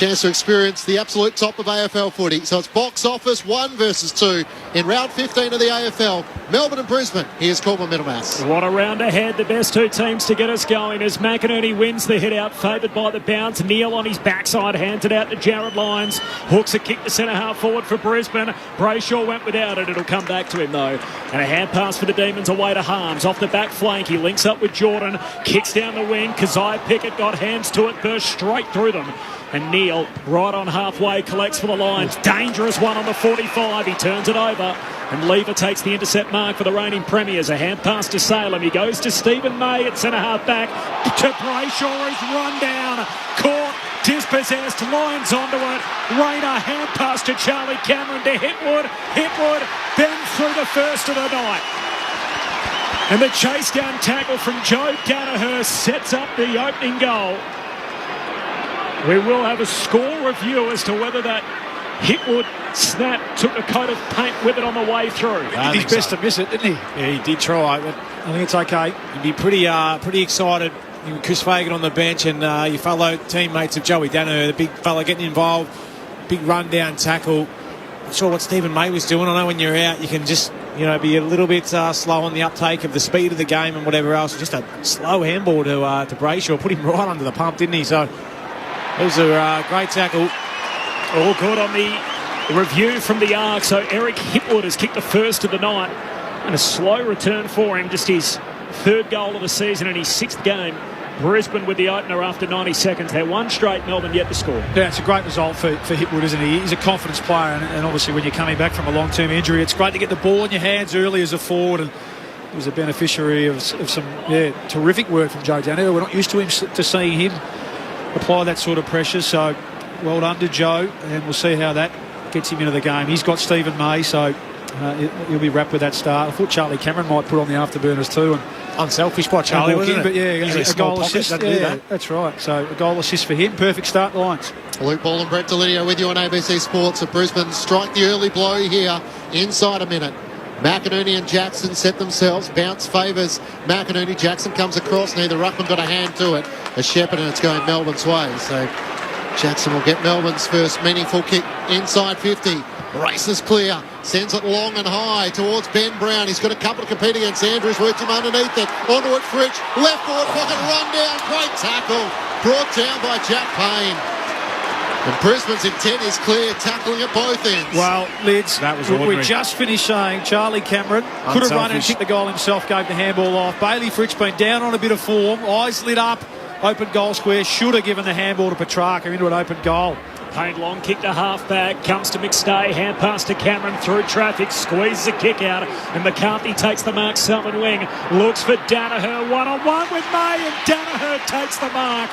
chance to experience the absolute top of AFL footy. So it's box office 1 versus 2 in round 15 of the AFL. Melbourne and Brisbane. Here's Corbin Middlemass. What a round ahead. The best two teams to get us going as McInerney wins the hit out, favoured by the bounce. Neil on his backside, hands it out to Jared Lyons. Hooks a kick to centre half forward for Brisbane. Brayshaw went without it. It'll come back to him though. And a hand pass for the Demons away to Harms. Off the back flank, he links up with Jordan. Kicks down the wing. Kazai Pickett got hands to it, burst straight through them. And Neil, right on halfway, collects for the Lions. Dangerous one on the 45. He turns it over. And Lever takes the intercept mark for the reigning premiers. A hand pass to Salem. He goes to Stephen May at centre half back. To Brayshaw, he's run down. Caught, dispossessed, Lions onto it. Rayner, hand pass to Charlie Cameron to Hitwood. Hitwood, then through the first of the night. And the chase down tackle from Joe Danaher sets up the opening goal. We will have a score review as to whether that Hitwood snap took a coat of paint with it on the way through. He did his best to miss it, didn't he? Yeah, he did try, but I think it's okay. you'd be pretty excited. Chris Fagan on the bench and your fellow teammates of Joey Danaher, the big fella getting involved, big rundown tackle. Not sure what Stephen May was doing. I know when you're out, you can just be a little bit slow on the uptake of the speed of the game and whatever else. Just a slow handball to Brayshaw, put him right under the pump, didn't he? So it was a great tackle. All good on the review from the arc. So Eric Hitwood has kicked the first of the night. And a slow return for him. Just his third goal of the season in his 6th game. Brisbane with the opener after 90 seconds. They're one straight, Melbourne yet to score. Yeah, it's a great result for Hitwood, isn't he? He's a confidence player, and obviously when you're coming back from a long-term injury, it's great to get the ball in your hands early as a forward. And he was a beneficiary of some terrific work from Joe Danaher. We're not used to seeing him apply that sort of pressure, so well done to Joe, and we'll see how that gets him into the game. He's got Stephen May, so he'll be wrapped with that start. I thought Charlie Cameron might put on the afterburners too. And unselfish by Charlie, wasn't it? But yeah, a goal assist. Yeah, that's right. So a goal assist for him. Perfect start, Lions. Luke Ball and Brett Delidio with you on ABC Sports. At Brisbane strike the early blow here inside a minute. McInerney and Jackson set themselves. Bounce favours McInerney. Jackson comes across. Neither ruckman got a hand to it. A shepherd, and it's going Melbourne's way. So Jackson will get Melbourne's first meaningful kick inside 50. Races clear. Sends it long and high towards Ben Brown. He's got a couple to compete against. Andrews worked him underneath it. Onto it, Fritsch. Left forward pocket, run down. Great tackle. Brought down by Jack Payne. And Brisbane's intent is clear, tackling at both ends. Well, Lids, that was we just finished saying Charlie Cameron could have run and kicked the goal himself, gave the handball off. Bailey Fritsch been down on a bit of form, eyes lit up, open goal square, should have given the handball to Petrarca into an open goal. Payne long kick to half-back, comes to McStay, hand pass to Cameron through traffic, squeezes a kick out, and McCarthy takes the mark, southern wing, looks for Danaher, one-on-one with May, and Danaher takes the mark.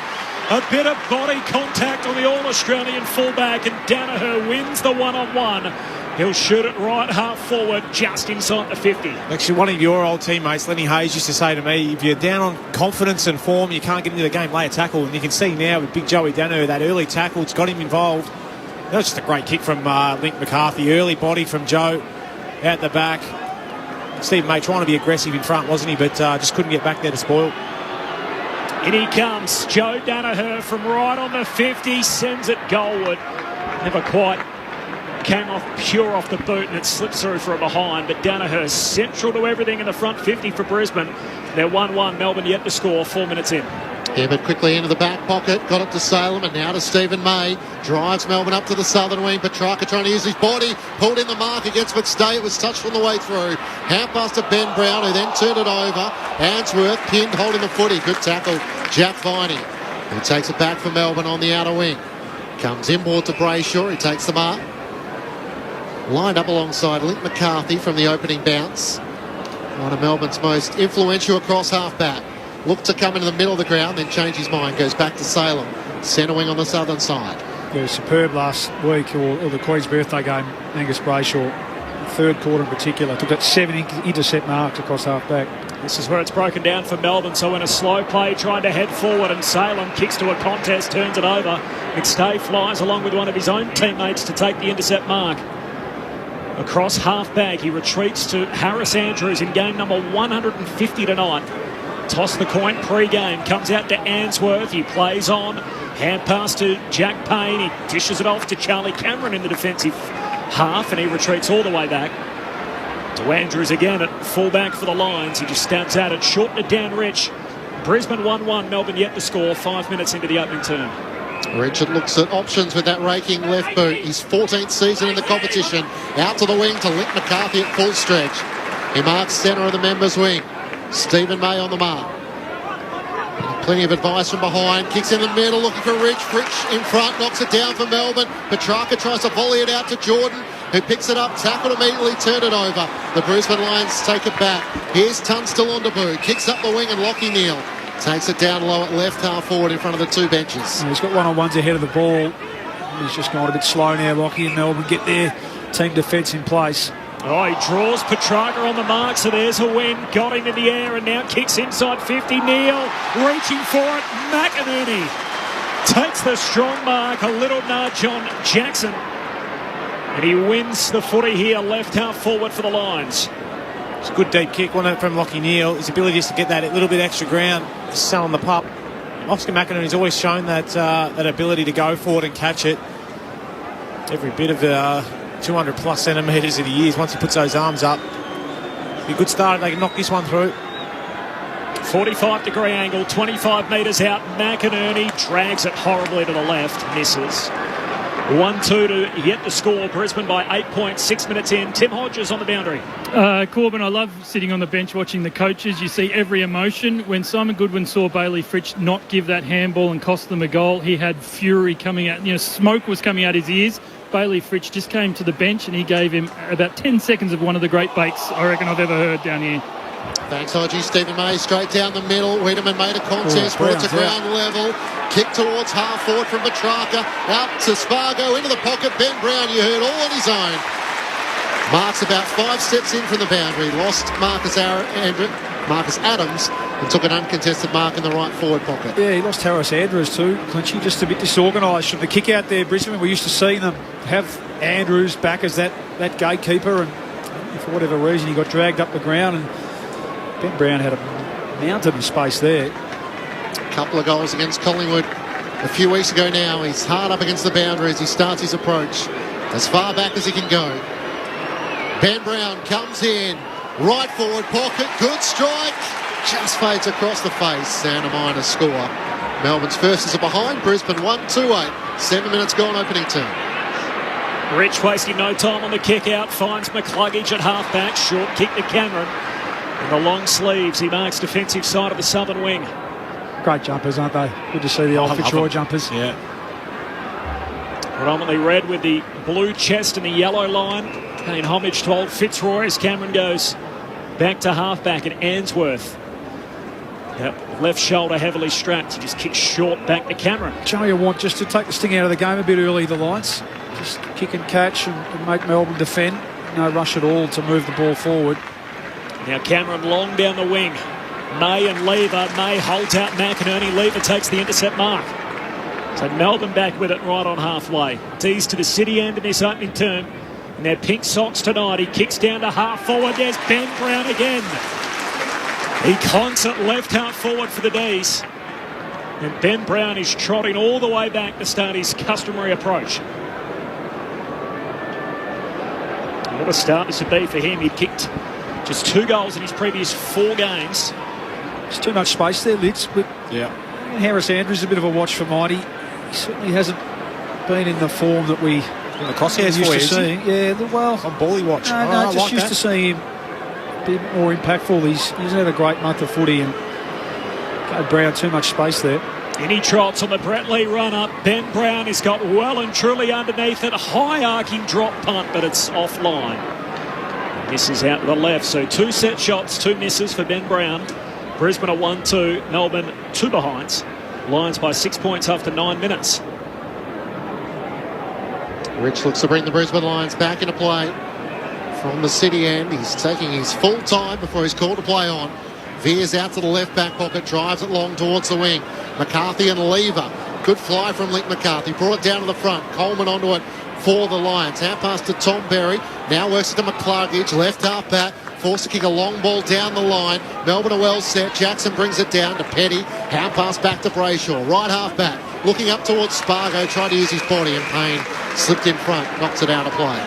A bit of body contact on the All-Australian fullback, and Danaher wins the one-on-one. He'll shoot it right half forward, just inside the 50. Actually, one of your old teammates, Lenny Hayes, used to say to me, if you're down on confidence and form, you can't get into the game, lay a tackle. And you can see now with big Joey Danaher, that early tackle, it's got him involved. That was just a great kick from Link McCarthy. Early body from Joe out the back. Stephen May trying to be aggressive in front, wasn't he? But just couldn't get back there to spoil. In he comes, Joe Danaher from right on the 50, sends it goalward. Never quite came off pure off the boot, and it slips through from behind. But Danaher central to everything in the front 50 for Brisbane. They're 1-1, Melbourne yet to score, 4 minutes in. Yeah, but quickly into the back pocket, got it to Salem, and now to Stephen May. Drives Melbourne up to the southern wing. Petrarca trying to use his body, pulled in the mark against McStay. It was touched on the way through. Hand pass to Ben Brown, who then turned it over. Answorth pinned, holding the footy. Good tackle, Jack Viney, who takes it back for Melbourne on the outer wing. Comes inboard to Brayshaw, he takes the mark. Lined up alongside Link McCarthy from the opening bounce. One of Melbourne's most influential across half-back. Looked to come into the middle of the ground, then change his mind. Goes back to Salem. Centre wing on the southern side. He was superb last week, or the Queen's birthday game, Angus Brayshaw. Third quarter in particular. Took that 7 intercept marks across half-back. This is where it's broken down for Melbourne. So in a slow play, trying to head forward, and Salem kicks to a contest, turns it over. McStay flies along with one of his own teammates to take the intercept mark. Across half-back, he retreats to Harris Andrews in game number 150 tonight. Toss the coin pre-game, comes out to Answorth, he plays on. Hand pass to Jack Payne. He dishes it off to Charlie Cameron in the defensive half, and he retreats all the way back. To Andrews again at fullback for the Lions. He just stabs at it, short to Dan Rich. Brisbane 1-1, Melbourne yet to score 5 minutes into the opening term. Richard looks at options with that raking left boot. His 14th season in the competition. Out to the wing to Lick McCarthy at full stretch. He marks centre of the members' wing. Stephen May on the mark. Plenty of advice from behind. Kicks in the middle, looking for Rich. Rich in front, knocks it down for Melbourne. Petrarca tries to volley it out to Jordan, who picks it up, tackled immediately, turned it over. The Brisbane Lions take it back. Here's Tunstall on debut. Kicks up the wing and Lachie Neale takes it down low at left half forward in front of the two benches. He's got one-on-ones ahead of the ball. He's just gone a bit slow now. Lachie and Melbourne get their team defence in place. Oh, he draws Petrarca on the mark, so there's a win. Got him in the air and now kicks inside 50. Neale reaching for it. McInerney takes the strong mark. A little nudge on Jackson. And he wins the footy here, left half forward for the Lions. It's a good deep kick, wasn't it, from Lachie Neale. His ability just to get that little bit extra ground, selling the pup. Oscar McInerney's always shown that ability to go forward and catch it. Every bit of 200 plus centimetres that he is, once he puts those arms up. Be a good start if they can knock this one through. 45-degree angle, 25 metres out. McInerney drags it horribly to the left, misses. 1-2 to yet to score. Brisbane by 8 points, 6 minutes in. Tim Hodges on the boundary. Corbin, I love sitting on the bench watching the coaches. You see every emotion. When Simon Goodwin saw Bailey Fritsch not give that handball and cost them a goal, he had fury coming out. Smoke was coming out his ears. Bailey Fritsch just came to the bench and he gave him about 10 seconds of one of the great bakes I reckon I've ever heard down here. Thanks, Hodgie. Stephen May straight down the middle. Wiedemann made a contest, brought it to ground level. Kick towards half forward from Petrarca. Out to Spargo, into the pocket. Ben Brown, you heard, all on his own. Marks about 5 steps in from the boundary. Lost Marcus Adams and took an uncontested mark in the right forward pocket. Yeah, he lost Harris Andrews too. Clinchy just a bit disorganised from the kick out there. Brisbane, we used to see them have Andrews back as that gatekeeper, and for whatever reason he got dragged up the ground, and Ben Brown had a mountain of space there. A couple of goals against Collingwood a few weeks ago now. He's hard up against the boundary as he starts his approach. As far back as he can go. Ben Brown comes in. Right forward pocket. Good strike. Just fades across the face. And a minor score. Melbourne's first is a behind. Brisbane 1-2-8. 7 minutes gone opening turn. Rich wasting no time on the kick out. Finds McCluggage at half back. Short kick to Cameron. In the long sleeves, he marks defensive side of the southern wing. Great jumpers, aren't they? Good to see the old Fitzroy jumpers. Yeah. Predominantly red with the blue chest and the yellow line. Paying homage to old Fitzroy as Cameron goes back to halfback and Answorth. Yep, left shoulder heavily strapped. He just kicks short back to Cameron. Joey want just to take the sting out of the game a bit early, the Lions. Just kick and catch and make Melbourne defend. No rush at all to move the ball forward. Now Cameron long down the wing. May and Lever. May holds out McInerney. Lever takes the intercept mark. So Melbourne back with it right on halfway. Dees to the city end in this opening term. And their pink socks tonight. He kicks down to half forward. There's Ben Brown again. He conks it left half forward for the Dees. And Ben Brown is trotting all the way back to start his customary approach. What a start this would be for him. He kicked just 2 goals in his previous 4 games. There's too much space there, Lids. But yeah. Harris Andrews is a bit of a watch for Mighty. He certainly hasn't been in the form that we used to seeing. Yeah, well, on bally watch. No, just used to seeing him be a bit more impactful. He's had a great month of footy and gave Brown too much space there. And he trots on the Brett Lee run up. Ben Brown has got well and truly underneath it. High arcing drop punt, but it's offline. Misses out to the left. So 2 set shots, 2 misses for Ben Brown. Brisbane are 1-2. Melbourne 2 behinds. Lions by 6 points after 9 minutes. Rich looks to bring the Brisbane Lions back into play from the city end. He's taking his full time before he's called to play on. Veers out to the left back pocket, drives it long towards the wing. McCarthy and Lever. Good fly from Lick McCarthy. Brought it down to the front. Coleman onto it for the Lions. Hand pass to Tom Berry. Now works it to McCluggage. Left half back. Forced to kick a long ball down the line. Melbourne are well set. Jackson brings it down to Petty. Hand pass back to Brayshaw. Right half back. looking up towards Spargo, tried to use his body, and Payne slipped in front, knocks it out of play.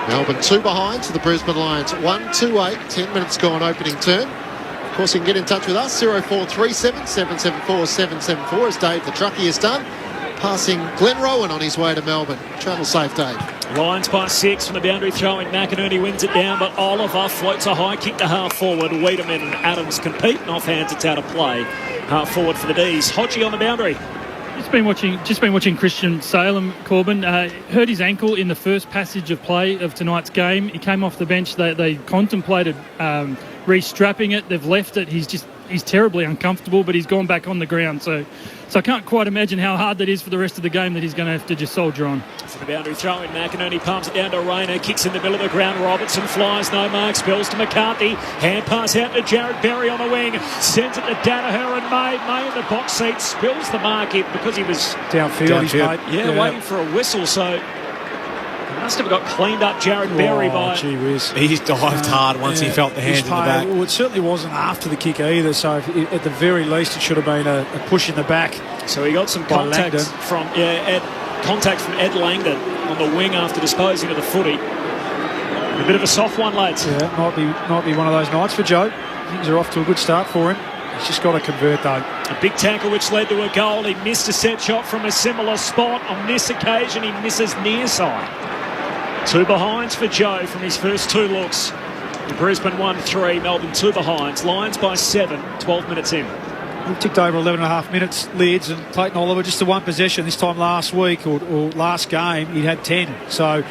Melbourne 2 behind to the Brisbane Lions 1-2-8, 10 minutes gone opening term. Of course, you can get in touch with us 0437 774 774 as Dave the Truckie has done, passing Glenn Rowan on his way to Melbourne. Travel safe, Dave. Lions by 6 from the boundary throwing. McInerney wins it down, but Oliver floats a high kick to half forward. Wiedemann and Adams compete, and off hands it's out of play. Half forward for the Dees. Hodgie on the boundary. Just been watching Christian Salem, Corbin. Hurt his ankle in the first passage of play of tonight's game. He came off the bench. They contemplated restrapping it. They've left it. He's terribly uncomfortable, but he's gone back on the ground. So I can't quite imagine how hard that is for the rest of the game that he's going to have to just soldier on. For the boundary throw in, McInerney palms it down to Rayner, kicks in the middle of the ground. Robertson flies, no mark, spills to McCarthy. Hand pass out to Jared Berry on the wing, sends it to Danaher and May. May in the box seat, spills the mark in because he was downfield. Yeah, waiting for a whistle. So he must have got cleaned up, Jared Berry, by. Gee whiz. He's dived hard once he felt the hands in the back. Well, it certainly wasn't after the kick either, so at the very least it should have been a push in the back. So he got some contact from Ed Langdon on the wing after disposing of the footy. A bit of a soft one, lads. Yeah, might be one of those nights for Joe. Things are off to a good start for him. He's just got to convert, though. A big tackle which led to a goal. He missed a set shot from a similar spot. On this occasion, he misses near side. 2 behinds for Joe from his first 2 looks. Brisbane 1-3, Melbourne 2 behinds. Lions by 7, 12 minutes in. We've ticked over 11.5 minutes, Lids, and Clayton Oliver just the one possession. This time last week or last game, he had 10. So,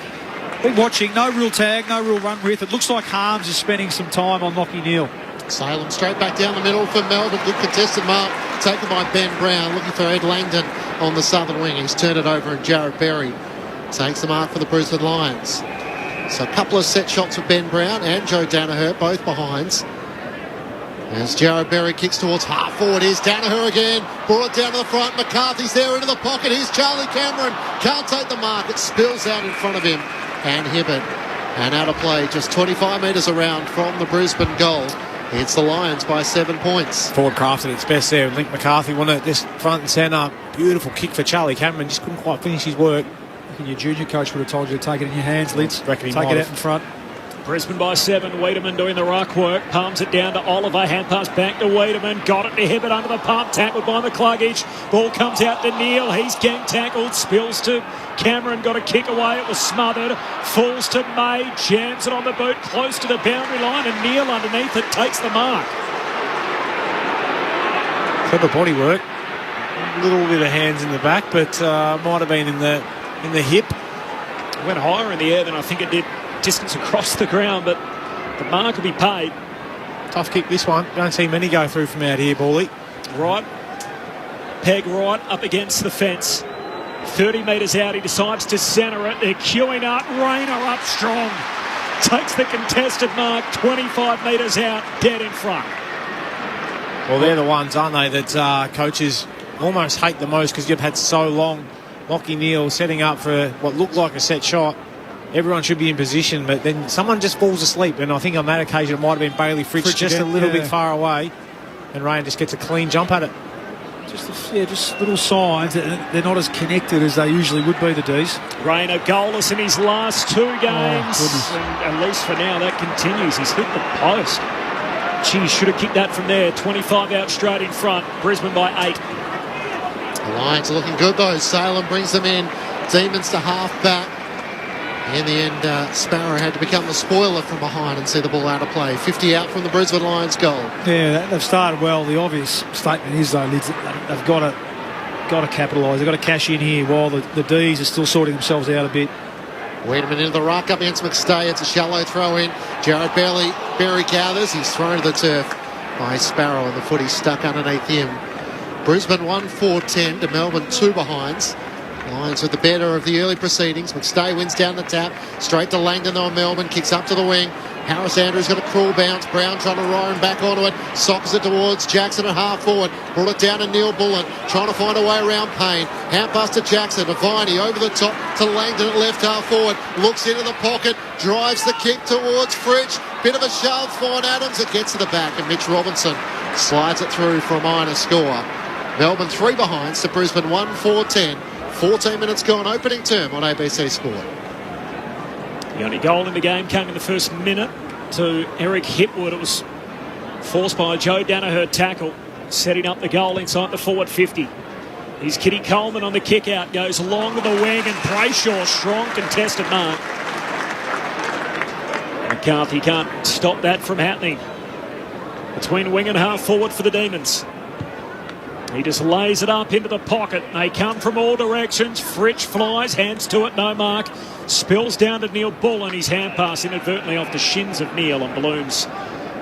been watching, no real tag, no real run with. It looks like Harms is spending some time on Lachie Neale. Salem straight back down the middle for Melbourne. Good contested mark taken by Ben Brown, looking for Ed Langdon on the southern wing. He's turned it over, and Jared Berry takes the mark for the Brisbane Lions. So a couple of set shots for Ben Brown and Joe Danaher, both behinds. As Jared Berry kicks towards half forward, here's Danaher again. Brought it down to the front. McCarthy's there into the pocket. Here's Charlie Cameron. Can't take the mark. It spills out in front of him. And Hibbert. And out of play, just 25 metres around from the Brisbane goal. It's the Lions by 7 points. Forward crafted its best there. Link McCarthy won it just front and centre. Beautiful kick for Charlie Cameron. Just couldn't quite finish his work. Your junior coach would have told you to take it in your hands, Lids. Take it out in front. Brisbane by 7. Wiedemann doing the ruck work. Palms it down to Oliver. Hand pass back to Wiedemann. Got it to Hibbert under the pump. Tackled by McCluggage. Ball comes out to Neale. He's gang tackled. Spills to Cameron. Got a kick away. It was smothered. Falls to May. Jams it on the boot. Close to the boundary line. And Neale underneath it takes the mark. Clever body work. A little bit of hands in the back, but might have been in the hip. It went higher in the air than I think it did distance across the ground, but the mark will be paid. Tough kick this one. Don't see many go through from out here, Bally. Right. Peg right up against the fence. 30 metres out, he decides to centre it. They're queuing up. Rayner up strong. Takes the contested mark 25 metres out, dead in front. Well, they're the ones, aren't they, that coaches almost hate the most because you've had so long. Lachie Neale setting up for what looked like a set shot. Everyone should be in position, but then someone just falls asleep. And I think on that occasion it might have been Bailey Fritsch just a little bit far away. And Ryan just gets a clean jump at it. Just little signs that they're not as connected as they usually would be, the Dees. Rayner goalless in his last 2 games. And at least for now, that continues. He's hit the post. Gee, should have kicked that from there. 25 out straight in front. Brisbane by 8. The Lions are looking good, though. Salem brings them in. Demons to half back. In the end, Sparrow had to become the spoiler from behind and see the ball out of play. 50 out from the Brisbane Lions goal. Yeah, they've started well. The obvious statement is, though, Lids, they've got to capitalise. They've got to cash in here while the D's are still sorting themselves out a bit. Wiedemann into the ruck up against McStay. It's a shallow throw in. Jared Berry gathers. He's thrown to the turf by Sparrow, and the footy stuck underneath him. Brisbane 1-4-10 to Melbourne 2 behinds. Lions with the better of the early proceedings. McStay wins down the tap. Straight to Langdon on Melbourne. Kicks up to the wing. Harris Andrews got a cruel bounce. Brown trying to roam back onto it. Sockers it towards Jackson at half forward. Brought it down to Neil Bullen. Trying to find a way around Payne. Hand pass to Jackson. To Viney over the top to Langdon at left half forward. Looks into the pocket. Drives the kick towards Fritsch. Bit of a shove. Vaughan Adams. It gets to the back. And Mitch Robinson slides it through for a minor score. Melbourne 3 behind to Brisbane 1, 4-10. 14 minutes gone, opening term on ABC Sport. The only goal in the game came in the first minute to Eric Hipwood. It was forced by a Joe Danaher tackle, setting up the goal inside the forward 50. Here's Kitty Coleman on the kick out, goes along the wing, and Brayshaw, strong contested mark. McCarthy can't stop that from happening. Between wing and half forward for the Demons. He just lays it up into the pocket. They come from all directions. Fritsch flies, hands to it, no mark. Spills down to Neil Bull, and his hand pass inadvertently off the shins of Neil and balloons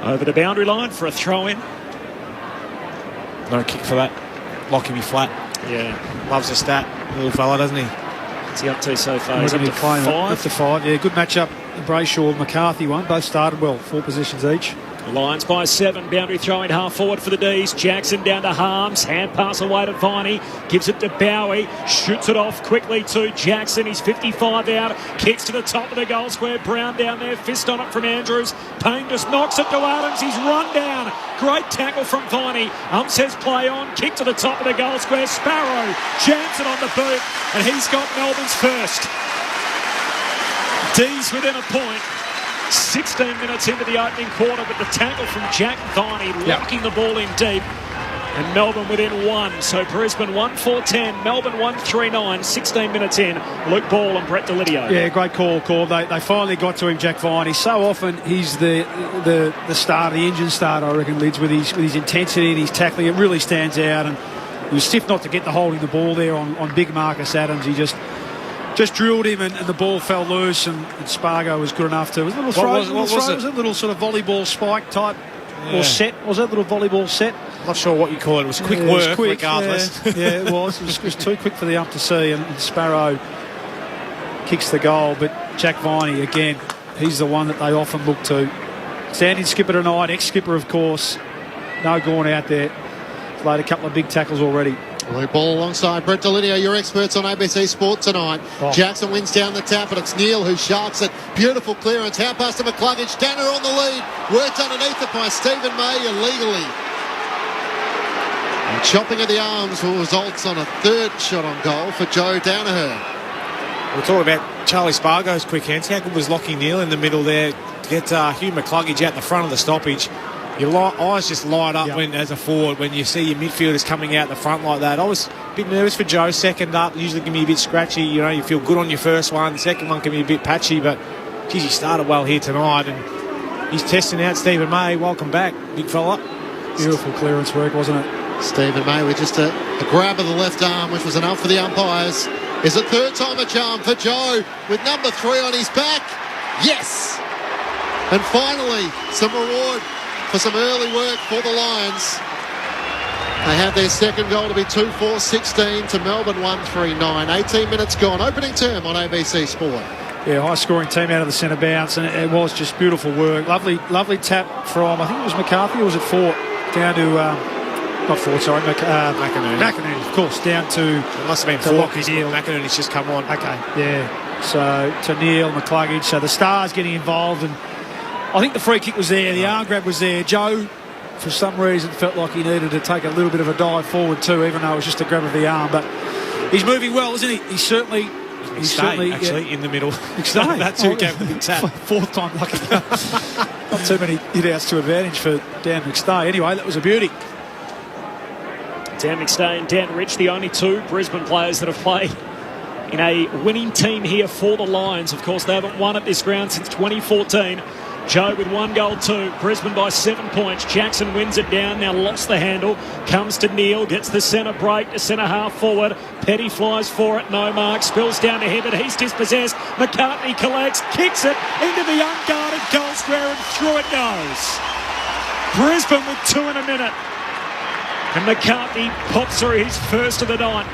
over the boundary line for a throw-in. No kick for that. Locking me flat. Yeah. Loves the stat, little fella, doesn't he? What's he up to so far? He's He's up to 5. Up to 5. Yeah, good matchup. Brayshaw, McCarthy one. Both started well. 4 positions each. Lions by 7. Boundary throwing half forward for the Dees. Jackson down to Harms. Hand pass away to Viney. Gives it to Bowie. Shoots it off quickly to Jackson. He's 55 out. Kicks to the top of the goal square. Brown down there. Fist on it from Andrews. Payne just knocks it to Adams. He's run down. Great tackle from Viney. Says play on. Kick to the top of the goal square. Sparrow jams it on the boot. And he's got Melbourne's first. Dees within a point. 16 minutes into the opening quarter, but the tackle from Jack Viney locking the ball in deep. And Melbourne within 1. So Brisbane 1-4-10, Melbourne 1-3-9, 16 minutes in. Luke Ball and Brett Delidio. Yeah, great call. They finally got to him, Jack Viney. So often he's the starter, the engine starter, I reckon, Lids, with his intensity and his tackling. It really stands out. And he was stiff not to get the holding the ball there on big Marcus Adams. He just drilled him, and the ball fell loose, and Spargo was good enough to. Was it a little throw? Was it a little sort of volleyball spike type or set? Was it a little volleyball set? Not sure what you call it. It was quick work, regardless. Yeah, it was. It was too quick for the ump to see, and Sparrow kicks the goal. But Jack Viney, again, he's the one that they often look to. Standing skipper tonight, ex-skipper, of course. No Gorn out there. Laid a couple of big tackles already. Luke Ball alongside Brett Delidio, your experts on ABC Sport tonight. Jackson wins down the tap, but it's Neil who sharks it. Beautiful clearance. How past to McCluggage. Danner on the lead. Worked underneath it by Stephen May illegally. And chopping at the arms will result on a third shot on goal for Joe Danaher. We're talking about Charlie Spargo's quick hands. How good was Lockie Neal in the middle there to get Hugh McCluggage out the front of the stoppage? Your eyes just light up when, as a forward, when you see your midfielders coming out the front like that. I was a bit nervous for Joe. Second up, usually can be a bit scratchy. You know, you feel good on your first one. The second one can be a bit patchy, but geez, he started well here tonight, and he's testing out Stephen May. Welcome back, big fella. Beautiful clearance work, wasn't it? Stephen May with just a grab of the left arm, which was enough for the umpires. Is it third time a charm for Joe with number 3 on his back? Yes! And finally, some reward for some early work for the Lions. They had their second goal to be 2-4-16 to Melbourne 1-3-9. 18 minutes gone. Opening term on ABC Sport. Yeah, high-scoring team out of the centre bounce, and it was just beautiful work. Lovely tap from, I think it was McCarthy, or was it Fort? Down to, not Fort, sorry, McInerney, of course, down to... It must have been Fort, because Neil McInerney's just come on. Okay, yeah. So, to Neil, McCluggage. So, the Stars getting involved, and I think the free kick was there, the arm grab was there. Joe, for some reason, felt like he needed to take a little bit of a dive forward too, even though it was just a grab of the arm. But he's moving well, isn't he? He's certainly in the middle. That's who gave the big tap. Fourth time lucky. Not too many hit-outs to advantage for Dan McStay. Anyway, that was a beauty. Dan McStay and Dan Rich, the only 2 Brisbane players that have played in a winning team here for the Lions. Of course, they haven't won at this ground since 2014. Joe with 1 goal, 2. Brisbane by 7 points. Jackson wins it down, now lost the handle. Comes to Neil, gets the centre break to centre half forward. Petty flies for it, no mark. Spills down to him, but he's dispossessed. McCartney collects, kicks it into the unguarded goal square, and through it goes. Brisbane with 2 in a minute. And McCartney pops through his first of the night.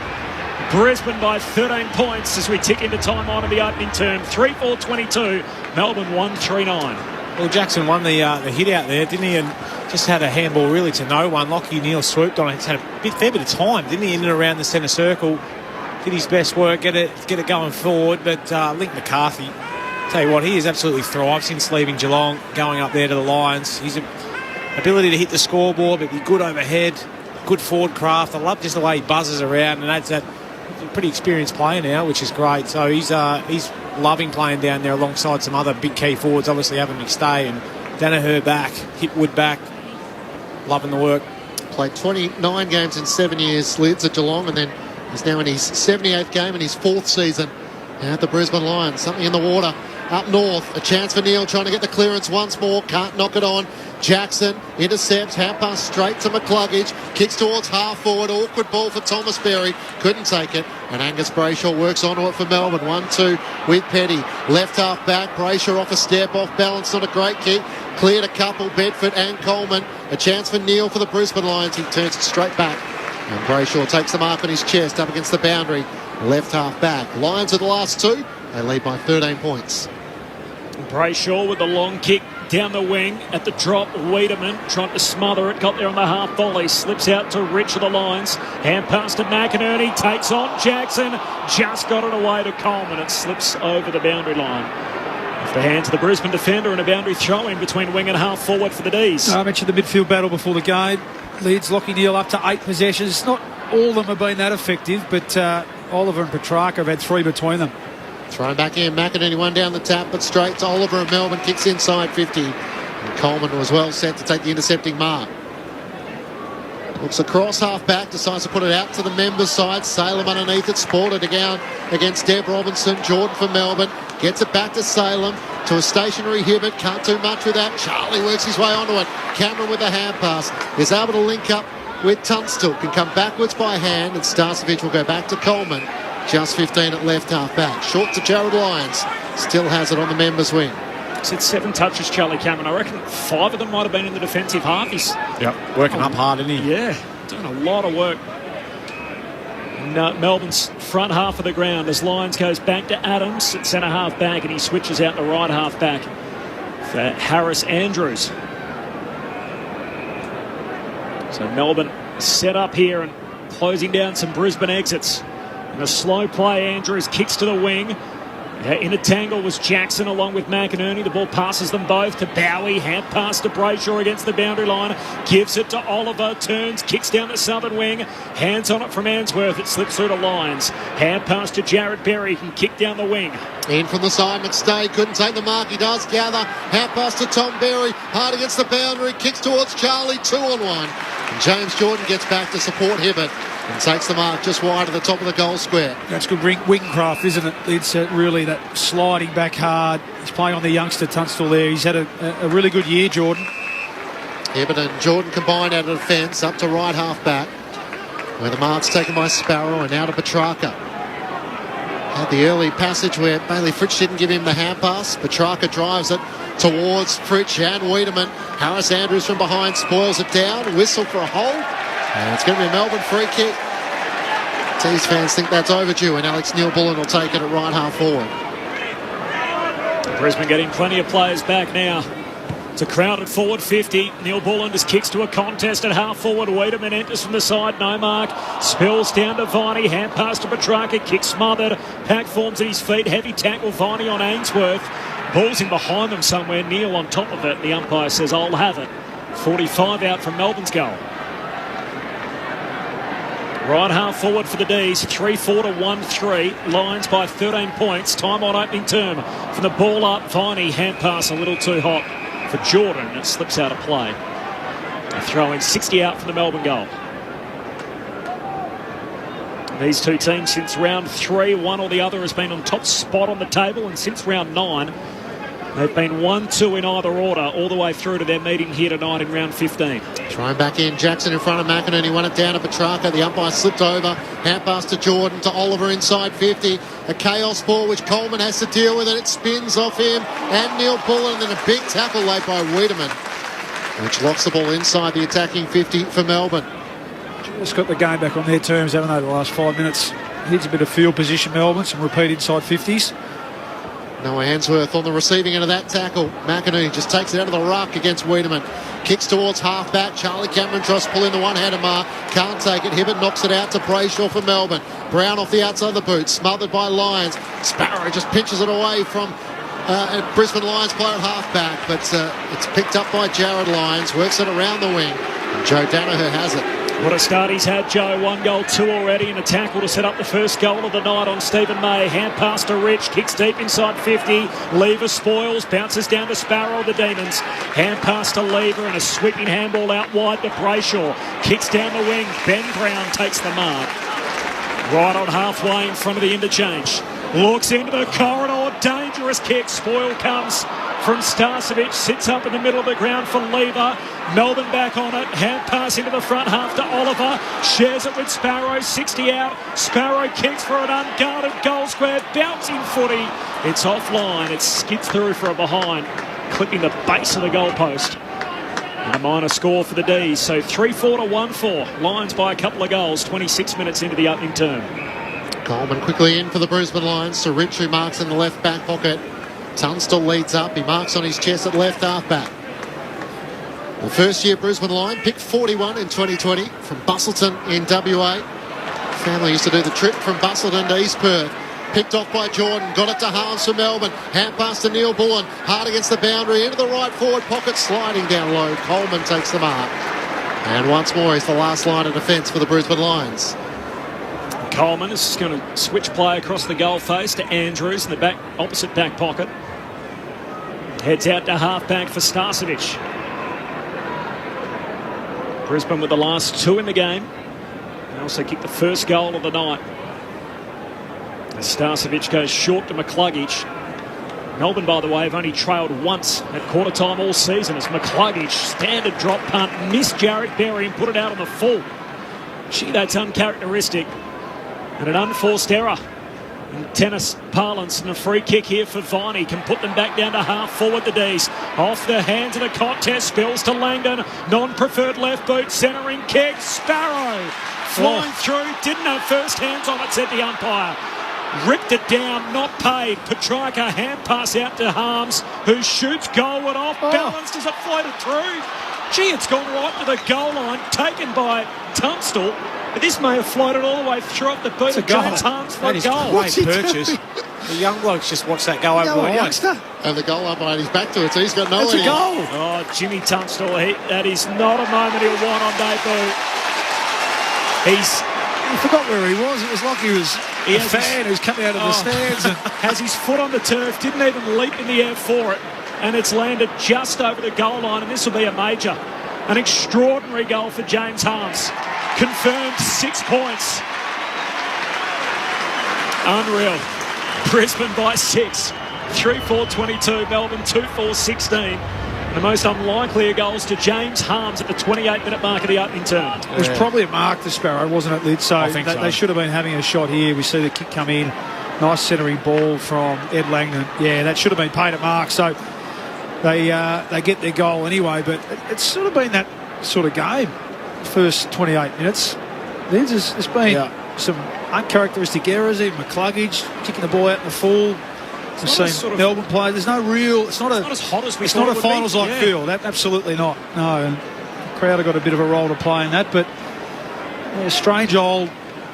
Brisbane by 13 points as we tick into time on in the opening term. 3-4-22. Melbourne 1-3-9. Well, Jackson won the hit out there, didn't he? And just had a handball really to no one. Lockie Neal swooped on it. He's had a fair bit of time, didn't he, in and around the centre circle. Did his best work, get it going forward. But Link McCarthy, tell you what, he has absolutely thrived since leaving Geelong, going up there to the Lions. His ability to hit the scoreboard, but be good overhead. good forward craft. I love just the way he buzzes around, and that's that. He's a pretty experienced player now, which is great. So he's loving playing down there alongside some other big key forwards, obviously having McStay and Danaher back, Hipwood back. Loving the work. Played 29 games in 7 years, Lids at Geelong, and then he's now in his 78th game and his 4th season at the Brisbane Lions. Something in the water. Up north, a chance for Neil trying to get the clearance once more. Can't knock it on. Jackson intercepts, hand pass straight to McCluggage. Kicks towards half forward. Awkward ball for Thomas Berry. Couldn't take it. And Angus Brayshaw works onto it for Melbourne. 1-2 with Petty. Left half back. Brayshaw off a step, off balance, not a great kick. Cleared a couple, Bedford and Coleman. A chance for Neil for the Brisbane Lions. He turns it straight back. And Brayshaw takes the mark on his chest up against the boundary. Left half back. Lions are the last 2. They lead by 13 points. Brayshaw with the long kick down the wing at the drop. Wiedemann trying to smother it. Got there on the half volley. Slips out to Rich of the Lions. Hand pass to McInerney. Takes on Jackson. Just got it away to Coleman. It slips over the boundary line. Off the hand to the Brisbane defender and a boundary throw in between wing and half forward for the Dees. I mentioned the midfield battle before the game. Leads Lachie Neale up to 8 possessions. Not all of them have been that effective, but Oliver and Petrarca have had 3 between them. Thrown back in, McInerney one down the tap, but straight to Oliver and Melbourne, kicks inside 50. And Coleman was well set to take the intercepting mark. Looks across half back, decides to put it out to the members' side. Salem underneath it, sported down against Deb Robinson. Jordan for Melbourne, gets it back to Salem, to a stationary Hibbert, can't do much with that. Charlie works his way onto it. Cameron with the hand pass, is able to link up with Tunstall, can come backwards by hand, and Starcevich will go back to Coleman. Just 15 at left half back. Short to Jared Lyons. Still has it on the members' wing. He's had 7 touches, Charlie Cameron. I reckon 5 of them might have been in the defensive half. He's working up hard, isn't he? Yeah, doing a lot of work. And, Melbourne's front half of the ground as Lyons goes back to Adams at centre half back, and he switches out to right half back for Harris Andrews. So Melbourne set up here and closing down some Brisbane exits. In a slow play, Andrews kicks to the wing. In a tangle was Jackson along with McInerney. The ball passes them both to Bowie. Hand pass to Brayshaw against the boundary line. Gives it to Oliver. Turns, kicks down the southern wing. Hands on it from Answorth. It slips through to Lyons. Hand pass to Jared Berry. He can kick down the wing. In from the side, McStay couldn't take the mark. He does gather. Hand pass to Tom Berry. Hard against the boundary. Kicks towards Charlie. 2-on-1. And James Jordan gets back to support Hibbert. And takes the mark just wide of the top of the goal square. That's good wing craft, isn't it? It's really that sliding back hard. He's playing on the youngster Tunstall there. He's had a really good year, Jordan. Hibbert and Jordan combined out of defence up to right half back, where the mark's taken by Sparrow and now to Petrarca. Had the early passage where Bailey Fritsch didn't give him the hand pass. Petrarca drives it towards Fritsch and Wiedemann. Harris Andrews from behind spoils it down. Whistle for a hold. And it's going to be a Melbourne free kick. Dees fans think that's overdue, and Alex Neil-Bullen will take it at right half forward. Brisbane getting plenty of players back now. It's a crowded forward 50. Neil-Bullen just kicks to a contest at half forward. Wiedemann enters from the side, no mark. Spills down to Viney. Hand pass to Petrarca. Kick smothered. Pack forms at his feet. Heavy tackle Viney on Ainsworth. Ball's in behind them somewhere. Neil on top of it. The umpire says, I'll have it. 45 out from Melbourne's goal. Right half forward for the Dees, 3-4 to 1-3. Lions by 13 points. Time on opening term. From the ball up, Viney, hand pass a little too hot for Jordan. It slips out of play. A throw in 60 out for the Melbourne goal. These two teams since round 3, one or the other has been on top spot on the table, and since round 9, they've been 1-2 in either order all the way through to their meeting here tonight in round 15. Throwing back in, Jackson in front of McInerney, won it down to Petrarca. The umpire slipped over. Hand pass to Jordan, to Oliver inside 50. A chaos ball which Coleman has to deal with, and it spins off him and Neil-Bullen, and then a big tackle laid by Wiedemann, which locks the ball inside the attacking 50 for Melbourne. Just got the game back on their terms, haven't they, the last 5 minutes. Needs a bit of field position, Melbourne, some repeat inside 50s. Noah Answorth on the receiving end of that tackle. McInerney just takes it out of the ruck against Wiedemann. Kicks towards half back. Charlie Cameron tries to pull in the one-handed mark. Can't take it. Hibbert knocks it out to Brayshaw for Melbourne. Brown off the outside of the boot. Smothered by Lyons. Sparrow just pinches it away from Brisbane Lions player at half back. But it's picked up by Jared Lyons. Works it around the wing. And Joe Danaher has it. What a start he's had, Joe. 1 goal, 2 already, and a tackle to set up the first goal of the night on Stephen May. Hand pass to Rich, kicks deep inside 50. Lever spoils, bounces down to Sparrow, the Demons. Hand pass to Lever and a sweeping handball out wide to Brayshaw. Kicks down the wing. Ben Brown takes the mark. Right on halfway in front of the interchange. Looks into the corridor. Dangerous kick. Spoil comes from Starcevic. Sits up in the middle of the ground for Lever. Melbourne back on it. Hand pass into the front half to Oliver. Shares it with Sparrow. 60 out. Sparrow kicks for an unguarded goal square. Bouncing footy. It's offline. It skids through for a behind. Clipping the base of the goalpost. And a minor score for the Dees. So 3-4 to 1-4. Lions by a couple of goals. 26 minutes into the opening term. Coleman quickly in for the Brisbane Lions. So Rich, who marks in the left back pocket. Tunstall leads up. He marks on his chest at left half back. The first year Brisbane line picked 41 in 2020 from Bustleton in WA. Family used to do the trip from Bustleton to East Perth. Picked off by Jordan, got it to Harms for Melbourne. Hand pass to Neil Bullen, hard against the boundary, into the right forward pocket, sliding down low. Coleman takes the mark. And once more, he's the last line of defence for the Brisbane Lions. Coleman is going to switch play across the goal face to Andrews in the back, opposite back pocket. Heads out to half-back for Starcevic. Brisbane with the last 2 in the game. They also kicked the first goal of the night. As Starcevic goes short to McCluggage. Melbourne, by the way, have only trailed once at quarter time all season as McCluggage, standard drop punt, missed Jarrett Berry and put it out on the full. Gee, that's uncharacteristic. And an unforced error in tennis parlance, and a free kick here for Viney can put them back down to half forward. The Dees off the hands of the contest, spills to Langdon, non-preferred left boot, centering kick. Sparrow flying through, didn't have first hands on it, said the umpire. Ripped it down, not paid. Petrarca hand pass out to Harms, who shoots, goal went off, balanced as it floated through. Gee, it's gone right to the goal line, taken by Tunstall. But this may have floated all the way through up the boot of James Harms for a goal. Great purchase. The young blokes just watched that go over the line. And the goal umpire, he's back to it, so he's got no idea. It's a goal. Oh, Jimmy Tunstall, that is not a moment he'll want on debut. He forgot where he was. It was like he was a fan who's coming out of the stands. And has his foot on the turf, didn't even leap in the air for it. And it's landed just over the goal line, and this will be a major. An extraordinary goal for James Harms. Confirmed 6 points. Unreal. Brisbane by 6. 3-4-22. Melbourne 2-4-16. The most unlikely of goals to James Harms at the 28-minute mark of the opening term. It was probably a mark to Sparrow, wasn't it, Lid? So they should have been having a shot here. We see the kick come in. Nice centering ball from Ed Langdon. Yeah, that should have been paid a mark. So they get their goal anyway. But it's sort of been that sort of game. First 28 minutes. There's been some uncharacteristic errors. Even McCluggage kicking the ball out in the full. We've seen Melbourne play. There's no real. It's not as hot as we thought. It's not a finals-like feel. Absolutely not. No. And the crowd have got a bit of a role to play in that. But strange old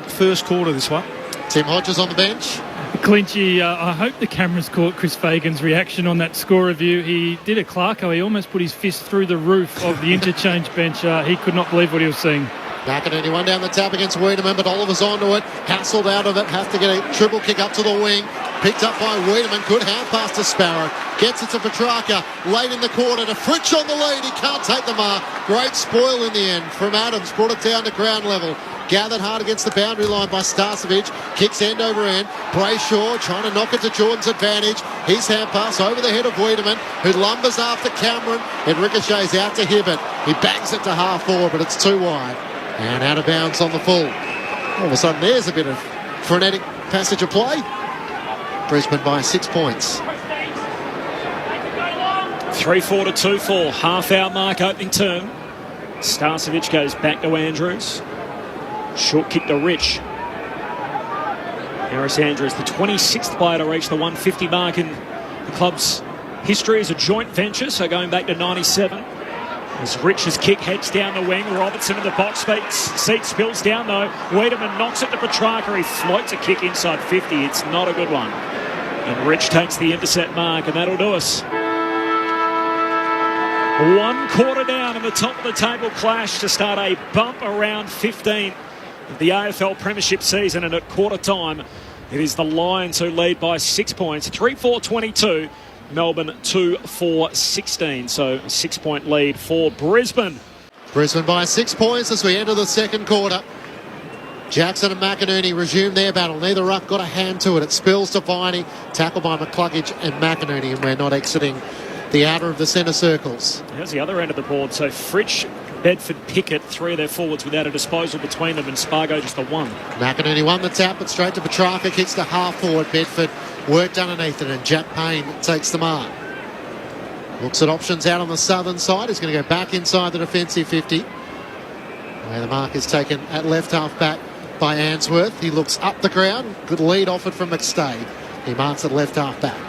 first quarter, this one. Tim Hodges on the bench. Clinchy, I hope the cameras caught Chris Fagan's reaction on that score review. He did a Clarko. He almost put his fist through the roof of the interchange bench. He could not believe what he was seeing. Back at anyone down the tap against Wiedemann, but Oliver's onto it. Hassled out of it. Has to get a triple kick up to the wing. Picked up by Wiedemann. Good hand pass to Sparrow. Gets it to Petrarca. Late in the quarter to Fritsch on the lead. He can't take the mark. Great spoil in the end from Adams. Brought it down to ground level. Gathered hard against the boundary line by Starcevic. Kicks end over end. Brayshaw trying to knock it to Jordan's advantage. His hand pass over the head of Wiedemann, who lumbers after Cameron. It ricochets out to Hibbert. He bangs it to half forward, but it's too wide. And out of bounds on the full. All of a sudden, there's a bit of frenetic passage of play. Brisbane by 6 points. 3-4 to 2-4. Half-hour mark opening term. Starcevic goes back to Andrews. Short kick to Rich. Harris Andrews, the 26th player to reach the 150 mark in the club's history as a joint venture, so going back to 97. As Rich's kick heads down the wing, Robertson in the box seat spills down though. Wiedemann knocks it to Petrarca. He floats a kick inside 50. It's not a good one. And Rich takes the intercept mark, and that'll do us. 1 quarter down in the top of the table clash to start a bump around 15 of the AFL Premiership season, and at quarter time it is the Lions who lead by 6 points, 3-4-22, Melbourne 2-4-16, so a 6-point lead for Brisbane. Brisbane by 6 points as we enter the second quarter. Jackson and McInerney resume their battle. Neither ruck got a hand to it. It spills to Viney, tackled by McCluggage and McInerney, and we're not exiting the outer of the centre circles. Here's the other end of the board. So Fritsch, Bedford, Pickett, 3 of their forwards without a disposal between them, and Spargo just the 1. McInerney won the tap, but straight to Petrarca, kicks to half forward. Bedford worked underneath it, and Jack Payne takes the mark. Looks at options out on the southern side. He's going to go back inside the defensive 50. Where the mark is taken at left half back by Answorth. He looks up the ground. Good lead offered from McStay. He marks at left half back.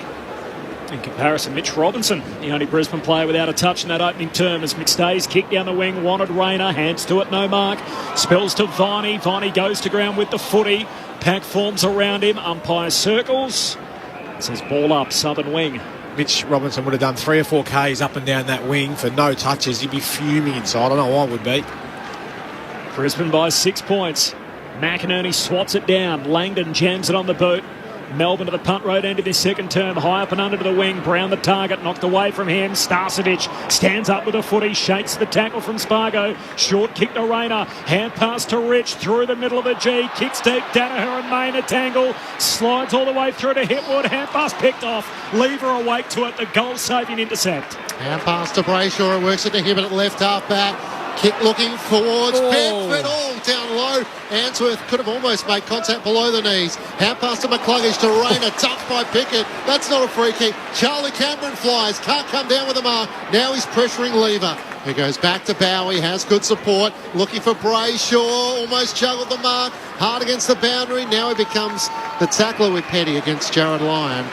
In comparison, Mitch Robinson, the only Brisbane player without a touch in that opening term, as McStay's kick down the wing, wanted Rayner, hands to it, no mark. Spills to Viney. Viney goes to ground with the footy. Pack forms around him. Umpire circles. It says ball up, southern wing. Mitch Robinson would have done 3 or 4 Ks up and down that wing for no touches. He'd be fuming inside. I know I would be. Brisbane by 6 points. McInerney swats it down. Langdon jams it on the boot. Melbourne to the punt road end of this second term. High up and under to the wing. Brown the target. Knocked away from him. Starcevic stands up with a footy. Shakes the tackle from Spargo. Short kick to Rayner. Hand pass to Rich. Through the middle of the G. Kicks deep. Danaher and Main a tangle. Slides all the way through to Hipwood. Hand pass picked off. Lever awake to it. The goal-saving intercept. Hand pass to Brayshaw. It works it to him at left half back. Kick looking forwards. Bedford all down low. Answorth could have almost made contact below the knees. Hand pass to McCluggage to Rayner. Touched by Pickett. That's not a free kick. Charlie Cameron flies. Can't come down with the mark. Now he's pressuring Lever. He goes back to Bowie. Has good support. Looking for Brayshaw. Almost juggled the mark. Hard against the boundary. Now he becomes the tackler with Petty against Jared Lyon.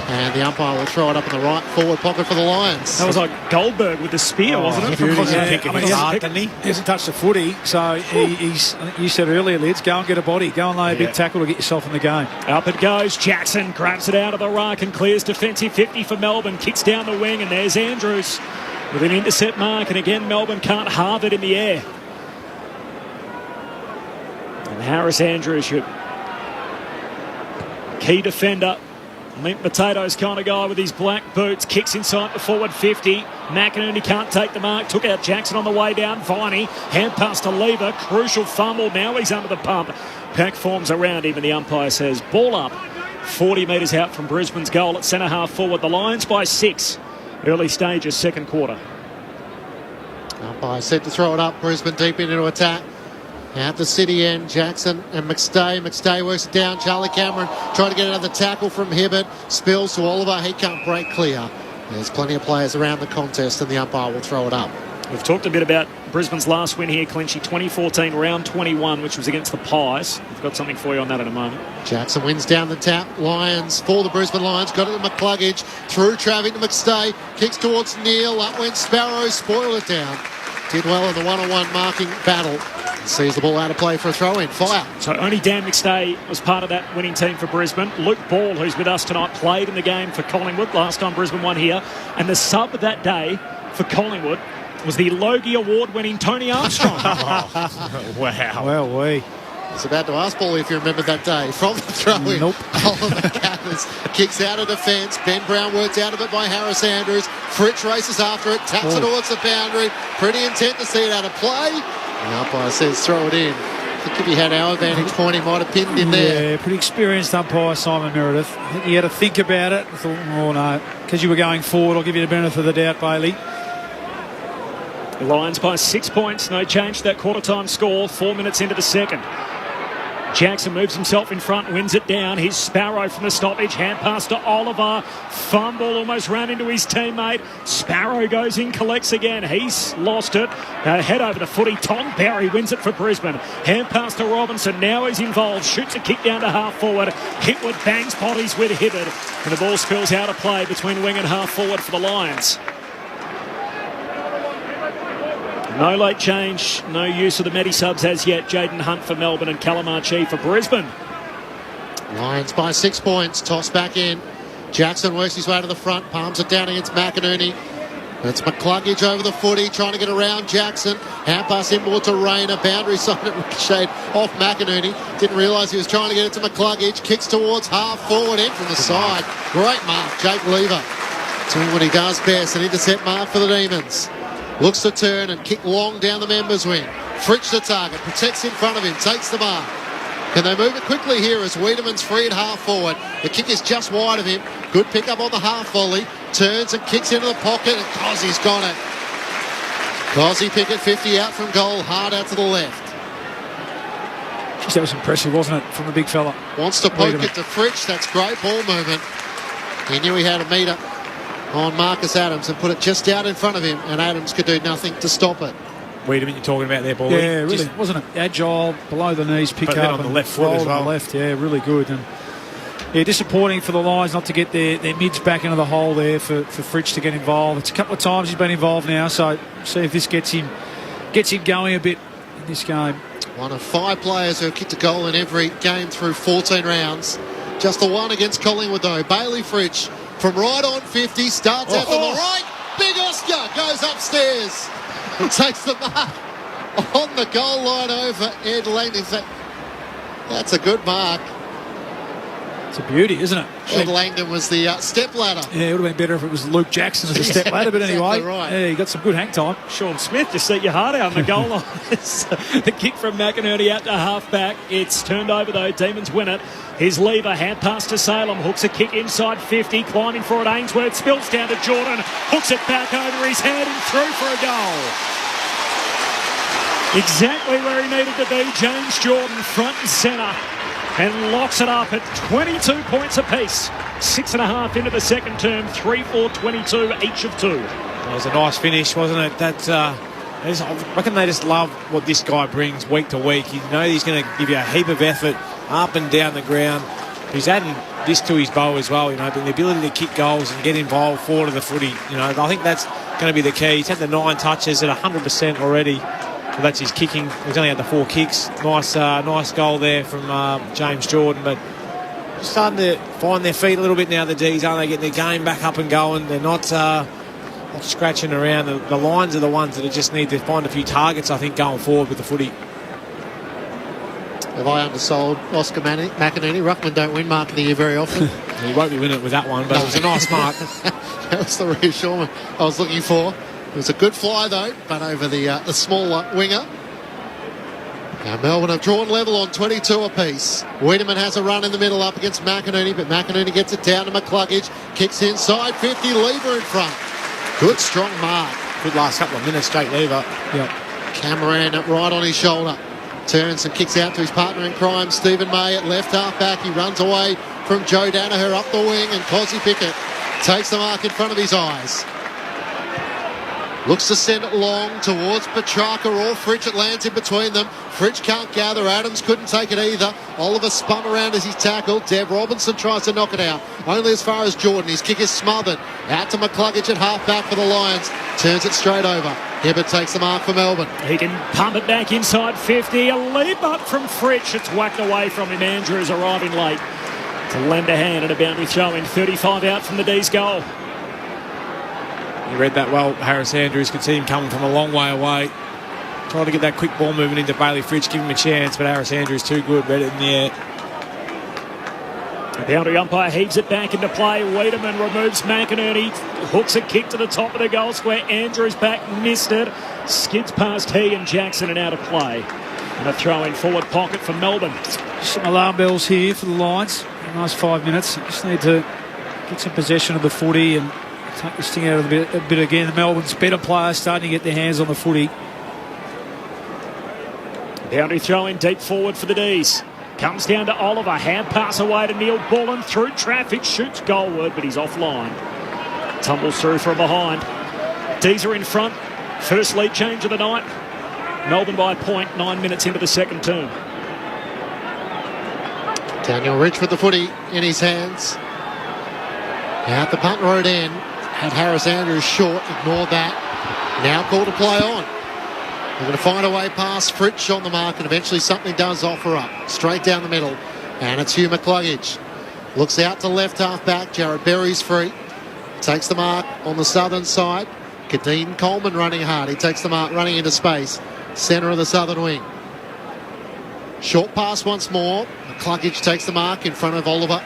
And the umpire will throw it up in the right forward pocket for the Lions. That was like Goldberg with the spear, wasn't it? Beauty, From yeah. Pickett. I mean, he hasn't touched the footy, so he's. I think you said earlier, Lids, go and get a body. Go and lay a big tackle to get yourself in the game. Up it goes. Jackson grabs it out of the ruck and clears defensive 50 for Melbourne. Kicks down the wing, and there's Andrews with an intercept mark. And again, Melbourne can't halve it in the air. And Harris Andrews, your key defender. Limp potatoes kind of guy with his black boots. Kicks inside the forward 50. McInerney can't take the mark. Took out Jackson on the way down. Viney. Hand pass to Lever. Crucial fumble. Now he's under the pump. Pack forms around him and the umpire says ball up. 40 metres out from Brisbane's goal at centre half forward. The Lions by 6. Early stages, second quarter. Umpire set to throw it up. Brisbane deep into attack. At the city end, Jackson and McStay. McStay works it down. Charlie Cameron trying to get another tackle from Hibbert. Spills to Oliver. He can't break clear. There's plenty of players around the contest and the umpire will throw it up. We've talked a bit about Brisbane's last win here, Clinchy, 2014, round 21, which was against the Pies. We've got something for you on that in a moment. Jackson wins down the tap. Lions for the Brisbane Lions. Got it to McCluggage. Through traffic to McStay. Kicks towards Neil. Up went Sparrow. Spoiled it down. Did well in the one-on-one marking battle. Sees the ball out of play for a throw-in. Fire. So only Dan McStay was part of that winning team for Brisbane. Luke Ball, who's with us tonight, played in the game for Collingwood last time Brisbane won here. And the sub that day for Collingwood was the Logie Award-winning Tony Armstrong. Wow. Well, we. I was about to ask Paul if you remember that day. From the throw-in, Nope. Oliver Cathers kicks out of defence. Ben Brown works out of it by Harris Andrews. Fritsch races after it, taps it towards the boundary. Pretty intent to see it out of play. The umpire says throw it in. I think if he had our vantage point, he might have pinned in there. Yeah, pretty experienced umpire, Simon Meredith. I think he had to think about it. I thought, oh no, because you were going forward, I'll give you the benefit of the doubt, Bailey. Lions by 6 points. No change to that quarter-time score. 4 minutes into the second. Jackson moves himself in front, wins it down. Here's Sparrow from the stoppage. Hand pass to Oliver. Fumble, almost ran into his teammate. Sparrow goes in, collects again. He's lost it. Head over to footy. Tom Barry wins it for Brisbane. Hand pass to Robinson. Now he's involved. Shoots a kick down to half forward. Hipwood bangs bodies with Hibbert. And the ball spills out of play between wing and half forward for the Lions. No late change, no use of the Medi-subs as yet. Jaden Hunt for Melbourne and Calamarchi for Brisbane. Lions by 6 points. Toss back in. Jackson works his way to the front. Palms it down against McInerney. It's McCluggage over the footy, trying to get around Jackson. Hand pass inboard to Rayner. Boundary side at ricocheted off McInerney. Didn't realise he was trying to get it to McCluggage. Kicks towards half forward, in from the side. Great mark, Jake Lever. Doing what he does best, an intercept mark for the Demons. Looks to turn and kick long down the members' wing. Fritsch the target, protects in front of him, takes the mark. Can they move it quickly here as Wiedemann's free at half forward? The kick is just wide of him. Good pick up on the half volley. Turns and kicks into the pocket, and Cossey's got it. Cossey Pickett 50 out from goal, hard out to the left. Jeez, that was impressive, wasn't it, from the big fella? Wants to poke Wiedemann. it to Fritsch. That's great ball movement. He knew he had a meter on Marcus Adams and put it just out in front of him, and Adams could do nothing to stop it. Wiedemann, you're talking about there, Paul. Yeah, really, wasn't it? Agile, below the knees, pick but up then on the and left foot roll as on well. the left, yeah, really good. And yeah, disappointing for the Lions not to get their mids back into the hole there for Fritsch to get involved. It's a couple of times he's been involved now, so see if this gets him going a bit in this game. One of 5 players who have kicked a goal in every game through 14 rounds. Just the one against Collingwood, though. Bailey Fritsch from right on 50, starts out to the right. Big Oscar goes upstairs and takes the mark on the goal line over Ed Langdon. That's a good mark. It's a beauty, isn't it? Ed Langdon was the step ladder. Yeah, it would have been better if it was Luke Jackson as a step ladder, but anyway, exactly right. Yeah, he got some good hang time. Sean Smith just set your heart out on the goal line. The kick from McInerney out to half back. It's turned over though. Demons win it. His lever, hand pass to Salem. Hooks a kick inside 50. Climbing for it, Ainsworth. Spills down to Jordan. Hooks it back over his head and through for a goal. Exactly where he needed to be. James Jordan front and centre. And locks it up at 22 points apiece. 6.5 into the second term. 3-4-22 each of 2. It was a nice finish, wasn't it? I reckon they just love what this guy brings week to week. You know he's going to give you a heap of effort up and down the ground. He's adding this to his bow as well, but the ability to kick goals and get involved forward of the footy. I think that's going to be the key. He's had the 9 touches at 100% already. So that's his kicking. He's only had the 4 kicks. Nice goal there from James Jordan. But starting to find their feet a little bit now, the D's, aren't they? Getting their game back up and going. They're not scratching around. The Lions are the ones that just need to find a few targets, I think, going forward with the footy. Have I undersold Oscar McInerney? Ruckman don't win mark of the year very often. He won't be winning it with that one, but it was a nice mark. That was the reassurance I was looking for. It was a good fly, though, but over the small winger. Now Melbourne have drawn level on 22 apiece. Wiedemann has a run in the middle up against McInerney, but McInerney gets it down to McCluggage. Kicks inside, 50, Lever in front. Good, strong mark. Good last couple of minutes, Jake Lever. Yep. Cameron right on his shoulder. Turns and kicks out to his partner in crime, Stephen May at left half back. He runs away from Joe Danaher up the wing, and Cossey Pickett takes the mark in front of his eyes. Looks to send it long towards Petrarca or Fritsch. It lands in between them. Fritsch can't gather. Adams couldn't take it either. Oliver spun around as he's tackled. Deb Robinson tries to knock it out. Only as far as Jordan. His kick is smothered. Out to McCluggage at half back for the Lions. Turns it straight over. Hibbert takes the mark for Melbourne. He can pump it back inside 50. A leap up from Fritsch. It's whacked away from him. Andrews arriving late to lend a hand and a boundary throw in. 35 out from the D's goal. You read that well, Harris Andrews. Could see him coming from a long way away. Tried to get that quick ball movement into Bailey Fritsch, give him a chance, but Harris Andrews too good, read it in the air. The boundary umpire heaves it back into play. Wiedemann removes McInerney. Hooks a kick to the top of the goal square. Andrews back, missed it. Skids past he and Jackson and out of play. And a throw in forward pocket for Melbourne. Some alarm bells here for the Lions. A nice 5 minutes. Just need to get some possession of the footy and take this thing out of a bit again. The Melbourne's better players starting to get their hands on the footy. Boundary throw in deep forward for the D's. Comes down to Oliver. Hand pass away to Neil Bullen. Through traffic. Shoots goalward, but he's offline. Tumbles through from behind. D's are in front. First lead change of the night. Melbourne by a point. 9 minutes into the second term. Daniel Rich with the footy in his hands. Out the punt road end. Had Harris Andrews short. Ignored that. Now called to play on. They're going to find a way past Fritsch on the mark, and eventually something does offer up. Straight down the middle. And it's Hugh McCluggage. Looks out to left half back. Jared Berry's free. Takes the mark on the southern side. Dees Coleman running hard. He takes the mark, running into space. Centre of the southern wing. Short pass once more. McCluggage takes the mark in front of Oliver.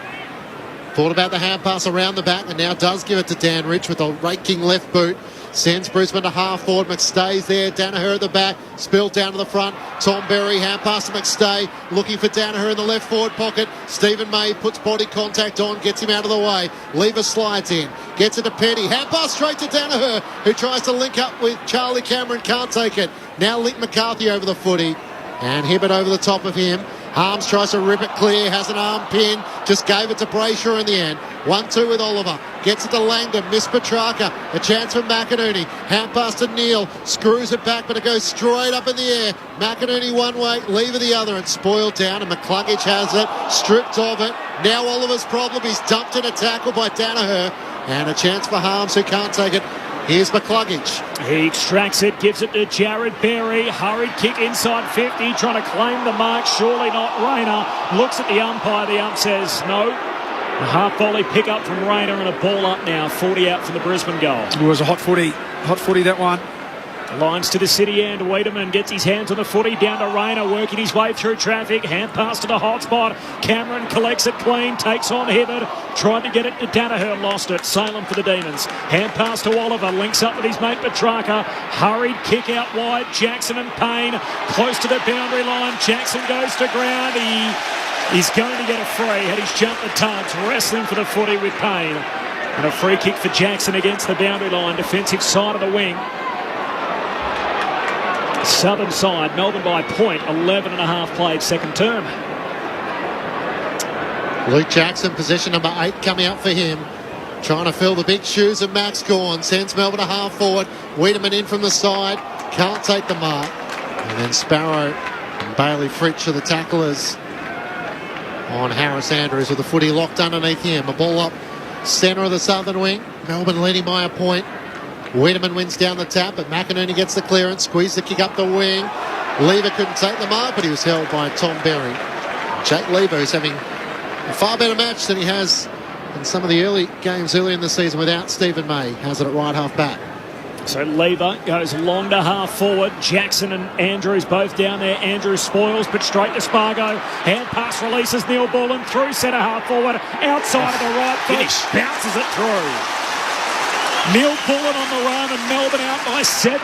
Thought about the hand pass around the back and now does give it to Dan Rich with a raking left boot. Sends Brisbane to half forward. McStay's there. Danaher at the back. Spilled down to the front. Tom Berry, hand pass to McStay. Looking for Danaher in the left forward pocket. Stephen May puts body contact on. Gets him out of the way. Lever slides in. Gets it to Petty. Hand pass straight to Danaher, who tries to link up with Charlie Cameron. Can't take it. Now Link McCarthy over the footy. And Hibbert over the top of him. Harms tries to rip it clear, has an arm pin, just gave it to Brayshaw in the end. 1-2 with Oliver, gets it to Langdon, missed Petrarca, a chance for McInerney, hand pass to Neal, screws it back but it goes straight up in the air. McInerney one way, Lever the other, and spoiled down, and McCluggage has it, stripped of it. Now Oliver's problem, he's dumped in a tackle by Danaher, and a chance for Harms who can't take it. Here's McCluggage. He extracts it, gives it to Jared Berry. Hurried kick inside 50, trying to claim the mark. Surely not. Rayner looks at the umpire. The ump says no. A half volley pick up from Rayner and a ball up now. 40 out from the Brisbane goal. It was a hot footy that one. Lines to the city end. Wiedemann gets his hands on the footy, down to Rayner, working his way through traffic. Hand pass to the hot spot. Cameron collects it clean, takes on Hibbert. Tried to get it to Danaher, lost it. Salem for the Demons. Hand pass to Oliver, links up with his mate Petrarca. Hurried kick out wide. Jackson and Payne close to the boundary line. Jackson goes to ground. He's going to get a free. Had his jump the tubs, wrestling for the footy with Payne. And a free kick for Jackson against the boundary line. Defensive side of the wing. Southern side, Melbourne by point, 11.5 played second term. Luke Jackson, position number 8 coming up for him. Trying to fill the big shoes of Max Gawn. Sends Melbourne to half forward. Wiedemann in from the side. Can't take the mark. And then Sparrow and Bailey Fritsch are the tacklers on Harris Andrews with the footy locked underneath him. A ball up centre of the southern wing. Melbourne leading by a point. Wiedemann wins down the tap, but McInerney gets the clearance, squeezed the kick up the wing. Lever couldn't take the mark, but he was held by Tom Berry. Jake Lever, who's having a far better match than he has in some of the early games early in the season without Stephen May, has it at right half back. So Lever goes long to half forward. Jackson and Andrews both down there. Andrews spoils, but straight to Spargo. Hand pass releases Neil Bullen through centre half forward. Outside of the right foot, bounces it through. Neil Bullen on the run and Melbourne out by 7.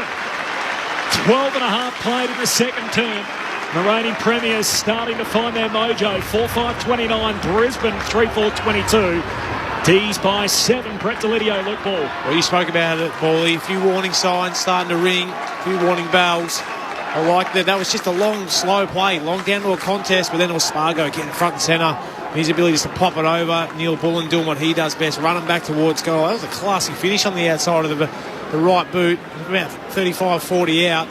12.5 played in the second term. The reigning premiers starting to find their mojo. 4-5-29, Brisbane 3-4-22. Dees by 7, Brett Delidio, Luke Ball. Well, you spoke about it, Bally. A few warning signs starting to ring, a few warning bells. I like that. That was just a long, slow play, long down to a contest, but then it was Spargo getting front and centre. His ability to pop it over. Neil Bullen doing what he does best, running back towards goal. That was a classy finish on the outside of the right boot. About 35-40 out.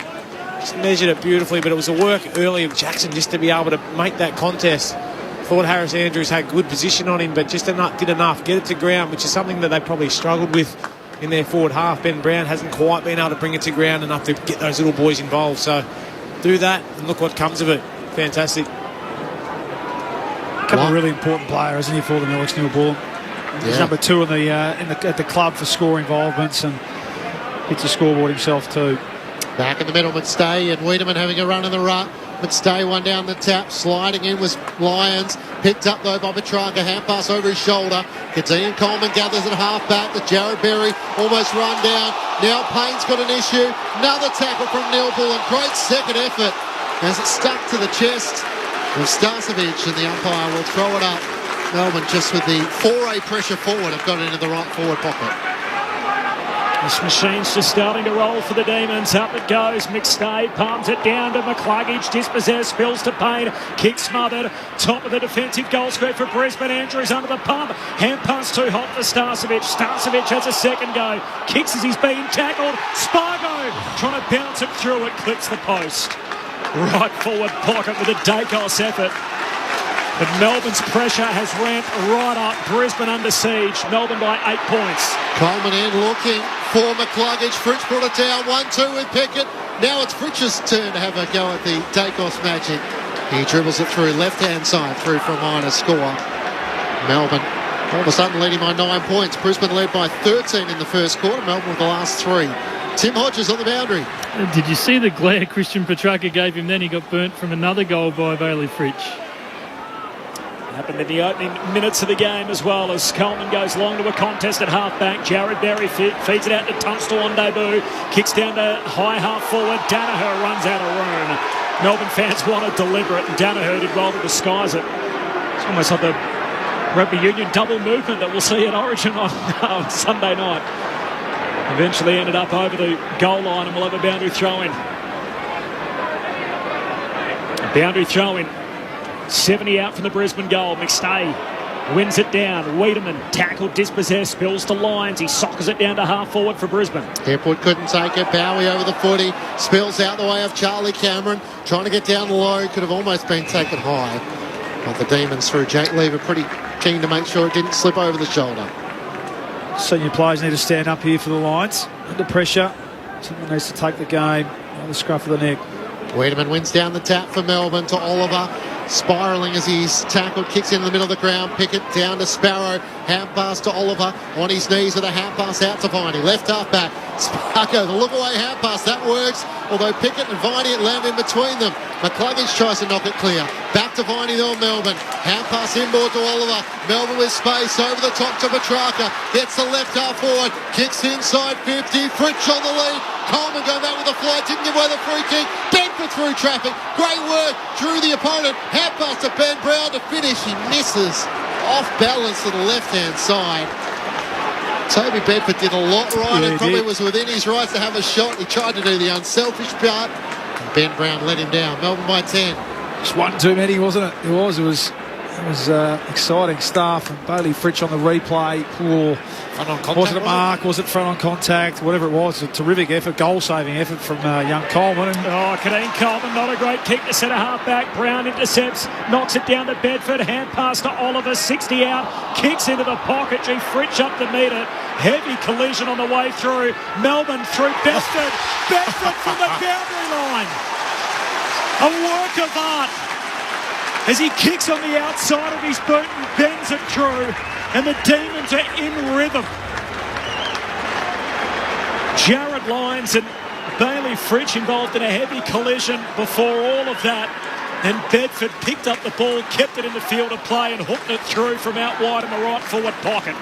Just measured it beautifully, but it was a work early of Jackson just to be able to make that contest. Thought Harris Andrews had good position on him, but just did enough. Get it to ground, which is something that they probably struggled with in their forward half. Ben Brown hasn't quite been able to bring it to ground enough to get those little boys involved. So do that and look what comes of it. Fantastic. A really important player, isn't he, for them, Alex Neil Bullen? He's number 2 at the club for score involvements and hits the scoreboard himself too. Back in the middle, McStay and Wiedemann having a run in the ruck. McStay one down the tap, sliding in was Lyons. Picked up though by Petrarca, hand pass over his shoulder. Dees Coleman gathers at half back. The Jared Berry almost run down. Now Payne's got an issue. Another tackle from Neil Bullen. Great second effort as it stuck to the chest of Starcevic, and the umpire will throw it up. Melbourne just with the 4A pressure forward have got it into the right forward pocket. This machine's just starting to roll for the Demons. Up it goes. McStay palms it down to McCluggage. Dispossessed. Spills to Payne. Kick smothered. Top of the defensive goal square for Brisbane. Andrews under the pump. Hand pass too hot for Starcevic. Starcevic has a second go. Kicks as he's being tackled. Spargo trying to bounce it through. It clips the post. Right forward pocket with a Dacos effort. But Melbourne's pressure has ramped right up. Brisbane under siege. Melbourne by 8 points. Coleman in looking for McCluggage. Fritsch brought it down. 1-2 with Pickett. Now it's Fritsch's turn to have a go at the Dacos magic. He dribbles it through left-hand side, through for a minor score. Melbourne all of a sudden leading by 9 points. Brisbane led by 13 in the first quarter. Melbourne with the last 3 Tim Hodges on the boundary. Did you see the glare Christian Petrarca gave him then? He got burnt from another goal by Bailey Fritsch. Happened in the opening minutes of the game as well, as Coleman goes long to a contest at half-back. Jared Berry feeds it out to Tunstall on debut. Kicks down to high half-forward. Danaher runs out of room. Melbourne fans want to deliver it, and Danaher did well to disguise it. It's almost like the rugby union double movement that we'll see at Origin on Sunday night. Eventually ended up over the goal line, and we'll have a boundary throw-in. A boundary throw-in. 70 out from the Brisbane goal. McStay wins it down. Wiedemann tackled, dispossessed, spills to Lyons. He soccers it down to half forward for Brisbane. Hepwood couldn't take it. Bowie over the footy. Spills out the way of Charlie Cameron. Trying to get down low. Could have almost been taken high. But the Demons through Jake Lever pretty keen to make sure it didn't slip over the shoulder. Senior players need to stand up here for the Lions. Under pressure. Someone needs to take the game on the scruff of the neck. Wiedemann wins down the tap for Melbourne to Oliver. Spiralling as he's tackled, kicks into the middle of the ground. Pickett down to Sparrow. Hand pass to Oliver. On his knees with a hand pass out to Viney. Left half back. Sparko, the look away hand pass. That works. Although Pickett and Viney land in between them. McCluggage tries to knock it clear. Back to Viney though, Melbourne. Hand pass inboard to Oliver. Melbourne with space. Over the top to Petrarca. Gets the left half forward. Kicks inside 50. Fritsch on the lead. Coleman going back with the fly. Didn't give away the free kick. Bedford through traffic. Great work. Drew the opponent. Hand pass to Ben Brown to finish. He misses. Off balance to the left-hand side. Toby Bedford did a lot right. Yeah, It probably was within his rights to have a shot. He tried to do the unselfish part. And Ben Brown let him down. Melbourne by 10. Just one too many, wasn't it? It was exciting stuff. And Bailey Fritsch on the replay. Poor. Front on contact, Was it a mark? Was it front on contact? Whatever it was, a terrific effort, goal-saving effort from young Coleman. And Kadeem Coleman, not a great kick to centre half-back. Brown intercepts, knocks it down to Bedford. Hand pass to Oliver, 60 out. Kicks into the pocket. Fritsch up to meet it. Heavy collision on the way through. Melbourne through Bedford. Bedford from the boundary line. A work of art. As he kicks on the outside of his boot and bends it through. And the Demons are in rhythm. Jared Lyons and Bailey Fritsch involved in a heavy collision before all of that. And Bedford picked up the ball, kept it in the field of play and hooked it through from out wide in the right forward pocket.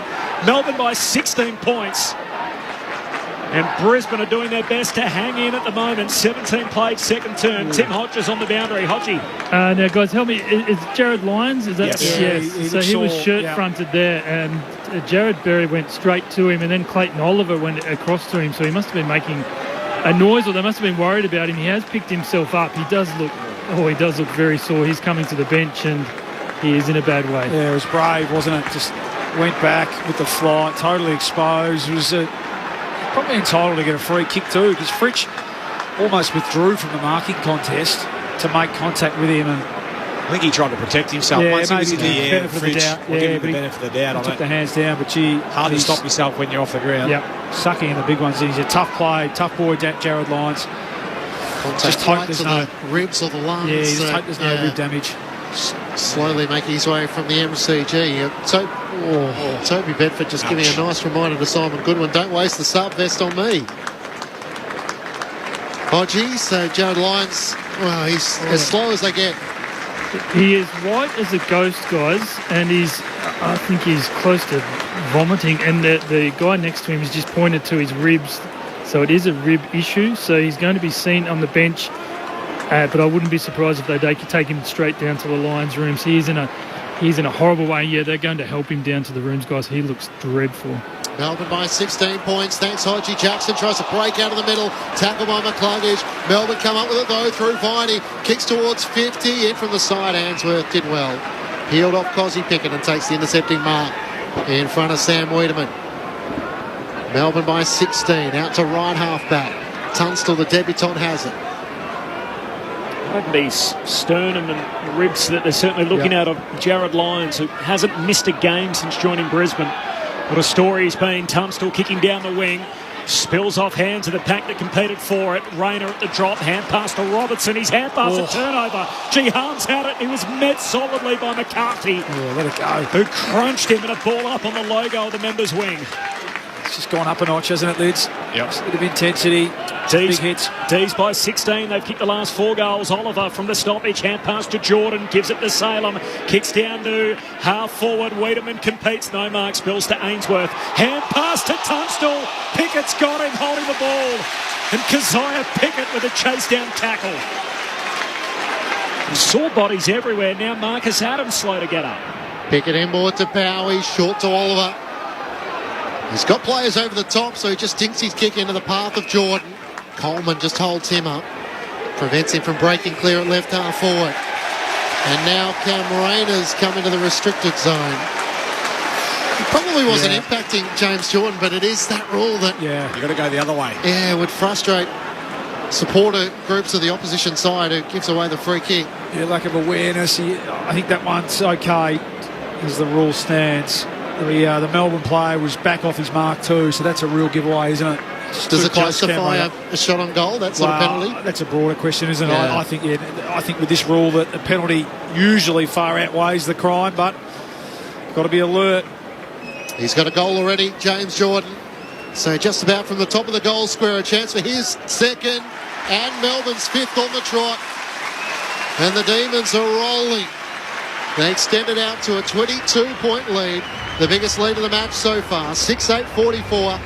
Melbourne by 16 points. And Brisbane are doing their best to hang in at the moment. 17 played, second turn. Tim Hodges on the boundary. Hodgie. Now, guys, help me. Is Jared Lyons? Is that? Yes. So he was shirt-fronted there, and Jared Berry went straight to him, and then Clayton Oliver went across to him. So he must have been making a noise, or they must have been worried about him. He has picked himself up. He does look very sore. He's coming to the bench, and he is in a bad way. yeah, it was brave, wasn't it? Just went back with the flight, totally exposed. It was probably entitled to get a free kick too, because Fritsch almost withdrew from the marking contest to make contact with him. And I think he tried to protect himself. Once he was in the air, Fritsch will give him the benefit of the doubt on took it. the hands down, but Hard to stop yourself when you're off the ground. Yep, sucking in the big ones. He's a tough play, tough boy, Jared Lyons. Just hope right there's to no- the ribs or the lungs. Yeah, just hope there's no rib damage. Slowly making his way from the MCG. Toby Bedford just giving a nice reminder to Simon Goodwin, don't waste the sub vest on me. Hodgie, so Jared Lyons, well, he's as slow as they get. He is white as a ghost, guys, and I think he's close to vomiting, and the guy next to him has just pointed to his ribs, so it is a rib issue, so he's going to be seen on the bench, but I wouldn't be surprised if they take him straight down to the Lions room. So he's in a horrible way. Yeah, they're going to help him down to the rooms, guys. He looks dreadful. Melbourne by 16 points. Thanks, Hodgie. Jackson tries to break out of the middle. Tackle by McCluggage. Melbourne come up with it, though, through Viney. Kicks towards 50. In from the side. Answorth did well. Peeled off Cozzy Pickett and takes the intercepting mark in front of Sam Wiedemann. Melbourne by 16. Out to right half-back. Tunstall, the debutant, has it. Might be sternum and ribs that they're certainly looking out of Jared Lyons, who hasn't missed a game since joining Brisbane. What a story he's been. Tunstall kicking down the wing. Spills off hands of the pack that competed for it. Rayner at the drop. Hand pass to Robertson. His hand pass a turnover. Harms had it. He was met solidly by McCarthy. Yeah, let it go. Who crunched him and a ball up on the logo of the members' wing. just gone up a notch, hasn't it, Lids? Yep. A bit of intensity, big hits. Dees by 16. They've kicked the last 4 goals. Oliver from the stoppage. Hand pass to Jordan. Gives it to Salem. Kicks down to half forward. Wiedemann competes. No mark. Spills to Ainsworth. Hand pass to Tunstall. Pickett's got him holding the ball. And Keziah Pickett with a chase down tackle. Sore bodies everywhere. Now Marcus Adams slow to get up. Pickett inboard to Bowie. Short to Oliver. He's got players over the top, so he just dinks his kick into the path of Jordan. Coleman just holds him up. Prevents him from breaking clear at left half forward. And now Cam Rayner's come into the restricted zone. It probably wasn't impacting James Jordan, but it is that rule that... Yeah, you've got to go the other way. Yeah, would frustrate supporter groups of the opposition side who gives away the free kick. Yeah, lack of awareness. I think that one's okay as the rule stands. The Melbourne player was back off his mark too, so that's a real giveaway, isn't it? Does it justify a shot on goal, that sort of penalty? That's a broader question, isn't it? Yeah. I think with this rule that the penalty usually far outweighs the crime, but got to be alert. He's got a goal already, James Jordan. So just about from the top of the goal square, a chance for his second and Melbourne's 5th on the trot. And the Demons are rolling. They extended out to a 22-point lead, the biggest lead of the match so far. 6-8-44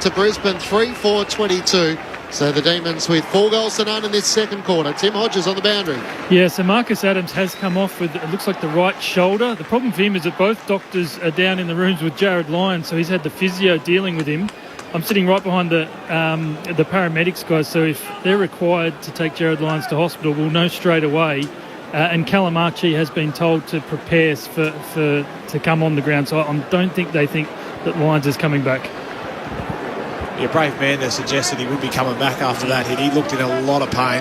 to Brisbane, 3-4-22. So the Demons with 4 goals to none in this second quarter. Tim Hodges on the boundary. Yeah, so Marcus Adams has come off with, it looks like, the right shoulder. The problem for him is that both doctors are down in the rooms with Jared Lyons, so he's had the physio dealing with him. I'm sitting right behind the paramedics guys, so if they're required to take Jared Lyons to hospital, we'll know straight away. And Callum Archie has been told to prepare to come on the ground, so I don't think they think that Lyons is coming back. Yeah, brave man that suggested he would be coming back after that hit. He looked in a lot of pain.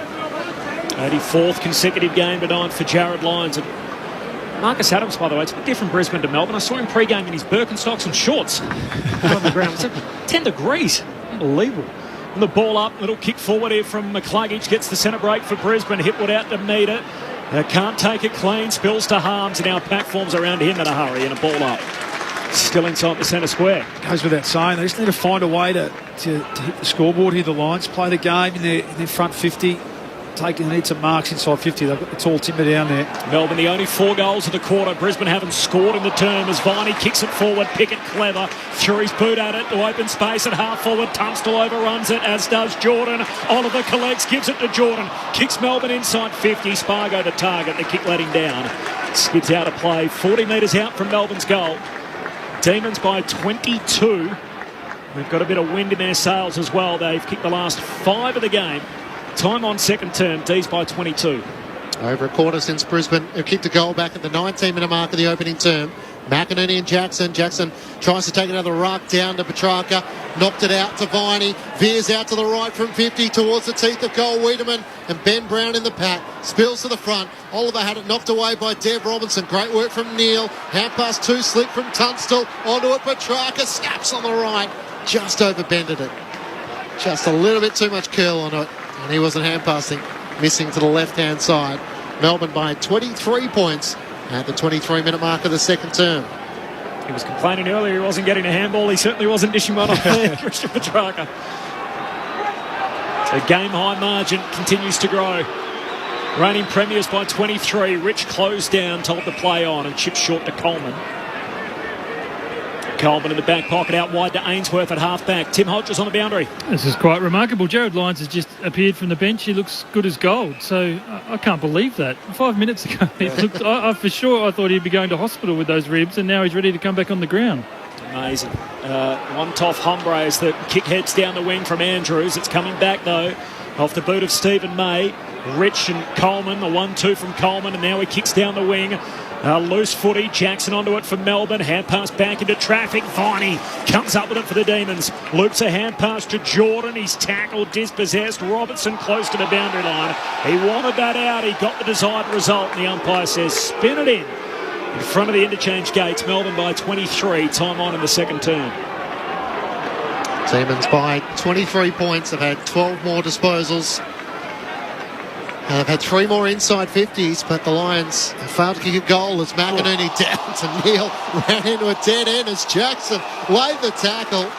84th consecutive game tonight for Jared Lyons. And Marcus Adams, by the way, it's a bit different Brisbane to Melbourne. I saw him pre-game in his Birkenstocks and shorts on the ground. It's 10 degrees. Unbelievable. And the ball up, little kick forward here from McCluggage. Gets the centre break for Brisbane. Hipwood out to meet it. Can't take it clean. Spills to Harms. And now Pack forms around him in a hurry and a ball up. Still inside the centre square. Goes without saying, they just need to find a way to hit the scoreboard here, the Lions. Play the game in their front 50. They need some marks inside 50. They've got the tall timber down there. Melbourne, the only 4 goals of the quarter. Brisbane haven't scored in the term as Viney kicks it forward. Pickett clever. Threw his boot at it to open space at half forward. Tunstall overruns it, as does Jordan. Oliver collects, gives it to Jordan. Kicks Melbourne inside 50. Spargo to target. The kick let him down. Skids out of play. 40 metres out from Melbourne's goal. Demons by 22. They've got a bit of wind in their sails as well. They've kicked the last 5 of the game. Time on second term. Dees by 22. Over a quarter since Brisbane have kicked a goal back at the 19-minute mark of the opening term. McInerney and Jackson. Jackson tries to take another ruck down to Petrarca. Knocked it out to Viney. Veers out to the right from 50 towards the teeth of goal. Wiedemann and Ben Brown in the pack. Spills to the front. Oliver had it knocked away by Dev Robinson. Great work from Neil. Hand pass too slick from Tunstall. Onto it, Petrarca snaps on the right. Just overbended it. Just a little bit too much curl on it. And he wasn't hand passing. Missing to the left-hand side. Melbourne by 23 points at the 23-minute mark of the second term. He was complaining earlier he wasn't getting a handball. He certainly wasn't dishing one off there, Christian Petrarca. So game-high margin continues to grow. Reigning premiers by 23. Rich closed down, told to play on, and chips short to Coleman. Coleman in the back pocket, out wide to Ainsworth at half-back. Tim Hodges on the boundary. This is quite remarkable. Jared Lyons has just appeared from the bench. He looks good as gold. So I can't believe that. 5 minutes ago, he looked, for sure I thought he'd be going to hospital with those ribs, and now he's ready to come back on the ground. Amazing. One tough hombre as the kick heads down the wing from Andrews. It's coming back, though, off the boot of Stephen May. Rich and Coleman, the 1-2 from Coleman, and now he kicks down the wing. Loose footy, Jackson onto it for Melbourne. Hand pass back into traffic. Viney comes up with it for the Demons. Loops a hand pass to Jordan. He's tackled, dispossessed. Robertson close to the boundary line. He wanted that out. He got the desired result. And the umpire says spin it in front of the interchange gates. Melbourne by 23. Time on in the second term. Demons by 23 points. Have had 12 more disposals. They've had 3 more inside 50s, but the Lions have failed to kick a goal as McInerney down to Neil. Ran into a dead end as Jackson laid the tackle.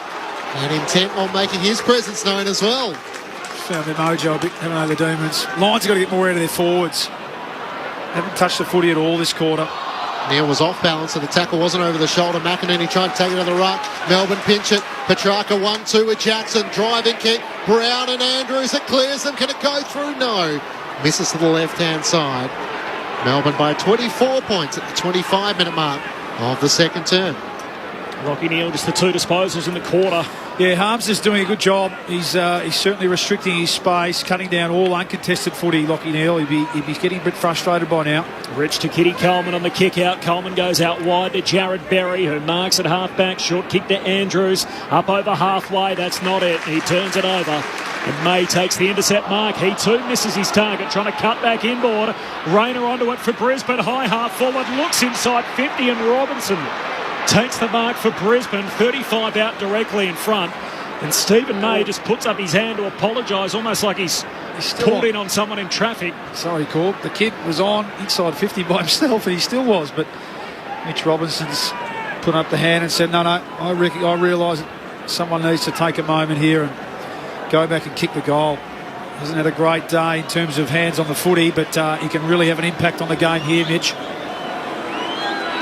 And intent on making his presence known as well. Found their mojo a bit, haven't they, the Demons? Lions have got to get more out of their forwards. Haven't touched the footy at all this quarter. Neil was off balance and the tackle wasn't over the shoulder. McInerney tried to take it to the ruck. Melbourne pinch it. Petrarca 1-2 with Jackson. Driving kick. Brown and Andrews. It clears them. Can it go through? No. Misses to the left-hand side. Melbourne by 24 points at the 25-minute mark of the second term. Lachie Neale, just the 2 disposals in the quarter. Yeah, Harms is doing a good job. He's certainly restricting his space, cutting down all uncontested footy. Lachie Neale, he'd be getting a bit frustrated by now. Rich to Kitty Coleman on the kick out. Coleman goes out wide to Jared Berry, who marks at half-back. Short kick to Andrews. Up over halfway. That's not it. He turns it over. And May takes the intercept mark. He too misses his target, trying to cut back inboard. Rayner onto it for Brisbane. High half forward. Looks inside 50 and Robinson takes the mark for Brisbane. 35 out directly in front. And Stephen May just puts up his hand to apologise, almost like he's pulled in on someone in traffic. Sorry, Corb. The kid was on inside 50 by himself, and he still was. But Mitch Robinson's put up the hand and said, no, I realise that someone needs to take a moment here and go back and kick the goal. Hasn't had a great day in terms of hands on the footy, but he can really have an impact on the game here, Mitch.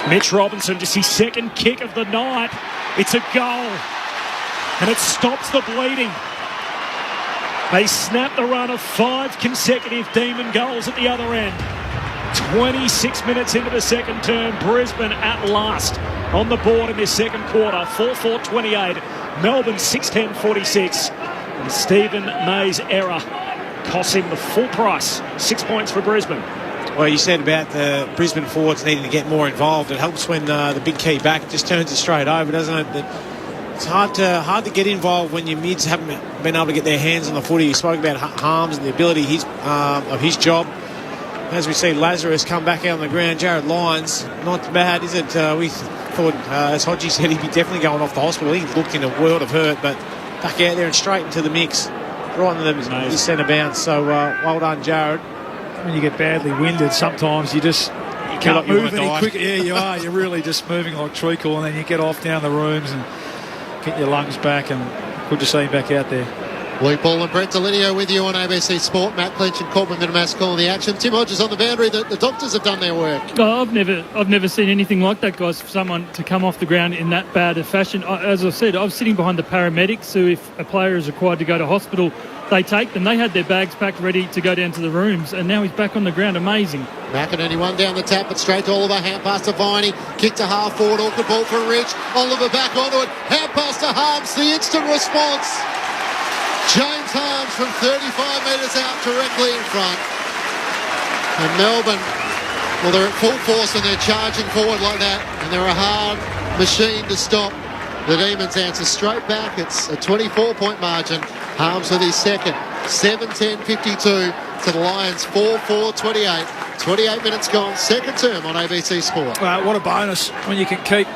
Mitch Robinson, just his second kick of the night. It's a goal. And it stops the bleeding. They snap the run of 5 consecutive Demon goals at the other end. 26 minutes into the second term, Brisbane at last on the board in this second quarter. 4-4-28, Melbourne 6-10-46. And Stephen May's error costs him the full price. 6 points for Brisbane. Well, you said about the Brisbane forwards needing to get more involved. It helps when the big key back just turns it straight over, doesn't it? But it's hard to get involved when your mids haven't been able to get their hands on the footy. You spoke about Harms and the ability of his job. As we see Lazarus come back out on the ground, Jared Lyons, not bad, is it? We thought, as Hodgie said, he'd be definitely going off the hospital. He looked in a world of hurt, but back out there and straight into the mix, right into the centre bounce. So well done, Jared. When you get badly winded, sometimes you can't move any quicker. Yeah, you are. You're really just moving like treacle, and then you get off down the rooms and get your lungs back. And good to see him back out there. Lee Paul and Brett Delineo with you on ABC Sport. Matt Clinch and Corbin Minimas calling the action. Tim Hodges on the boundary. The doctors have done their work. Oh, I've never seen anything like that, guys. For someone to come off the ground in that bad a fashion. As I said, I was sitting behind the paramedics who, if a player is required to go to hospital, they take them. They had their bags packed ready to go down to the rooms, and now he's back on the ground. Amazing. McInerney one down the tap, but straight to Oliver. Hand pass to Viney. Kick to half forward. Awkward ball for Rich. Oliver back onto it. Hand pass to Harms. The instant response. James Harms from 35 metres out directly in front. And Melbourne, well, they're at full force and they're charging forward like that, and they're a hard machine to stop. The Demons answer straight back. It's a 24-point margin. Harms with his second. 7-10-52 to the Lions. 4-4-28. 28 minutes gone. Second term on ABC Sport. What a bonus when you can keep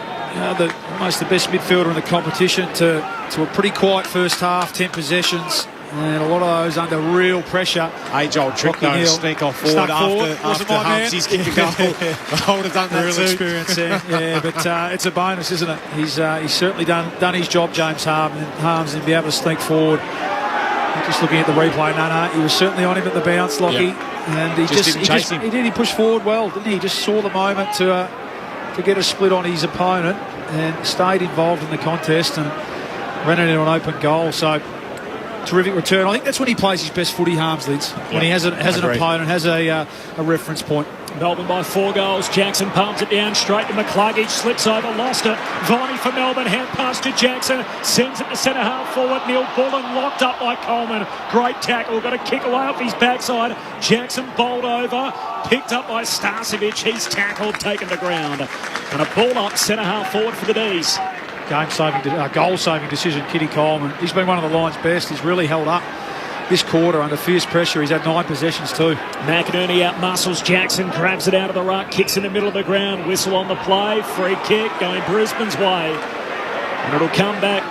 almost the best midfielder in the competition to a pretty quiet first half, 10 possessions, and a lot of those under real pressure. Age-old trick though, to sneak off forward after Harmsy's kicked the goal. I would have done that real too. Experience there. Yeah, but it's a bonus, isn't it? He's certainly done his job, James Harms, and be able to sneak forward. Just looking at the replay, he was certainly on him at the bounce, Lockie, and he pushed forward well, didn't he? He just saw the moment to get a split on his opponent and stayed involved in the contest and ran it in an open goal. So terrific return. I think that's when he plays his best footy, Harms, Lids, when he has an opponent, has a reference point. Melbourne by 4 goals. Jackson palms it down straight to McCluggage. Slips over, lost it. Viney for Melbourne. Hand pass to Jackson. Sends it to centre half forward. Neil Bullen locked up by Coleman. Great tackle. Got a kick away off his backside. Jackson bowled over. Picked up by Starcevic. He's tackled, taken to ground. And a ball up centre half forward for the Dees. Goal-saving decision, Kitty Coleman. He's been one of the Lions' best. He's really held up this quarter under fierce pressure. He's had 9 possessions too. McInerney out muscles Jackson, grabs it out of the ruck, kicks in the middle of the ground, whistle on the play, free kick going Brisbane's way. And it'll come back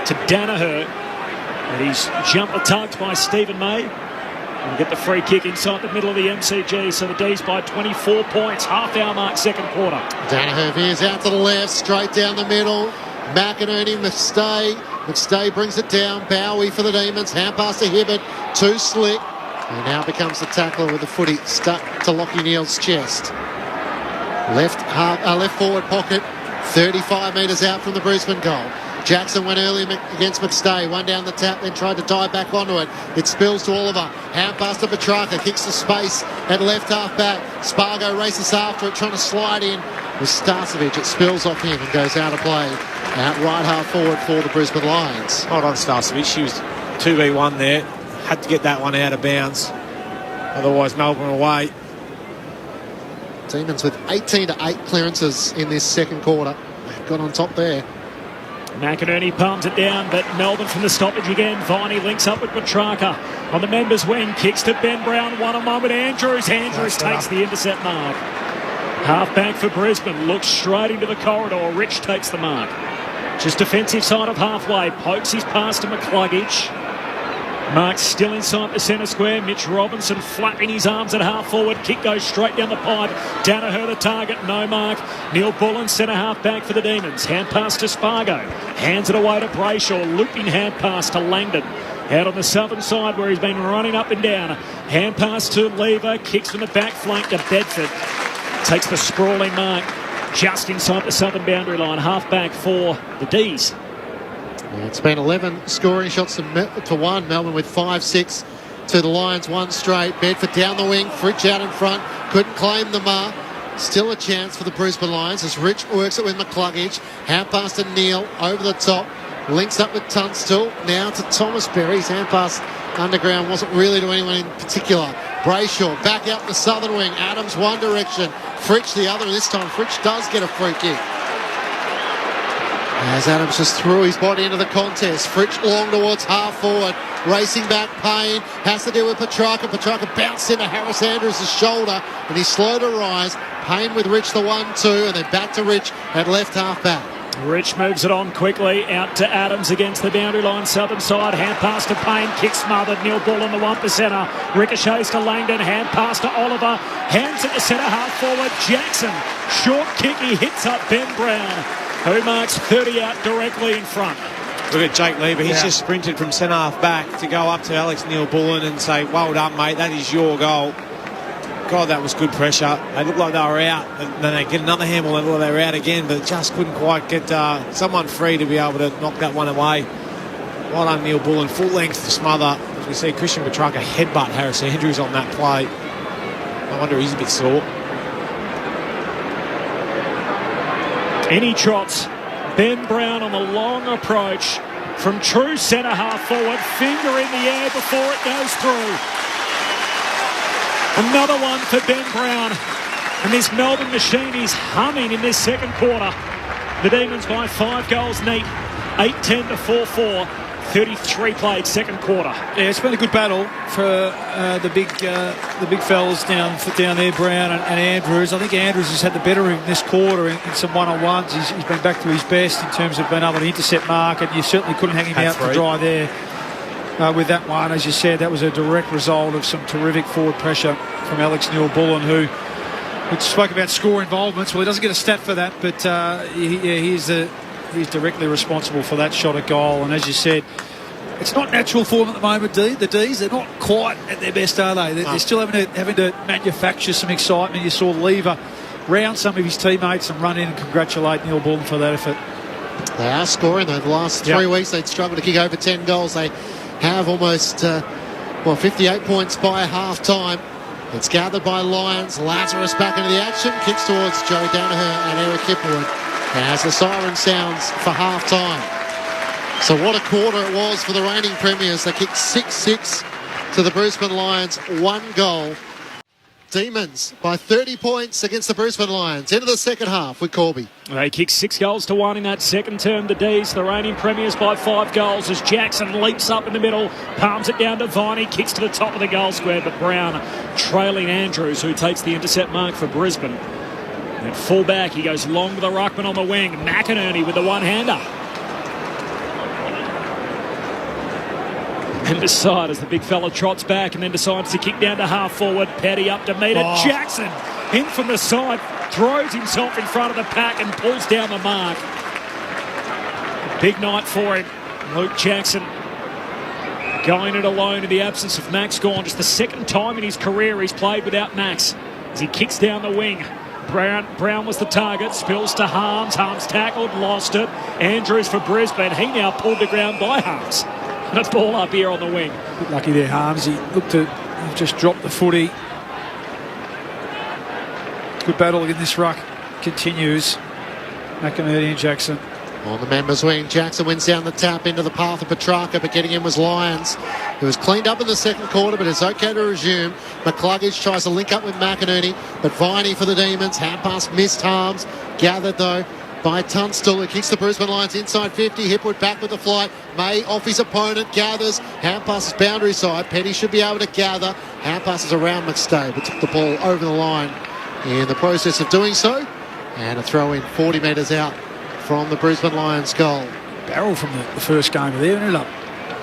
to Danaher. And he's jumper tugged by Stephen May. And get the free kick inside the middle of the MCG. So the D's by 24 points, half-hour mark, second quarter. Danaher veers out to the left, straight down the middle. McInerney must stay. McStay brings it down. Bowie for the Demons. Hand pass to Hibbert. Too slick. And now becomes the tackler with the footy stuck to Lachie Neale's chest. Left forward pocket. 35 metres out from the Brisbane goal. Jackson went early against McStay. One down the tap, then tried to dive back onto it. It spills to Oliver. Hand pass to Petrarca. Kicks the space at left half back. Spargo races after it, trying to slide in with Starcevic. It spills off him and goes out of play. Out right half forward for the Brisbane Lions. Hold on, Starcevic. She was 2v1 there. Had to get that one out of bounds. Otherwise, Melbourne away. Demons with 18-8 clearances in this second quarter. They've got on top there. McInerney palms it down, but Melbourne from the stoppage again. Viney links up with Petrarca on the members' wing. Kicks to Ben Brown. 1-on-1 with Andrews. Andrews takes the intercept mark. Half back for Brisbane. Looks straight into the corridor. Rich takes the mark. Just defensive side of halfway. Pokes his pass to McCluggage. Mark still inside the centre square. Mitch Robinson flapping his arms at half forward. Kick goes straight down the pipe. Danaher the target. No mark. Neil Bullen centre half back for the Demons. Hand pass to Spargo. Hands it away to Brayshaw. Looping hand pass to Langdon. Out on the southern side where he's been running up and down. Hand pass to Lever. Kicks from the back flank to Bedford. Takes the sprawling mark just inside the southern boundary line. Half back for the Dees. It's been 11 scoring shots to 1. Melbourne with 5-6 to the Lions. One straight. Bedford down the wing. Fritsch out in front. Couldn't claim the mark. Still a chance for the Brisbane Lions as Rich works it with McCluggage. Hand pass to Neale over the top. Links up with Tunstall. Now to Thomas Berry's hand pass underground. Wasn't really to anyone in particular. Brayshaw back out the southern wing. Adams one direction. Fritsch the other. This time Fritsch does get a free kick. As Adams just threw his body into the contest. Fritsch long towards half forward. Racing back, Payne. Has to deal with Petrarca. Petrarca bounced into Harris Andrews' shoulder. And he's slow to rise. Payne with Rich the 1-2. And then back to Rich at left half back. Rich moves it on quickly. Out to Adams against the boundary line. Southern side. Hand pass to Payne. Kick smothered. Neil Bull on the 1%er. Ricochets to Langdon. Hand pass to Oliver. Hands at the centre half forward. Jackson. Short kick. He hits up Ben Brown, who marks 30 out directly in front. Look at Jake Lever. He's just sprinted from centre half back to go up to Alex Neil-Bullen and say, well done, mate. That is your goal. God, that was good pressure. They looked like they were out. And then they get another handball and they were out again, but just couldn't quite get someone free to be able to knock that one away. Well done, Neil-Bullen. Full length to smother. As we see Christian Petrarca headbutt Harris Andrews on that play. I wonder he's a bit sore. In he trots. Ben Brown on the long approach from true centre half forward. Finger in the air before it goes through. Another one for Ben Brown. And this Melbourne machine is humming in this second quarter. The Demons by 5 goals neat. 8-10 to 4-4. 33 played second quarter. Yeah, it's been a good battle for the big fellas down there, Brown and Andrews. I think Andrews has had the better in this quarter in some one-on-ones. He's been back to his best in terms of being able to intercept mark, and you certainly couldn't hang him out to dry there with that one. As you said, that was a direct result of some terrific forward pressure from Alex Neil-Bullen, who spoke about score involvements. Well, he doesn't get a stat for that, but he's directly responsible for that shot at goal. And as you said, it's not natural for them at the moment, the Dees. They're not quite at their best, are they? They're still having to manufacture some excitement. You saw Lever round some of his teammates and run in and congratulate Neil Bullen for that effort. They are scoring, though. The last 3 weeks, they'd struggled to kick over 10 goals. They have almost 58 points by half-time. It's gathered by Lions. Lazarus back into the action. Kicks towards Joey Danaher and Eric Hipwood. As the siren sounds for half-time. So what a quarter it was for the reigning premiers. They kicked 6-6 to the Brisbane Lions. 1 goal. Demons by 30 points against the Brisbane Lions. Into the second half with Corby. They kicked 6 goals to 1 in that second term. The Dees, the reigning premiers, by 5 goals as Jackson leaps up in the middle, palms it down to Viney, kicks to the top of the goal square, but Brown trailing Andrews, who takes the intercept mark for Brisbane. At full back, he goes long to the ruckman on the wing. McInerney with the one-hander. And decide as the big fella trots back and then decides to kick down to half forward. Petty up to meet it. Jackson in from the side, throws himself in front of the pack and pulls down the mark. Big night for him. Luke Jackson going it alone in the absence of Max Gawn. Just the second time in his career he's played without Max as he kicks down the wing. Brown was the target, spills to Harms. Harms tackled, lost it. Andrews for Brisbane. He now pulled the ground by Harms. And a ball up here on the wing. Bit lucky there, Harms. He looked to just drop the footy. Good battle in this ruck. Continues. McInerney and Jackson. On the members' wing, Jackson wins down the tap into the path of Petrarca, but getting in was Lyons, who was cleaned up in the second quarter, but it's okay to resume. McCluggage tries to link up with McInerney, but Viney for the Demons. Hand pass missed. Harms gathered though by Tunstall, who kicks the Brisbane Lions inside 50. Hipwood back with the flight. May off his opponent, gathers. Hand passes boundary side. Petty should be able to gather. Hand passes around McStay, but took the ball over the line in the process of doing so. And a throw in 40 metres out from the Brisbane Lions goal. Barrel from the first game there, ended up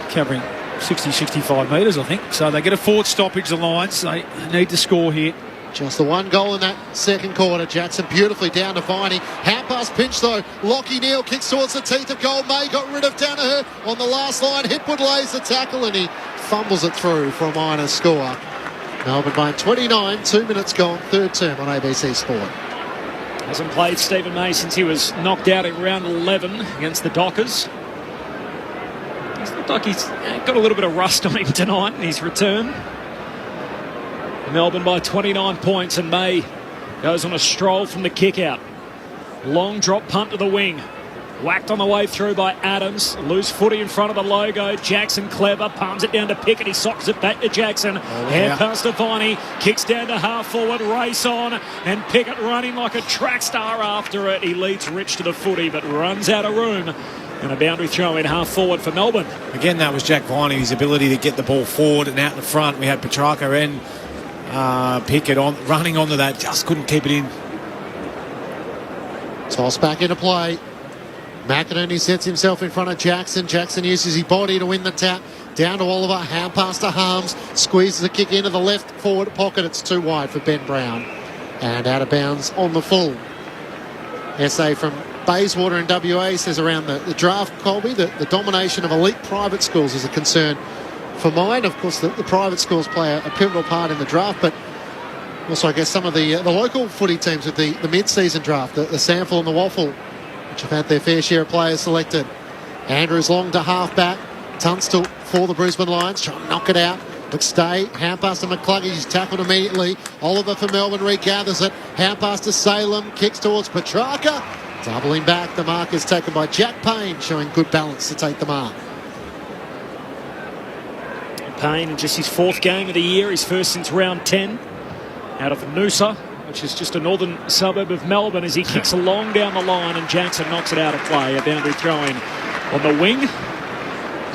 covering 60-65 metres, I think. So they get a forward stoppage, the Lions. They need to score here. Just the one goal in that second quarter. Jackson beautifully down to Viney. Hand pass pinch though. Lockie Neal kicks towards the teeth of goal. May got rid of Danaher on the last line. Hipwood lays the tackle and he fumbles it through for a minor score. Melbourne by 29, 2 minutes gone, third term on ABC Sport. Hasn't played Stephen May since he was knocked out in round 11 against the Dockers. He's looked like he's got a little bit of rust on him tonight in his return. Melbourne by 29 points, and May goes on a stroll from the kick out. Long drop punt to the wing. Whacked on the way through by Adams. Loose footy in front of the logo. Jackson clever. Palms it down to Pickett. He socks it back to Jackson. Hand pass to Viney. Kicks down to half forward. Race on. And Pickett running like a track star after it. He leads Rich to the footy but runs out of room. And a boundary throw in half forward for Melbourne. Again, that was Jack Viney, his ability to get the ball forward and out in the front. We had Petrarca and Pickett running onto that. Just couldn't keep it in. Toss back into play. McInerney sets himself in front of Jackson. Jackson uses his body to win the tap. Down to Oliver. Hand pass to Harms. Squeezes the kick into the left forward pocket. It's too wide for Ben Brown. And out of bounds on the full. SA from Bayswater in WA says around the draft, Colby, the domination of elite private schools is a concern for mine. Of course, the private schools play a pivotal part in the draft, but also I guess some of the local footy teams with the mid-season draft, the Sample and the Waffle, which have had their fair share of players selected. Andrews long to half-back. Tunstall for the Brisbane Lions, trying to knock it out. McStay, hand pass to McCluggage, he's tackled immediately. Oliver for Melbourne regathers it. Hand pass to Salem, kicks towards Petrarca. Doubling back, the mark is taken by Jack Payne, showing good balance to take the mark. Payne in just his fourth game of the year, his first since round 10. Out of Noosa, which is just a northern suburb of Melbourne, as he kicks along down the line and Jackson knocks it out of play. A boundary throw-in on the wing.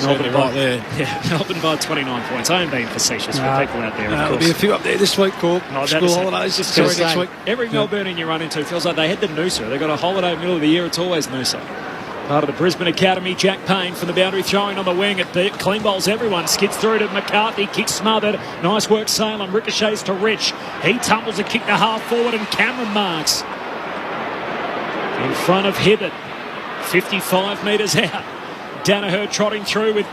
Melbourne right there. Yeah, Melbourne by 29 points. I am being facetious for people out there, of There'll course. be a few up there this week, Corp. School holidays. Sorry, next week. Every Melbourneian you run into feels like they head to Noosa. They've got a holiday middle of the year. It's always Noosa. Part of the Brisbane Academy, Jack Payne from the boundary throwing on the wing. It clean bowls everyone. Skids through to McCarthy. Kick smothered. Nice work, Salem. Ricochets to Rich. He tumbles a kick to half forward and Cameron marks. In front of Hibbert. 55 metres out. Danaher trotting through with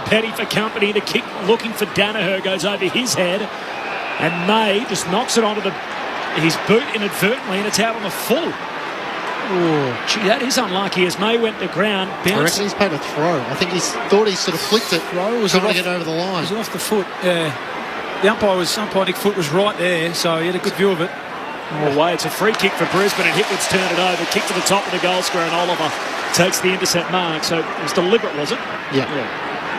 Petty for company. The kick looking for Danaher goes over his head. And May just knocks it onto his boot inadvertently and it's out on the full. Oh, gee, that is unlucky as May went to ground. I reckon he's paid a throw. I think he thought he sort of flicked it. Throw was trying to get over the line. It was off the foot. Yeah. The umpire's foot was right there, so he had a good view of it. Away, it's a free kick for Brisbane and Hipwood's turned it over. Kick to the top of the goal square and Oliver takes the intercept mark. So it was deliberate, was it? Yeah.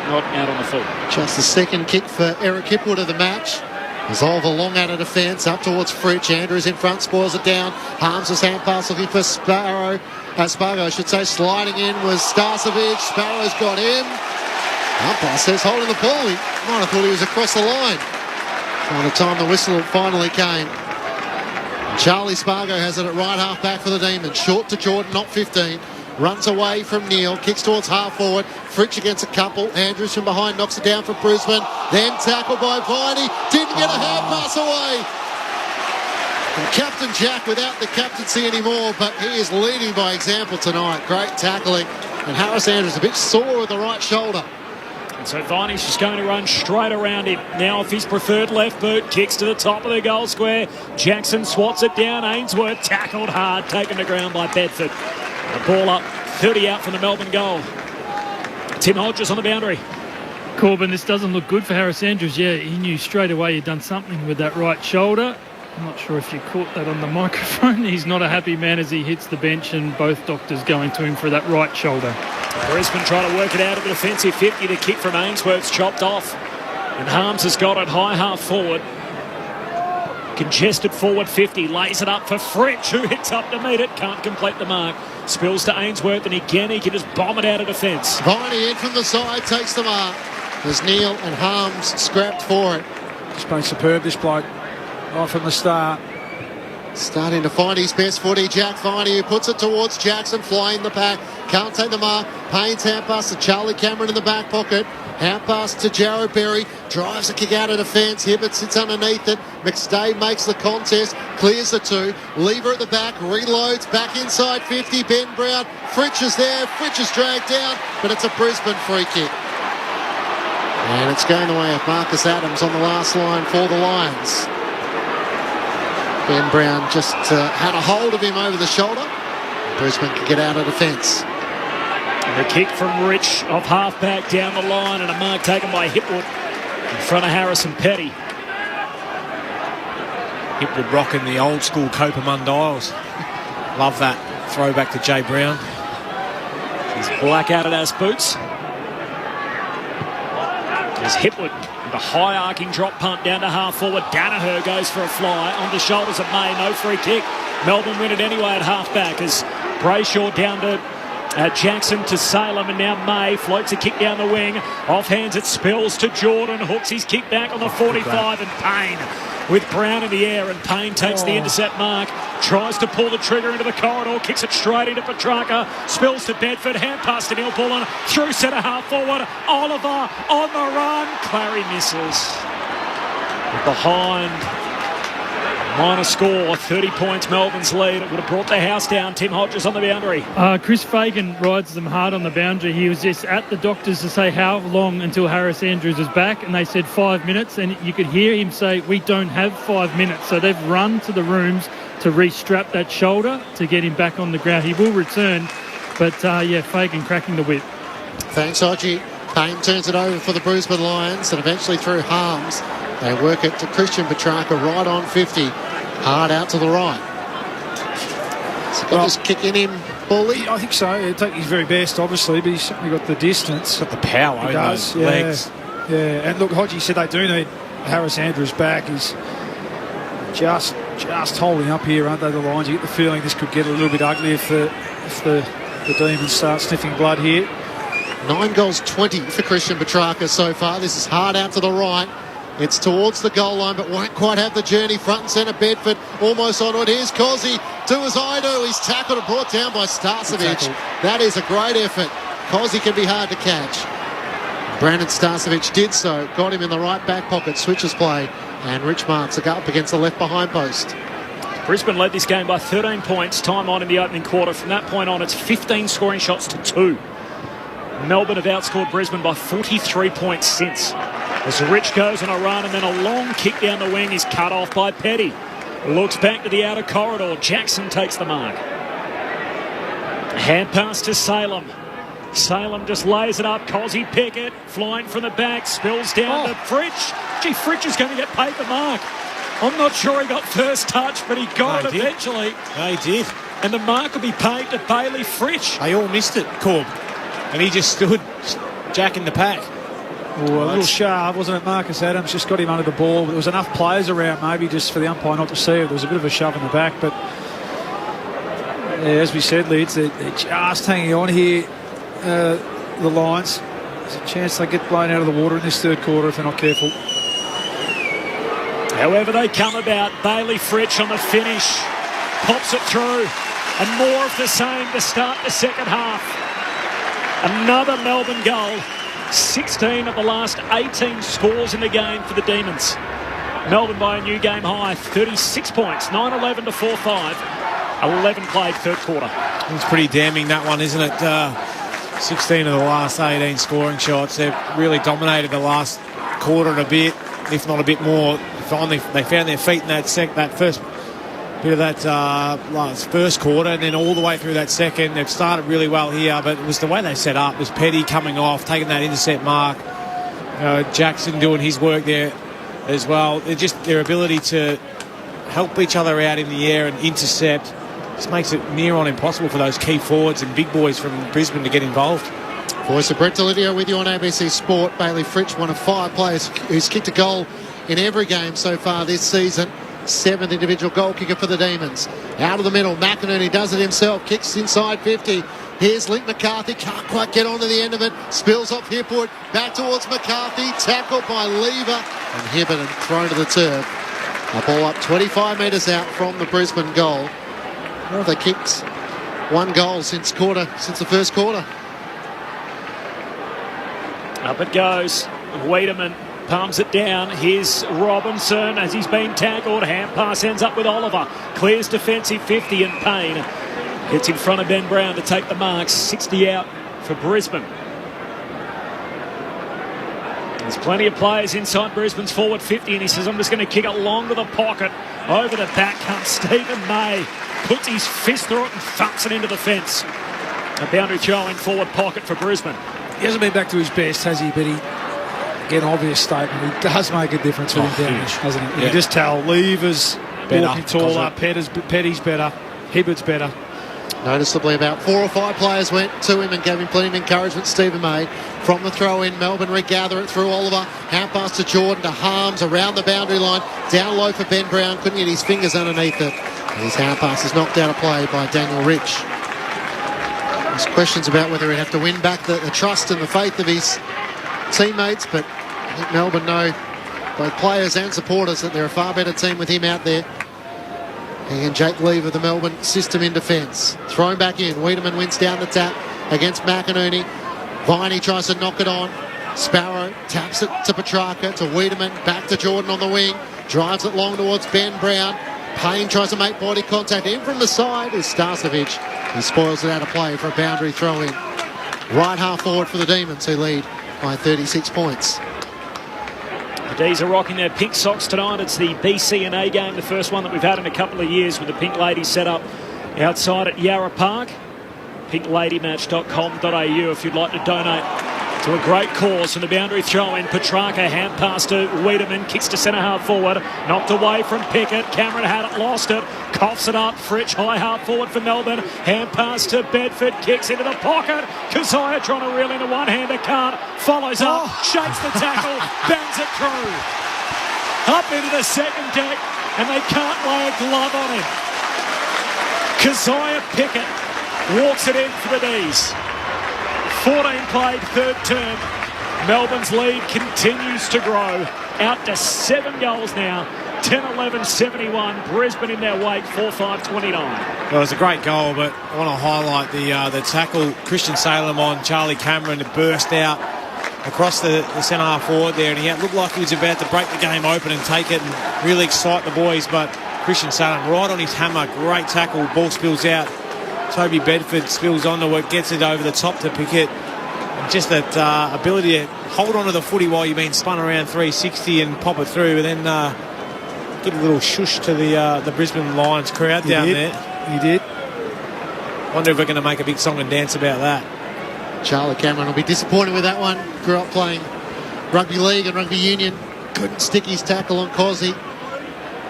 Not out on the full. Just the second kick for Eric Hipwood of the match. As Oliver long out of defence, up towards Fritsch. Andrews in front, spoils it down. Harms' hand pass looking for Spargo, I should say. Sliding in was Starcevic. Sparrow's got him. Umpire says holding the ball. He might have thought he was across the line. By the time the whistle finally came. Charlie Spargo has it at right half back for the Demons. Short to Jordan, not 15. Runs away from Neal, kicks towards half forward. Fritsch against a couple. Andrews from behind knocks it down for Brisbane. Then tackled by Viney. Didn't get a hand pass away. And Captain Jack without the captaincy anymore, but he is leading by example tonight. Great tackling And Harris Andrews a bit sore with the right shoulder. And so Viney's just going to run straight around him. Now off his preferred left boot, kicks to the top of the goal square. Jackson swats it down. Ainsworth tackled hard, taken to ground by Bedford. The ball up, 30 out from the Melbourne goal. Tim Hodges on the boundary. Corbin, this doesn't look good for Harris Andrews. Yeah, he knew straight away he'd done something with that right shoulder. I'm not sure if you caught that on the microphone. He's not a happy man as he hits the bench, and both doctors going to him for that right shoulder. Brisbane trying to work it out of the defensive 50. The kick from Ainsworth's chopped off. And Harms has got it high half forward. Congested forward 50. Lays it up for Fritsch, who hits up to meet it. Can't complete the mark. Spills to Ainsworth, and again he can just bomb it out of defence. Viney in from the side, takes the mark. As Neil and Harms scrapped for it. Just been superb, this bloke, right from the start. Starting to find his best footy, Jack Viney, who puts it towards Jackson, flying the pack. Can't take the mark. Payne's hand pass to Charlie Cameron in the back pocket. Hand pass to Jarrod Berry. Drives a kick out of defence. Hibbert sits underneath it. McStay makes the contest. Clears the two. Lever at the back. Reloads. Back inside 50. Ben Brown. Fritsch is there. Fritsch is dragged down. But it's a Brisbane free kick. And it's going the way of Marcus Adams on the last line for the Lions. Ben Brown just had a hold of him over the shoulder. Brisbane could get out of defence. And the kick from Rich off half-back down the line, and a mark taken by Hipwood in front of Harrison Petty. Hipwood rocking the old-school Copeman dials. Love that throwback to Jay Brown. His black Adidas boots. As Hipwood with a high arcing drop punt down to half forward. Danaher goes for a fly on the shoulders of May. No free kick. Melbourne win it anyway at half back as Brayshaw down to Jackson to Salem, and now May floats a kick down the wing. Off hands it spills to Jordan. Hooks his kick back on the 45, and Payne with Brown in the air, and Payne takes the intercept mark. Tries to pull the trigger into the corridor. Kicks it straight into Petrarca. Spills to Bedford. Hand pass to Neil Bullen. Through centre half forward. Oliver on the run. Clary misses. Behind. Minor score, 30 points, Melbourne's lead. It would have brought the house down. Tim Hodges on the boundary. Chris Fagan rides them hard on the boundary. He was just at the doctors to say how long until Harris Andrews is back, and they said 5 minutes, and you could hear him say, we don't have 5 minutes. So they've run to the rooms to re-strap that shoulder to get him back on the ground. He will return, but Fagan cracking the whip. Thanks, Hodgie. Payne turns it over for the Brisbane Lions, and eventually through Harms. They work it to Christian Petrarca right on 50. Hard out to the right. So got this kick in him, Bully? I think so. He'll take his very best, obviously, but he's certainly got the distance. Got the power in those legs. Yeah, and look, Hodgie said they do need Harris Andrews back. He's just holding up here, aren't they, the Lions? You get the feeling this could get a little bit ugly if the Demons start sniffing blood here. 9 goals, 20 for Christian Petrarca so far. This is hard out to the right. It's towards the goal line, but won't quite have the journey. Front and centre, Bedford almost on it. Here's Cozzy. Do as I do. He's tackled and brought down by Starcevic. That is a great effort. Cozzy can be hard to catch. Brandon Starcevic did so. Got him in the right back pocket. Switches play. And Rich Marks up against the left behind post. Brisbane led this game by 13 points. Time on in the opening quarter. From that point on, it's 15 scoring shots to 2. Melbourne have outscored Brisbane by 43 points since. As Rich goes on a run, and then a long kick down the wing is cut off by Petty. Looks back to the outer corridor. Jackson takes the mark. Hand pass to Salem. Salem just lays it up. Cozzy Pickett flying from the back. Spills down to Fritsch. Gee, Fritsch is going to get paid the mark. I'm not sure he got first touch, but he got it eventually. They did. And the mark will be paid to Bailey Fritsch. They all missed it, Corb. And he just stood jacking the pack. A little sharp, wasn't it? Marcus Adams just got him under the ball. There was enough players around maybe just for the umpire not to see it. There was a bit of a shove in the back, but as we said, Lids, they're just hanging on here, the Lions. There's a chance they get blown out of the water in this third quarter if they're not careful. However they come about, Bailey Fritsch on the finish, pops it through, and more of the same to start the second half. Another Melbourne goal. 16 of the last 18 scores in the game for the Demons. Melbourne by a new game high, 36 points, 9-11 to 4-5. 11 played third quarter. It's pretty damning, that one, isn't it? 16 of the last 18 scoring shots. They've really dominated the last quarter and a bit, if not a bit more. Finally, they found their feet in that first bit of that last first quarter, and then all the way through that second. They've started really well here, but it was the way they set up. It was Petty coming off, taking that intercept mark. Jackson doing his work there as well. They're just their ability to help each other out in the air and intercept just makes it near on impossible for those key forwards and big boys from Brisbane to get involved. Voice of Brett Delidio with you on ABC Sport. Bailey Fritsch, one of 5 players who's kicked a goal in every game so far this season. 7th individual goal kicker for the Demons. Out of the middle, McInerney does it himself, kicks inside 50. Here's Link McCarthy, can't quite get onto the end of it, spills off Hipwood, back towards McCarthy, tackled by Lever and Hibbert and thrown to the turf. A ball up 25 metres out from the Brisbane goal. Well, they kicked 1 goal since the first quarter. Up it goes. Wiedemann palms it down. Here's Robinson as he's been tackled. Hand pass ends up with Oliver. Clears defensive 50 and Payne gets in front of Ben Brown to take the marks. 60 out for Brisbane. There's plenty of players inside Brisbane's forward 50, and he says, I'm just going to kick it long to the pocket. Over the back comes Stephen May. Puts his fist through it and thumps it into the fence. A boundary throw in forward pocket for Brisbane. He hasn't been back to his best, has he? But he, again, obvious statement. He does make a difference with him down there, doesn't he? You can just tell. Lever's walking taller. Petty's better. Hibbert's better. Noticeably, about 4 or 5 players went to him and gave him plenty of encouragement. Stephen May from the throw-in. Melbourne regather it through Oliver. Hand pass to Jordan, to Harms, around the boundary line. Down low for Ben Brown. Couldn't get his fingers underneath it. And his hand pass is knocked out of play by Daniel Rich. There's questions about whether he'd have to win back the trust and the faith of his teammates, but I think Melbourne know, both players and supporters, that they're a far better team with him out there. And Jake Lever, the Melbourne system in defence. Thrown back in. Wiedemann wins down the tap against McInerney. Viney tries to knock it on. Sparrow taps it to Petrarca, to Wiedemann, back to Jordan on the wing. Drives it long towards Ben Brown. Payne tries to make body contact. In from the side is Starcevic. He spoils it out of play for a boundary throw in. Right half forward for the Demons, who lead by 36 points. The Dees are rocking their pink socks tonight. It's the BCNA game, the first one that we've had in a couple of years, with the Pink Ladies set up outside at Yarra Park. pinkladymatch.com.au if you'd like to donate to a great cause. From the boundary throw in, Petrarca, hand pass to Wiedemann, kicks to centre half forward, knocked away from Pickett. Cameron had it, lost it, coughs it up. Fritsch high half forward for Melbourne, hand pass to Bedford, kicks into the pocket. Keziah trying to reel in a one-hander, can't, follows up, shakes the tackle, bangs it through up into the second deck, and they can't lay a glove on him. Keziah Pickett walks it in for the Dees. 14 played, third term. Melbourne's lead continues to grow. Out to 7 goals now. 10-11-71. Brisbane in their wake, 4-5-29. Well, it was a great goal, but I want to highlight the tackle Christian Salem on Charlie Cameron. It burst out across the centre half forward there, and he looked like he was about to break the game open and take it and really excite the boys, but Christian Salem right on his hammer. Great tackle. Ball spills out. Toby Bedford spills onto it, gets it over the top to Pickett. Just that ability to hold onto the footy while you're being spun around 360 and pop it through, and then get a little shush to the Brisbane Lions crowd down there. He did. Wonder if we're going to make a big song and dance about that. Charlie Cameron will be disappointed with that one. Grew up playing rugby league and rugby union. Couldn't stick his tackle on Cozzy,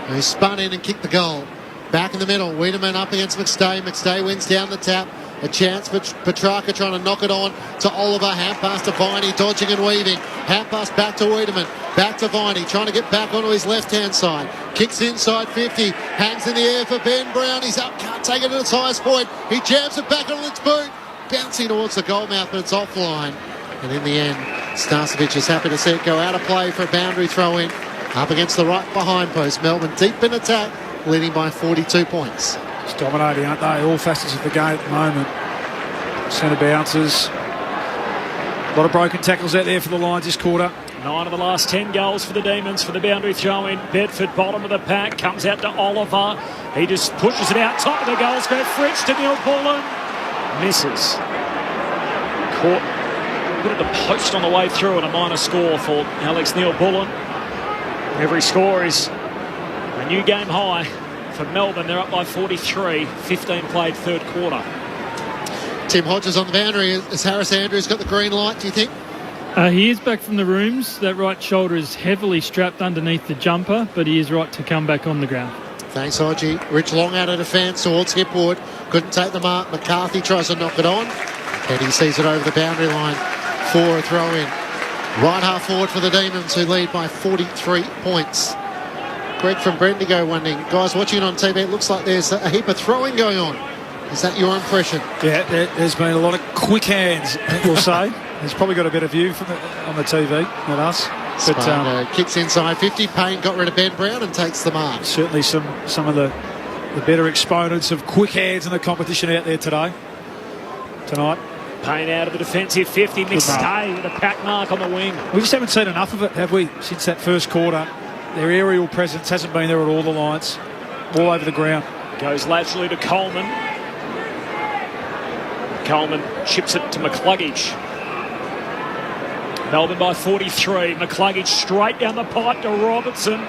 who spun in and kicked the goal. Back in the middle, Wiedemann up against McStay. McStay wins down the tap. A chance for Petrarca trying to knock it on to Oliver. Hand pass to Viney, dodging and weaving. Hand pass back to Wiedemann. Back to Viney, trying to get back onto his left-hand side. Kicks inside 50. Hangs in the air for Ben Brown. He's up, can't take it to its highest point. He jams it back on its boot. Bouncing towards the goal mouth, but it's offline. And in the end, Starcevic is happy to see it go out of play for a boundary throw-in. Up against the right behind post. Melbourne deep in attack, leading by 42 points. Just dominating, aren't they? All facets of the game at the moment. Centre bounces. A lot of broken tackles out there for the Lions this quarter. 9 of the last 10 goals for the Demons. For the boundary throw-in, Bedford bottom of the pack, comes out to Oliver. He just pushes it out top of the goal square. Fritsch to Neil Bullen. Misses. Caught a bit of the post on the way through and a minor score for Alex Neil-Bullen. Every score is a new game high for Melbourne. They're up by 43. 15 played third quarter. Tim Hodges on the boundary. Has Harris Andrews got the green light, do you think? He is back from the rooms. That right shoulder is heavily strapped underneath the jumper, but he is right to come back on the ground. Thanks, Hodgie. Rich Long out of defence towards Hipwood. Couldn't take the mark. McCarthy tries to knock it on. Eddie sees it over the boundary line for a throw-in. Right half forward for the Demons, who lead by 43 points. Greg from Bendigo wondering, guys watching on TV, it looks like there's a heap of throwing going on. Is that your impression? Yeah, there's been a lot of quick hands, we'll say. He's probably got a better view from on the TV than us. But kicks inside 50. Payne got rid of Ben Brown and takes the mark. Certainly some of the better exponents of quick hands in the competition out there tonight. Payne out of the defensive 50. McStay with a pack mark on the wing. We just haven't seen enough of it, have we, since that first quarter? Their aerial presence hasn't been there at all the lines. All over the ground. Goes laterally to Coleman. Coleman chips it to McCluggage. Melbourne by 43. McCluggage straight down the pipe to Robertson.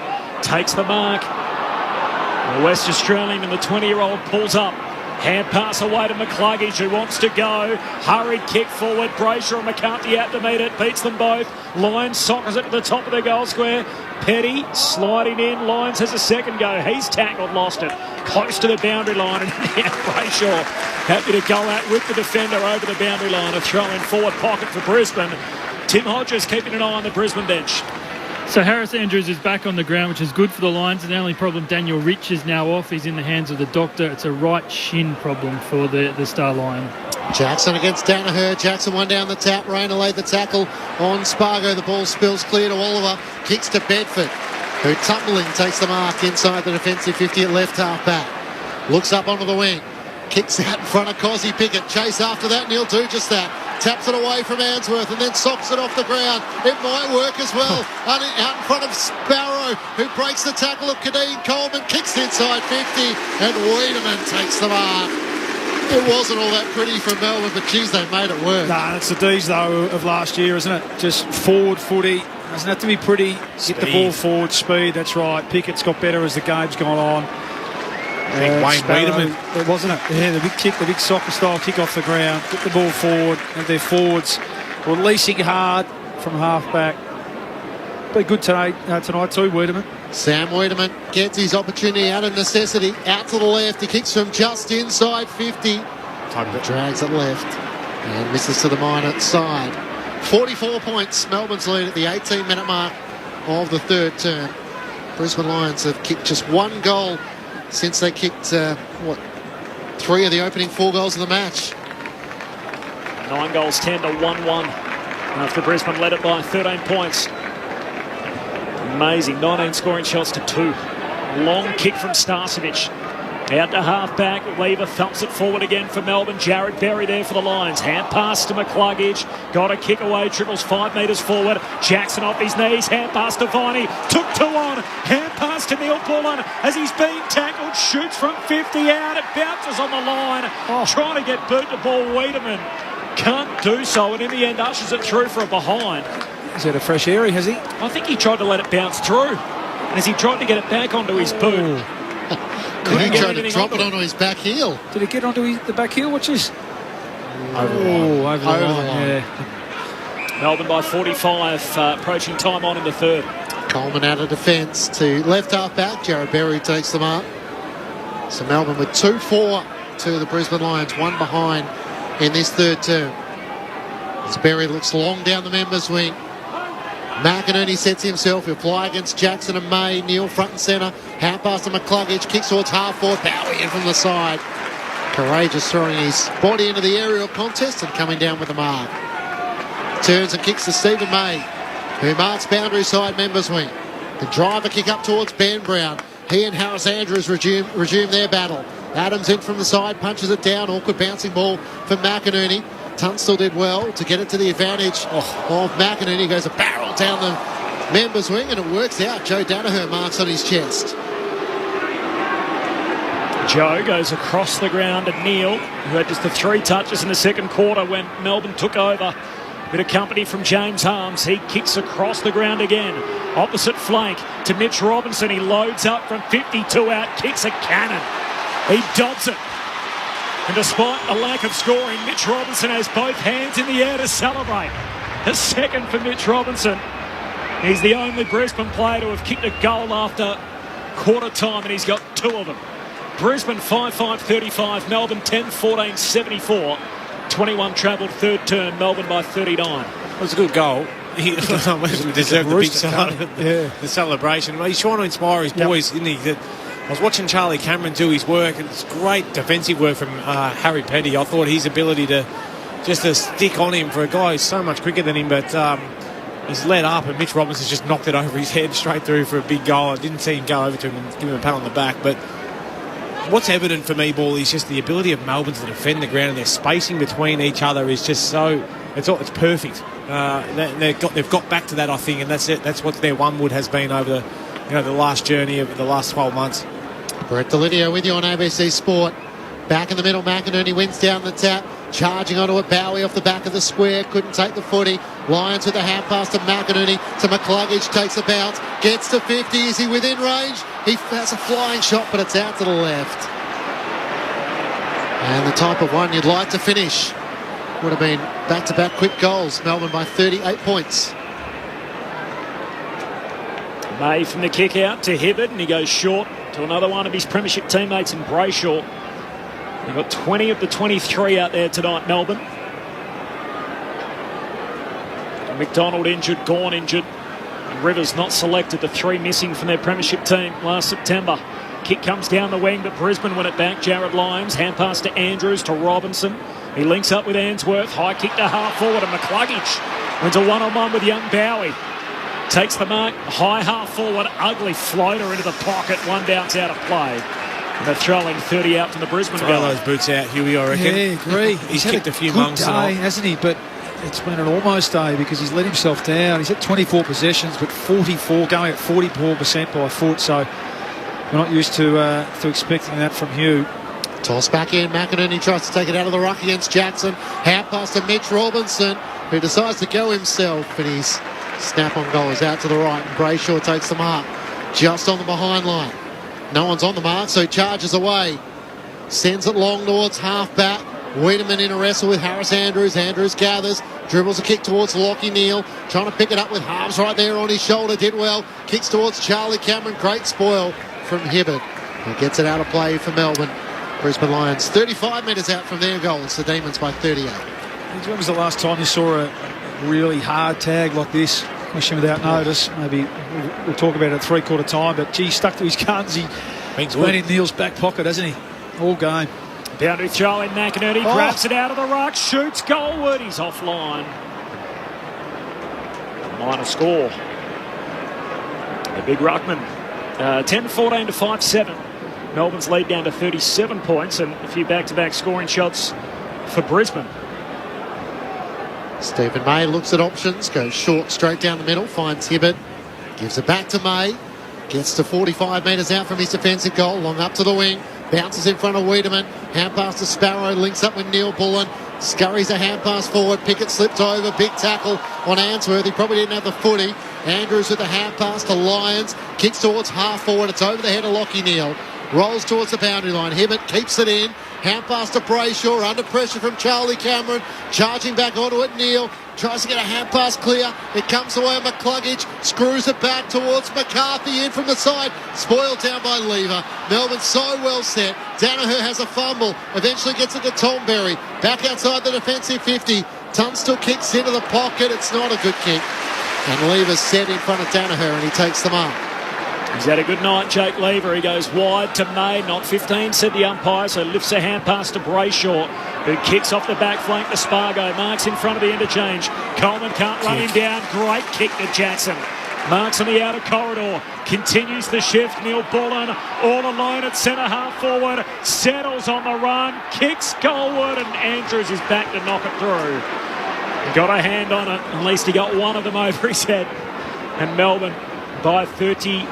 Takes the mark. The West Australian and the 20-year-old pulls up. Hand pass away to McCluggage, who wants to go. Hurried kick forward. Brayshaw and McCarthy out to meet it. Beats them both. Lyons soccers it to the top of the goal square. Petty sliding in. Lyons has a second go. He's tackled, lost it. Close to the boundary line. And now Brayshaw happy to go out with the defender over the boundary line. A throw in forward pocket for Brisbane. Tim Hodges keeping an eye on the Brisbane bench. So Harris Andrews is back on the ground, which is good for the Lions. The only problem, Daniel Rich is now off. He's in the hands of the doctor. It's a right shin problem for the Star Lion. Jackson against Danaher. Jackson one down the tap. Rayner laid the tackle on Spargo. The ball spills clear to Oliver. Kicks to Bedford, who tumbling takes the mark inside the defensive 50 at left half back. Looks up onto the wing. Kicks out in front of Cozzy Pickett. Chase after that, and he'll do just that. Taps it away from Answorth and then socks it off the ground. It might work as well. Out in front of Sparrow, who breaks the tackle of Kadeen Coleman. Kicks inside 50, and Wiedemann takes the mark. It wasn't all that pretty from Melbourne, but geez, they made it work. Nah, it's the Dees, though, of last year, isn't it? Just forward footy. Doesn't have to be pretty. Speed. Get the ball forward, speed, that's right. Pickett's got better as the game's gone on. I think Wayne Wiedemann. It wasn't it? Yeah, the big kick, the big soccer-style kick off the ground. Get the ball forward, and their forwards releasing hard from half-back. Be good tonight too, Wiedemann. Sam Wiedemann gets his opportunity out of necessity. Out to the left. He kicks from just inside 50. Drags it left and misses to the minor side. 44 points. Melbourne's lead at the 18-minute mark of the third term. Brisbane Lions have kicked just one goal since they kicked, 3 of the opening 4 goals of the match. 9 goals, 10 to 1-1. After Brisbane led it by 13 points. Amazing. 19 scoring shots to 2. Long kick from Starcevic. Out to half-back. Lever thumps it forward again for Melbourne. Jared Berry there for the Lions. Hand pass to McCluggage. Got a kick away. Triples 5 metres forward. Jackson off his knees. Hand pass to Viney. Took 2 on. Hand pass to Neil-Bullen as he's being tackled. Shoots from 50 out. It bounces on the line. Trying to get boot to ball. Wiedemann can't do so. And in the end, ushers it through for a behind. Is that a fresh area, has he? I think he tried to let it bounce through. As he tried to get it back onto his boot. He tried to drop it onto his back heel. Did it get onto the back heel? What's this? Over the line. Yeah. Melbourne by 45, approaching time on in the third. Coleman out of defence to left half back. Jared Berry takes the mark. So Melbourne with 2-4 to the Brisbane Lions, 1 behind in this third term. As Berry looks long down the members' wing. McInerney sets himself. He'll fly against Jackson and May. Neil front and centre. Hand pass to McCluggage. Kicks towards half forward. Bowie in from the side. Courageous throwing his body into the aerial contest and coming down with the mark. Turns and kicks to Stephen May, who marks boundary side members' wing. The driver kick up towards Ben Brown. He and Harris Andrews resume their battle. Adams in from the side. Punches it down. Awkward bouncing ball for McInerney. Tunstall did well to get it to the advantage of McInerney. Goes a barrel down the members' wing and it works out. Joe Danaher marks on his chest. Joe goes across the ground to Neil, who had just the 3 touches in the second quarter when Melbourne took over. Bit of company from James Harms. He kicks across the ground again. Opposite flank to Mitch Robinson. He loads up from 52 out, kicks a cannon. He dobs it. And despite a lack of scoring, Mitch Robinson has both hands in the air to celebrate. A second for Mitch Robinson. He's the only Brisbane player to have kicked a goal after quarter time, and he's got 2 of them. Brisbane 5-5-35, Melbourne 10-14-74. 21 travelled third turn, Melbourne by 39. It was a good goal. He deserved the big the celebration. Well, he's trying to inspire his boys, isn't he? I was watching Charlie Cameron do his work, and it's great defensive work from Harry Petty. I thought his ability to stick on him for a guy who's so much quicker than him, but he's let up, and Mitch Robinson's just knocked it over his head straight through for a big goal. I didn't see him go over to him and give him a pat on the back, but what's evident for me, Ball, is just the ability of Melbourne to defend the ground, and their spacing between each other is just so... It's perfect. They've got back to that, I think, and that's it. That's what their one-wood has been over the last journey of the last 12 months. Brett Delidio with you on ABC Sport. Back in the middle, McInerney wins down the tap. Charging onto it, Bowie off the back of the square. Couldn't take the footy. Lions with the hand pass to McInerney. To McCluggage, takes a bounce. Gets to 50. Is he within range? He has a flying shot, but it's out to the left. And the type of one you'd like to finish. Would have been back-to-back quick goals. Melbourne by 38 points. May from the kick out to Hibberd, and he goes short to another one of his premiership teammates in Brayshaw. They've got 20 of the 23 out there tonight, Melbourne. McDonald injured, Gawn injured, and Rivers not selected, the 3 missing from their premiership team last September. Kick comes down the wing, but Brisbane win it back. Jared Lyons, hand pass to Andrews, to Robinson. He links up with Answorth, high kick to half forward, and McCluggage wins a one-on-one with young Bowie. Takes the mark, high half forward, ugly floater into the pocket, one bounce out of play. And they're throwing 30 out from the Brisbane goal. Throw those boots out, Huey, I reckon. Yeah, agree. He's kicked a few good monks day, hasn't he? But it's been an almost day because he's let himself down. He's at 24 possessions, but 44, going at 44% by foot. So we're not used to expecting that from Hugh. Toss back in, McInerney tries to take it out of the ruck against Jackson. Hand pass to Mitch Robinson, who decides to go himself, but his snap on goal is out to the right, and Brayshaw takes the mark just on the behind line. No one's on the mark, so he charges away. Sends it long towards half-back. Wiedemann in a wrestle with Harris Andrews. Andrews gathers, dribbles a kick towards Lockie Neal, trying to pick it up with Harms right there on his shoulder. Did well. Kicks towards Charlie Cameron. Great spoil from Hibberd. He gets it out of play for Melbourne. Brisbane Lions 35 metres out from their goal. It's the Demons by 38. When was the last time you saw a really hard tag like this? Question without notice. Maybe we'll talk about it at three-quarter time, but gee, stuck to his guns. He's been in Neil's back pocket, hasn't he? All game. Boundary throw in, McInerney grabs it out of the ruck, shoots goalward. He's offline. Minor score. The big ruckman. 10-14 to 5-7. Melbourne's lead down to 37 points, and a few back-to-back scoring shots for Brisbane. Stephen May looks at options, goes short straight down the middle, finds Hibberd, gives it back to May, gets to 45 metres out from his defensive goal, long up to the wing, bounces in front of Wiedemann, hand pass to Sparrow, links up with Neil Bullen, scurries a hand pass forward, Pickett slipped over, big tackle on Answorth, he probably didn't have the footy. Andrews with the hand pass to Lyons, kicks towards half forward, it's over the head of Lockie Neal. Rolls towards the boundary line. Hibbert keeps it in. Hand pass to Brayshaw. Under pressure from Charlie Cameron. Charging back onto it. Neal tries to get a hand pass clear. It comes away on McCluggage. Screws it back towards McCarthy in from the side. Spoiled down by Lever. Melbourne so well set. Danaher has a fumble. Eventually gets it to Tomberry. Back outside the defensive 50. Tunstall kicks into the pocket. It's not a good kick. And Lever's set in front of Danaher and he takes the mark. He's had a good night, Jake Lever. He goes wide to May, not 15, said the umpire, so lifts a hand pass to Brayshaw, who kicks off the back flank to Spargo. Marks in front of the interchange. Coleman can't run him down. Great kick to Jackson. Marks on the outer corridor. Continues the shift. Neil Bullen all alone at centre half forward. Settles on the run. Kicks goalward, and Andrews is back to knock it through. Got a hand on it. At least he got one of them over his head. And Melbourne by 38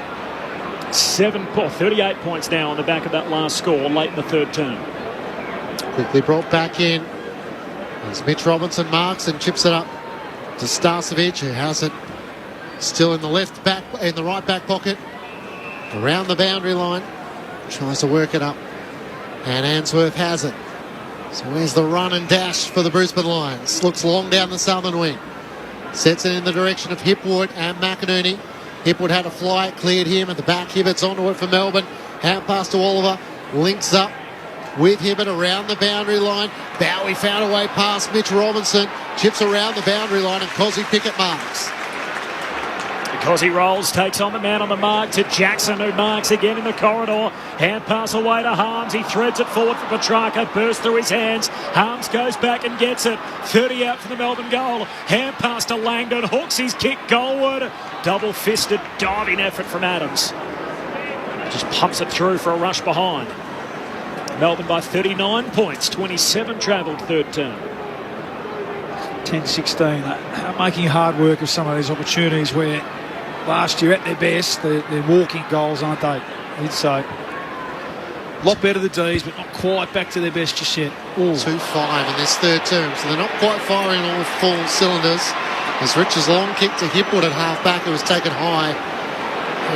38 points now on the back of that last score late in the third term. Quickly brought back in as Mitch Robinson marks and chips it up to Starcevic, who has it still in the right back pocket, around the boundary line, tries to work it up, and Answorth has it. So where's the run and dash for the Brisbane Lions? Looks long down the southern wing, sets it in the direction of Hipwood and McInerney. Hipwood had a fly, it cleared him at the back. Hibbert's onto it for Melbourne, out pass to Oliver, links up with Hibbert around the boundary line. Bowie found a way past Mitch Robinson, chips around the boundary line, and Cosy Pickett marks. Because he rolls, takes on the man on the mark to Jackson, who marks again in the corridor. Hand pass away to Harms. He threads it forward for Petrarca. Bursts through his hands. Harms goes back and gets it. 30 out for the Melbourne goal. Hand pass to Langdon. Hooks his kick goalward. Double-fisted diving effort from Adams. Just pumps it through for a rush behind. Melbourne by 39 points. 27 travelled third term. 10-16. Making hard work of some of these opportunities where last year at their best, they're walking goals, aren't they? I'd say. A lot better the Dees, but not quite back to their best just yet. 2-5 in this third term, so they're not quite firing all full cylinders. As Rich's long kick to Hipwood at half-back, it was taken high.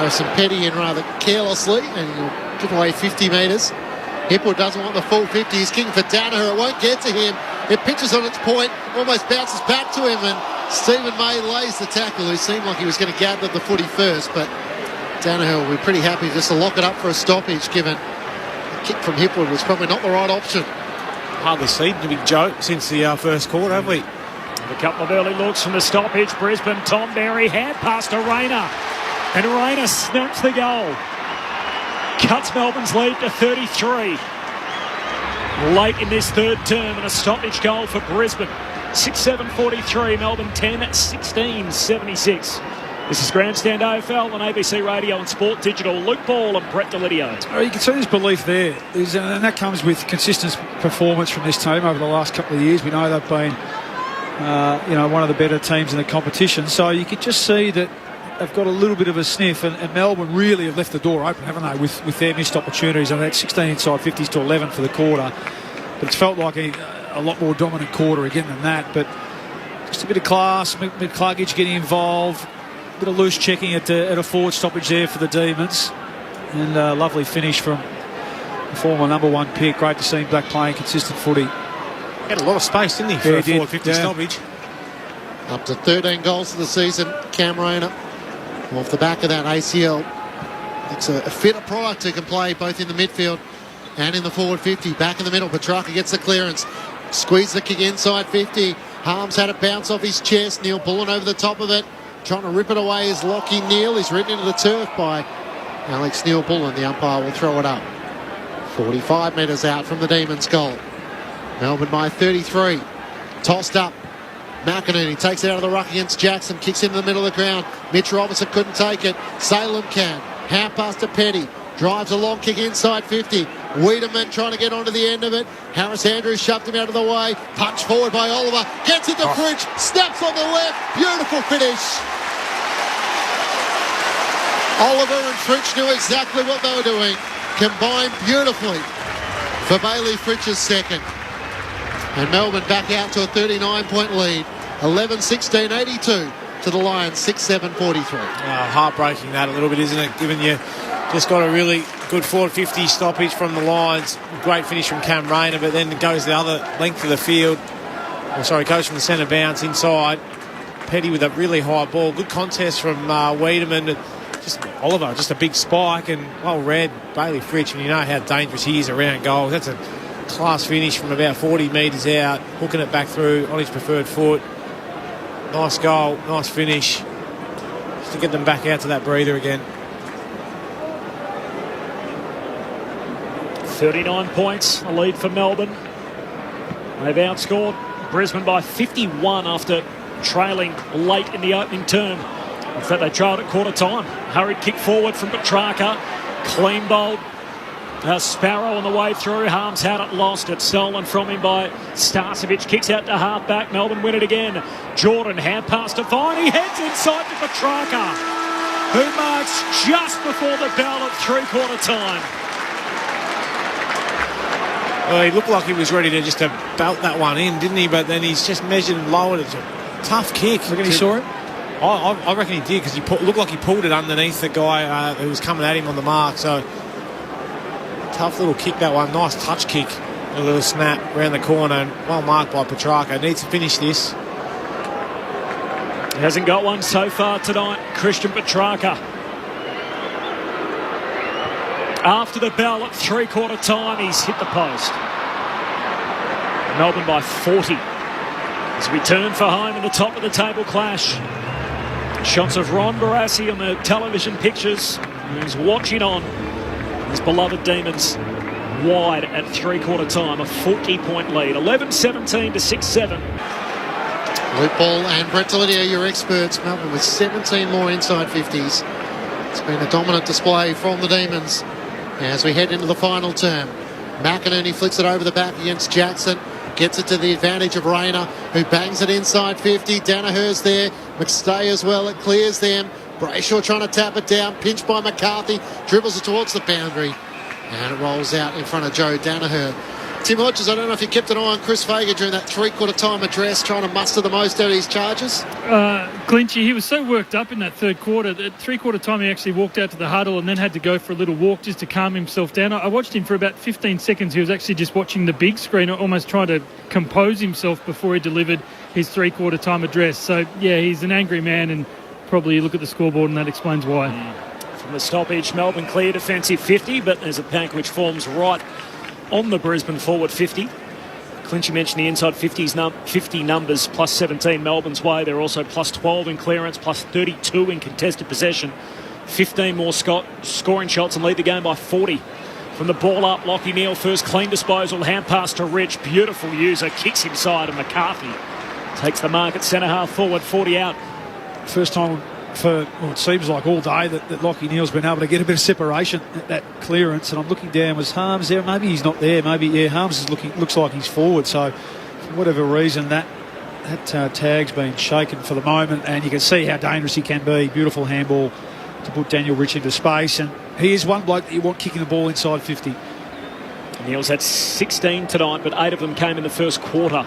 Some Petty in rather carelessly, and he'll give away 50 metres. Hipwood doesn't want the full 50. He's kicking for Danaher. It won't get to him. It pitches on its point, almost bounces back to him, and Stephen May lays the tackle, who seemed like he was going to gather the footy first, but Danaher will be pretty happy just to lock it up for a stoppage, given the kick from Hipwood was probably not the right option. Hardly seen the big joke since the first quarter, have we? A couple of early looks from the stoppage. Brisbane, Tom Berry, hand pass to Rayner, and Rayner snaps the goal. Cuts Melbourne's lead to 33. Late in this third term, and a stoppage goal for Brisbane. 6-7-43, Melbourne 10-16-76. This is Grandstand AFL on ABC Radio and Sport Digital. Luke Ball and Brett Delidio. You can see there's belief there, and that comes with consistent performance from this team over the last couple of years. We know they've been one of the better teams in the competition, so you could just see that they've got a little bit of a sniff, and Melbourne really have left the door open, haven't they, with their missed opportunities. I mean, that's 16 inside 50s to 11 for the quarter, but it's felt like a lot more dominant quarter again than that. But just a bit of class, McCluggage getting involved, a bit of loose checking at a forward stoppage there for the Demons, and a lovely finish from the former number one pick. Great to see him back playing consistent footy. He had a lot of space, didn't he, for a forward 50 stoppage. Up to 13 goals for the season, Cam Rayner. Off the back of that ACL, it's a fitter product who can play both in the midfield and in the forward 50. Back in the middle, Petrarca gets the clearance, squeeze the kick inside 50. Harms had it bounce off his chest. Neil pulling over the top of it, trying to rip it away is Lockie Neal. He's ridden into the turf by Alex Neil Bullen. The umpire will throw it up. 45 metres out from the Demons' goal. Melbourne by 33. Tossed up. McInerney takes it out of the ruck against Jackson, kicks into the middle of the ground. Mitch Robinson couldn't take it. Salem can. Hand pass to Petty. Drives a long kick inside 50. Wiedemann trying to get onto the end of it. Harris Andrews shoved him out of the way. Punch forward by Oliver. Gets it to Fridge. Snaps on the left. Beautiful finish. Oliver and Fridge knew exactly what they were doing. Combined beautifully for Bailey Fridge's second. And Melbourne back out to a 39-point lead. 11-16-82 to the Lions, 6-7-43. Heartbreaking that a little bit, isn't it? Given you just got a really good forward 50 stoppage from the Lions. Great finish from Cam Rayner, but then it goes the other length of the field. Goes from the centre bounce inside. Petty with a really high ball. Good contest from Wiedemann. Just Oliver, just a big spike, and well read. Bailey Fritsch, and you know how dangerous he is around goals. That's a class finish from about 40 metres out, hooking it back through on his preferred foot. Nice goal, nice finish, just to get them back out to that breather again. 39 points, a lead for Melbourne. They've outscored Brisbane by 51 after trailing late in the opening term. In fact, they trailed at quarter time. Hurried kick forward from Petrarca. Clean bowled. Sparrow on the way through. Harms had it, lost it. Stolen from him by Starcevic. Kicks out to half-back. Melbourne win it again. Jordan, hand pass to Vine. He heads inside to Petrarca. who marks just before the bell at three-quarter time. Well, he looked like he was ready to just belt that one in, didn't he? But then he's just measured and lowered it. It's a tough kick. I reckon he saw it. I reckon he did, because he looked like he pulled it underneath the guy who was coming at him on the mark. So tough little kick, that one. Nice touch kick. A little snap around the corner, and well marked by Petrarca. Needs to finish this. He hasn't got one so far tonight, Christian Petrarca. After the bell at three-quarter time, he's hit the post. Melbourne by 40 as we turn for home in the top of the table clash. Shots of Ron Barassi on the television pictures. He's watching on. His beloved Demons wide at three-quarter time, a 40-point lead. 11-17 to 6-7. Luke Ball and Brett Delidio, your experts. Melbourne with 17 more inside 50s. It's been a dominant display from the Demons as we head into the final term. McInerney flicks it over the back against Jackson. Gets it to the advantage of Rayner, who bangs it inside 50. Danaher's there. McStay as well. It clears them. Brayshaw trying to tap it down. Pinched by McCarthy. Dribbles it towards the boundary. And it rolls out in front of Joe Danaher. Tim Hodges, I don't know if you kept an eye on Chris Fager during that three-quarter time address, trying to muster the most out of his charges. Clinchy, he was so worked up in that third quarter. At three-quarter time, he actually walked out to the huddle and then had to go for a little walk just to calm himself down. I watched him for about 15 seconds. He was actually just watching the big screen, almost trying to compose himself before he delivered his three-quarter time address. So, yeah, he's an angry man, and probably you look at the scoreboard and that explains why. From the stoppage, Melbourne clear defensive 50, but there's a pack which forms right on the Brisbane forward 50. Clinchy mentioned the inside 50 numbers, plus 17 Melbourne's way. They're also plus 12 in clearance, plus 32 in contested possession. 15 more scoring shots and lead the game by 40. From the ball up, Lachie Neale first clean disposal, hand pass to Rich. Beautiful user, kicks inside, and McCarthy takes the mark at centre half forward, 40 out. First time for, well, it seems like all day that Lachie Neale's been able to get a bit of separation at that clearance, and I'm looking down, was Harms there? Maybe he's not there. Maybe, yeah, Harms is looks like he's forward. So for whatever reason, that tag's been shaken for the moment, and you can see how dangerous he can be. Beautiful handball to put Daniel Rich into space, and he is one bloke that you want kicking the ball inside 50. Neale's had 16 tonight, but 8 of them came in the first quarter.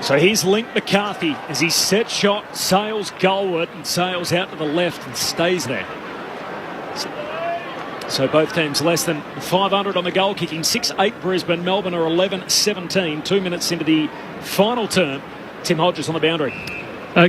So he's linked McCarthy as he set shot, sails goalward and sails out to the left and stays there. So both teams less than 500 on the goal kicking. 6-8 Brisbane. Melbourne are 11-17. 2 minutes into the final term. Tim Hodges on the boundary.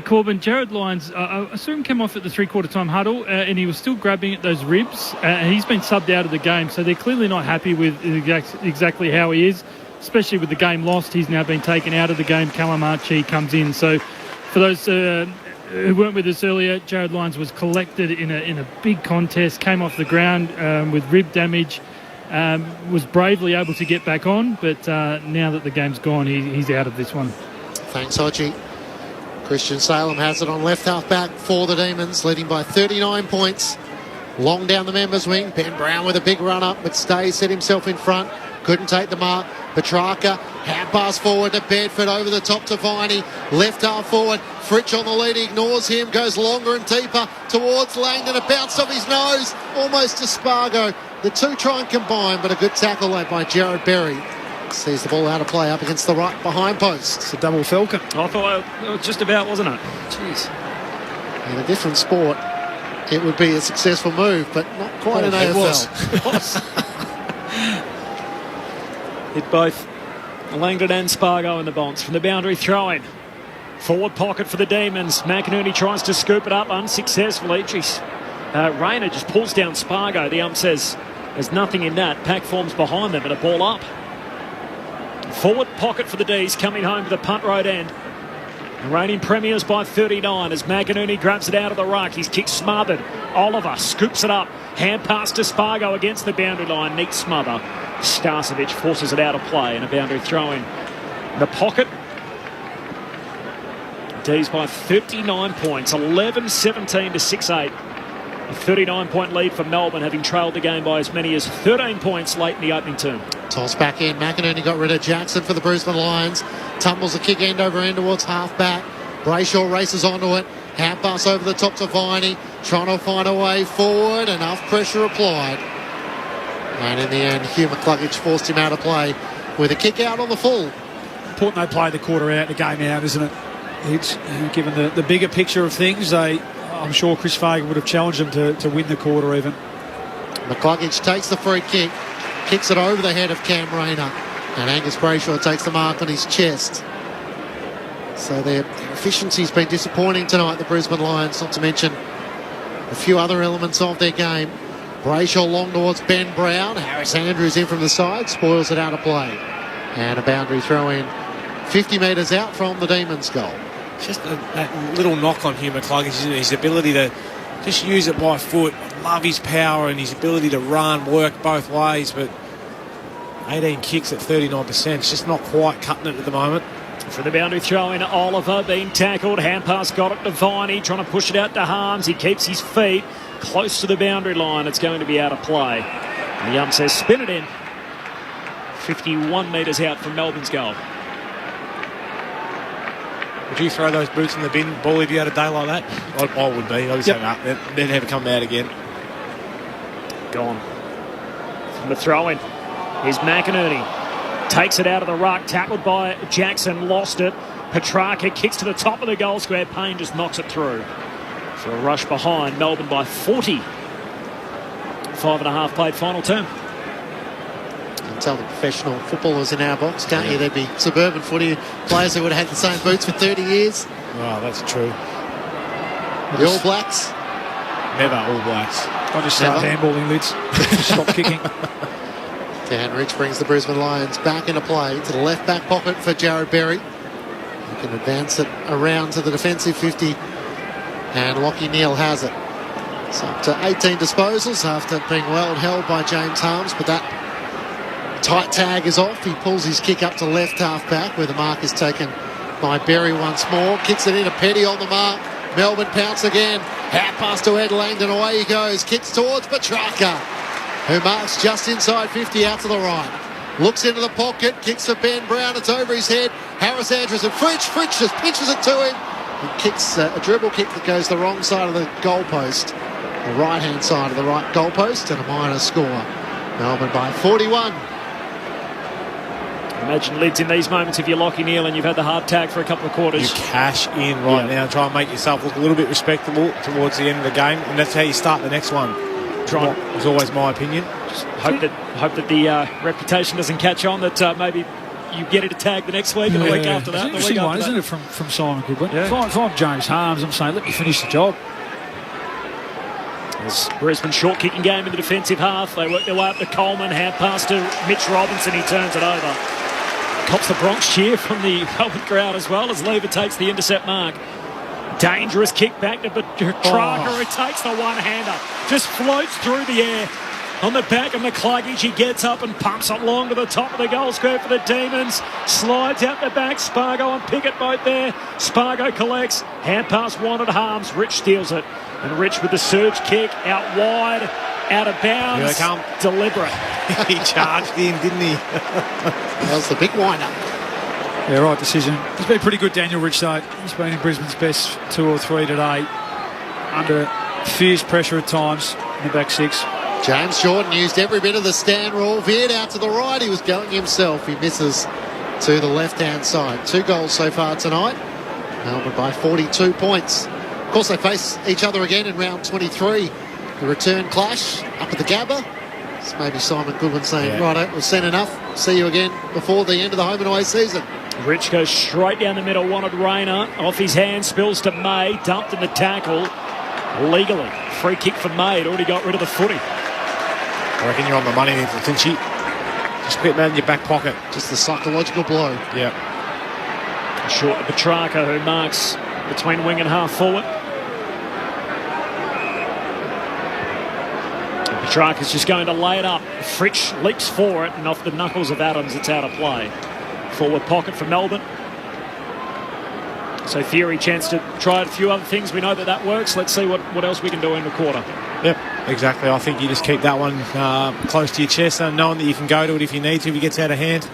Corbin, Jared Lyons, I saw him come off at the three-quarter time huddle and he was still grabbing at those ribs. He's been subbed out of the game, so they're clearly not happy with exactly how he is. Especially with the game lost, he's now been taken out of the game. Callum Archie comes in. So for those who weren't with us earlier, Jared Lyons was collected in a big contest, came off the ground with rib damage, was bravely able to get back on, but now that the game's gone, he's out of this one. Thanks, Hodgie. Christian Salem has it on left half back for the Demons, leading by 39 points. Long down the members' wing. Ben Brown with a big run up, but Stay set himself in front. Couldn't take the mark. Petrarca, hand pass forward to Bedford, over the top to Viney. Left half forward. Fritsch on the lead, ignores him, goes longer and deeper towards Langdon. A bounce off his nose, almost to Spargo. The two try and combine, but a good tackle led by Jared Berry. Sees the ball out of play up against the right behind post. It's a double falcon. I thought it was just about, wasn't it? Jeez. In a different sport, it would be a successful move, but not quite in AFL. It was. Hit both Langdon and Spargo in the bonds. From the boundary, throwing. Forward pocket for the Demons. McInerney tries to scoop it up unsuccessfully. Rayner just pulls down Spargo. The ump says there's nothing in that. Pack forms behind them and a ball up. Forward pocket for the Dees, coming home to the punt road end. Reigning premiers by 39 as McInerney grabs it out of the ruck. He's kicked smothered. Oliver scoops it up. Hand pass to Spargo against the boundary line. Neat smother. Starcevic forces it out of play and a boundary throw in the pocket. Dees by 39 points, 11-17 to 6-8. A 39-point lead for Melbourne, having trailed the game by as many as 13 points late in the opening term. Toss back in. McInerney got rid of Jackson for the Brisbane Lions. Tumbles a kick end over end towards half back. Brayshaw races onto it. Hand pass over the top to Viney. Trying to find a way forward. Enough pressure applied. And in the end, Hugh McCluggage forced him out of play with a kick out on the full. Important they play the quarter out, the game out, isn't it? It's, given the bigger picture of things, I'm sure Chris Fagan would have challenged them to win the quarter even. McCluggage takes the free kick, kicks it over the head of Cam Rayner, and Angus Brayshaw takes the mark on his chest. So their efficiency's been disappointing tonight, the Brisbane Lions, not to mention a few other elements of their game. Brayshaw long towards Ben Brown. Harris Andrews in from the side, spoils it out of play. And a boundary throw in 50 metres out from the Demons' goal. Just that little knock on Hugh McCluggage, his ability to just use it by foot. I love his power and his ability to run, work both ways, but 18 kicks at 39%. It's just not quite cutting it at the moment. For the boundary throw in, Oliver being tackled. Hand pass got it to Viney, trying to push it out to Harms. He keeps his feet close to the boundary line. It's going to be out of play. And the ump says spin it in. 51 metres out from Melbourne's goal. Would you throw those boots in the bin, Ball, if you had a day like that? I would be. I would say, no, they'd never come out again. Gone. From the throw-in is McInerney. Takes it out of the ruck. Tackled by Jackson. Lost it. Petrarca kicks to the top of the goal square. Payne just knocks it through. For a rush behind. Melbourne by 40. 5.5 played final term. You can tell the professional footballers in our box, can't you? There'd be suburban footy players who would have had the same boots for 30 years. Oh, that's true. The All Blacks. Never All Blacks. I just start handballing lids. Stop kicking. Dan Rich brings the Brisbane Lions back into play to the left back pocket for Jared Berry. He can advance it around to the defensive 50, and Lockie Neal has it. It's up to 18 disposals after being well held by James Harms, but that tight tag is off. He pulls his kick up to left half back, where the mark is taken by Berry once more. Kicks it into Petty on the mark. Melbourne pounce again. Half pass to Ed Langdon. Away he goes. Kicks towards Petrarca, who marks just inside 50 out to the right. Looks into the pocket. Kicks for Ben Brown. It's over his head. Harris Andrews and Fritsch just pinches it to him. He kicks a dribble kick that goes the wrong side of the goalpost. The right-hand side of the right goalpost, and a minor score. Melbourne by 41. Imagine lids in these moments if you're Lockie Neal and you've had the hard tag for a couple of quarters. You cash in right now, try and make yourself look a little bit respectable towards the end of the game, and that's how you start the next one. Is always my opinion. Just hope that the reputation doesn't catch on, that maybe you get it a tag the next week and the week after that. It's interesting one, isn't it, from Simon Goodwin? Yeah. If I'm James Harms, I'm saying, let me finish the job. It's Brisbane short kicking game in the defensive half. They work their way up to Coleman. Hand pass to Mitch Robinson. He turns it over. Cops the Bronx cheer from the Melbourne crowd as well as Lever takes the intercept mark. Dangerous kick back to Petrarca, who takes the one-hander. Just floats through the air. On the back of McCluggage, he gets up and pumps it long to the top of the goal square for the Demons. Slides out the back. Spargo and Pickett both there. Spargo collects. Hand pass wanted Harms. Rich steals it. And Rich with the surge kick out wide, out of bounds. Here they come. Deliberate. He charged in, didn't he? That was the big wind-up. Yeah, right decision. He's been pretty good, Daniel Rich, though. He's been in Brisbane's best 2 or 3 today. Under fierce pressure at times in the back six. James Jordan used every bit of the stand rule. Veered out to the right. He was going himself. He misses to the left-hand side. 2 goals so far tonight. Melbourne by 42 points. Of course, they face each other again in round 23. The return clash up at the Gabba. It's maybe Simon Goodwin saying, right, we've seen enough. See you again before the end of the home and away season. Rich goes straight down the middle, wanted Rayner. Off his hand, spills to May. Dumped in the tackle. Legally. Free kick for May. It already got rid of the footy. I reckon you're on the money there, Finchy. Just put that in your back pocket. Just the psychological blow. Yeah. Short to Petrarca, who marks between wing and half forward. Petrarca's just going to lay it up. Fritsch leaps for it, and off the knuckles of Adams, it's out of play. Forward pocket for Melbourne. So Theory chance to try a few other things. We know that works. Let's see what else we can do in the quarter. Yep, exactly. I think you just keep that one close to your chest, knowing that you can go to it if you need to, if it gets out of hand.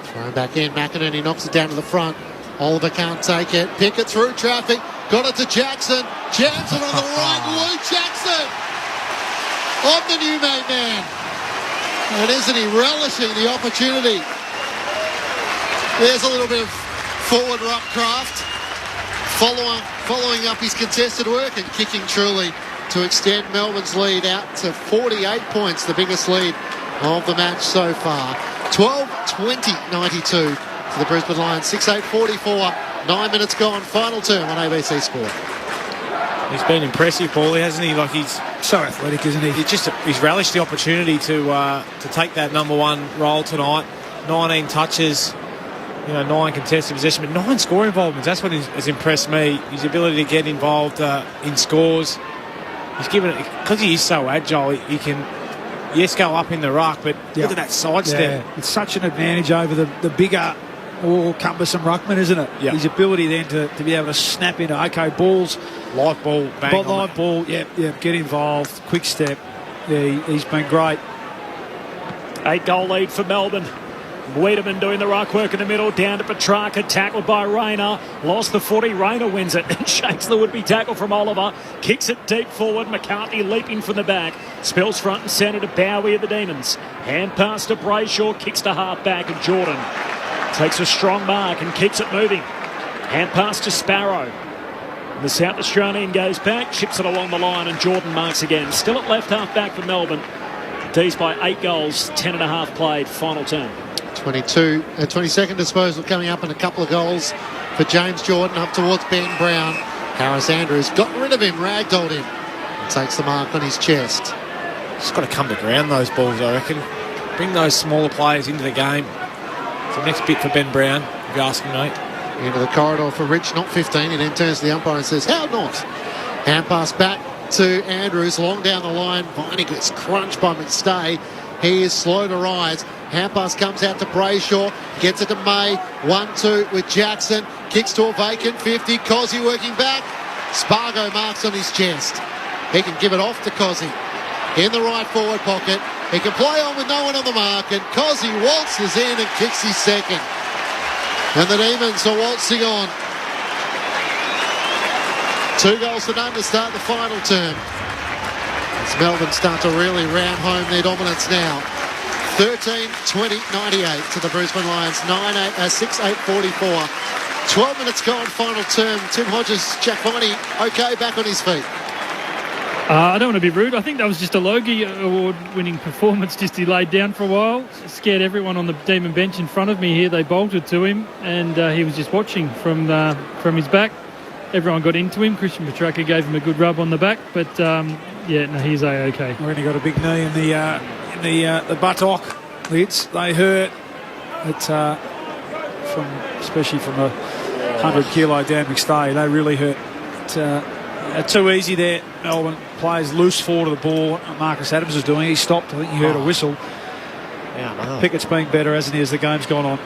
Thrown back in. McInerney knocks it down to the front. Oliver can't take it. Pickett through traffic. got it to Jackson. Jansen on the right. Lou Jackson on the new mate man. And isn't he relishing the opportunity? There's a little bit of forward ruck craft. Following up his contested work and kicking truly to extend Melbourne's lead out to 48 points, the biggest lead of the match so far. 12-20-92 for the Brisbane Lions. 6-8-44, 9 minutes gone, final term on ABC Sport. He's been impressive, Paulie, hasn't he? Like, he's So athletic, isn't he? he's relished the opportunity to take that number one role tonight. 19 touches, 9 contested possession, but 9 score involvements. That's what has impressed me. His ability to get involved in scores. He's given it, because he is so agile, he can, yes, go up in the ruck, but look at that sidestep. Yeah. It's such an advantage over the bigger, more cumbersome ruckman, isn't it? Yeah. His ability then to be able to snap into, okay, balls. Light ball, bang. Light ball, get involved, quick step. Yeah, he's been great. 8-goal lead for Melbourne. Wiedemann doing the ruck work in the middle, down to Petrarca, tackled by Rayner, lost the footy, Rayner wins it and shakes the would-be tackle from Oliver, kicks it deep forward, McCartney leaping from the back, spills front and centre to Bowie of the Demons, hand pass to Brayshaw, kicks to half back and Jordan takes a strong mark and keeps it moving, hand pass to Sparrow. The South Australian goes back, chips it along the line and Jordan marks again, still at left half back for Melbourne. Dees by 8 goals, 10.5 played, final term. 22nd disposal coming up and a couple of goals for James Jordan up towards Ben Brown. Harris Andrews got rid of him, ragdolled him and takes the mark on his chest. Just got to come to ground, those balls, I reckon. Bring those smaller players into the game. It's the next bit for Ben Brown, if you ask me, mate. Into the corridor for Rich, not 15. He then turns to the umpire and says, how not? Hand pass back to Andrews, long down the line. Viney gets crunched by McStay. He is slow to rise. Hand pass comes out to Brayshaw, gets it to May, 1-2 with Jackson, kicks to a vacant 50, Cozzy working back, Spargo marks on his chest. He can give it off to Cozzy in the right forward pocket. He can play on with no one on the mark, and Cozzy waltzes in and kicks his second. And the Demons are waltzing on. 2 goals to none to start the final term. As Melbourne start to really ram home their dominance now. 13-20-98 to the Brisbane Lions. 6-8-44. 12 minutes gone, final term. Tim Hodges, Jack Viney, okay, back on his feet. I don't want to be rude. I think that was just a Logie award-winning performance. Just he laid down for a while, scared everyone on the Demon bench in front of me here. They bolted to him, and he was just watching from his back. Everyone got into him. Christian Petrarca gave him a good rub on the back, but he's okay. When he got a big knee in the buttock lids, they hurt. Especially from a 100-kilo Dan McStay, they really hurt. Too easy there, Melbourne. Players loose forward of the ball. Marcus Adams is doing. He stopped. I think he heard a whistle. Yeah, no. Pickett's been better, hasn't he, as the game's gone on.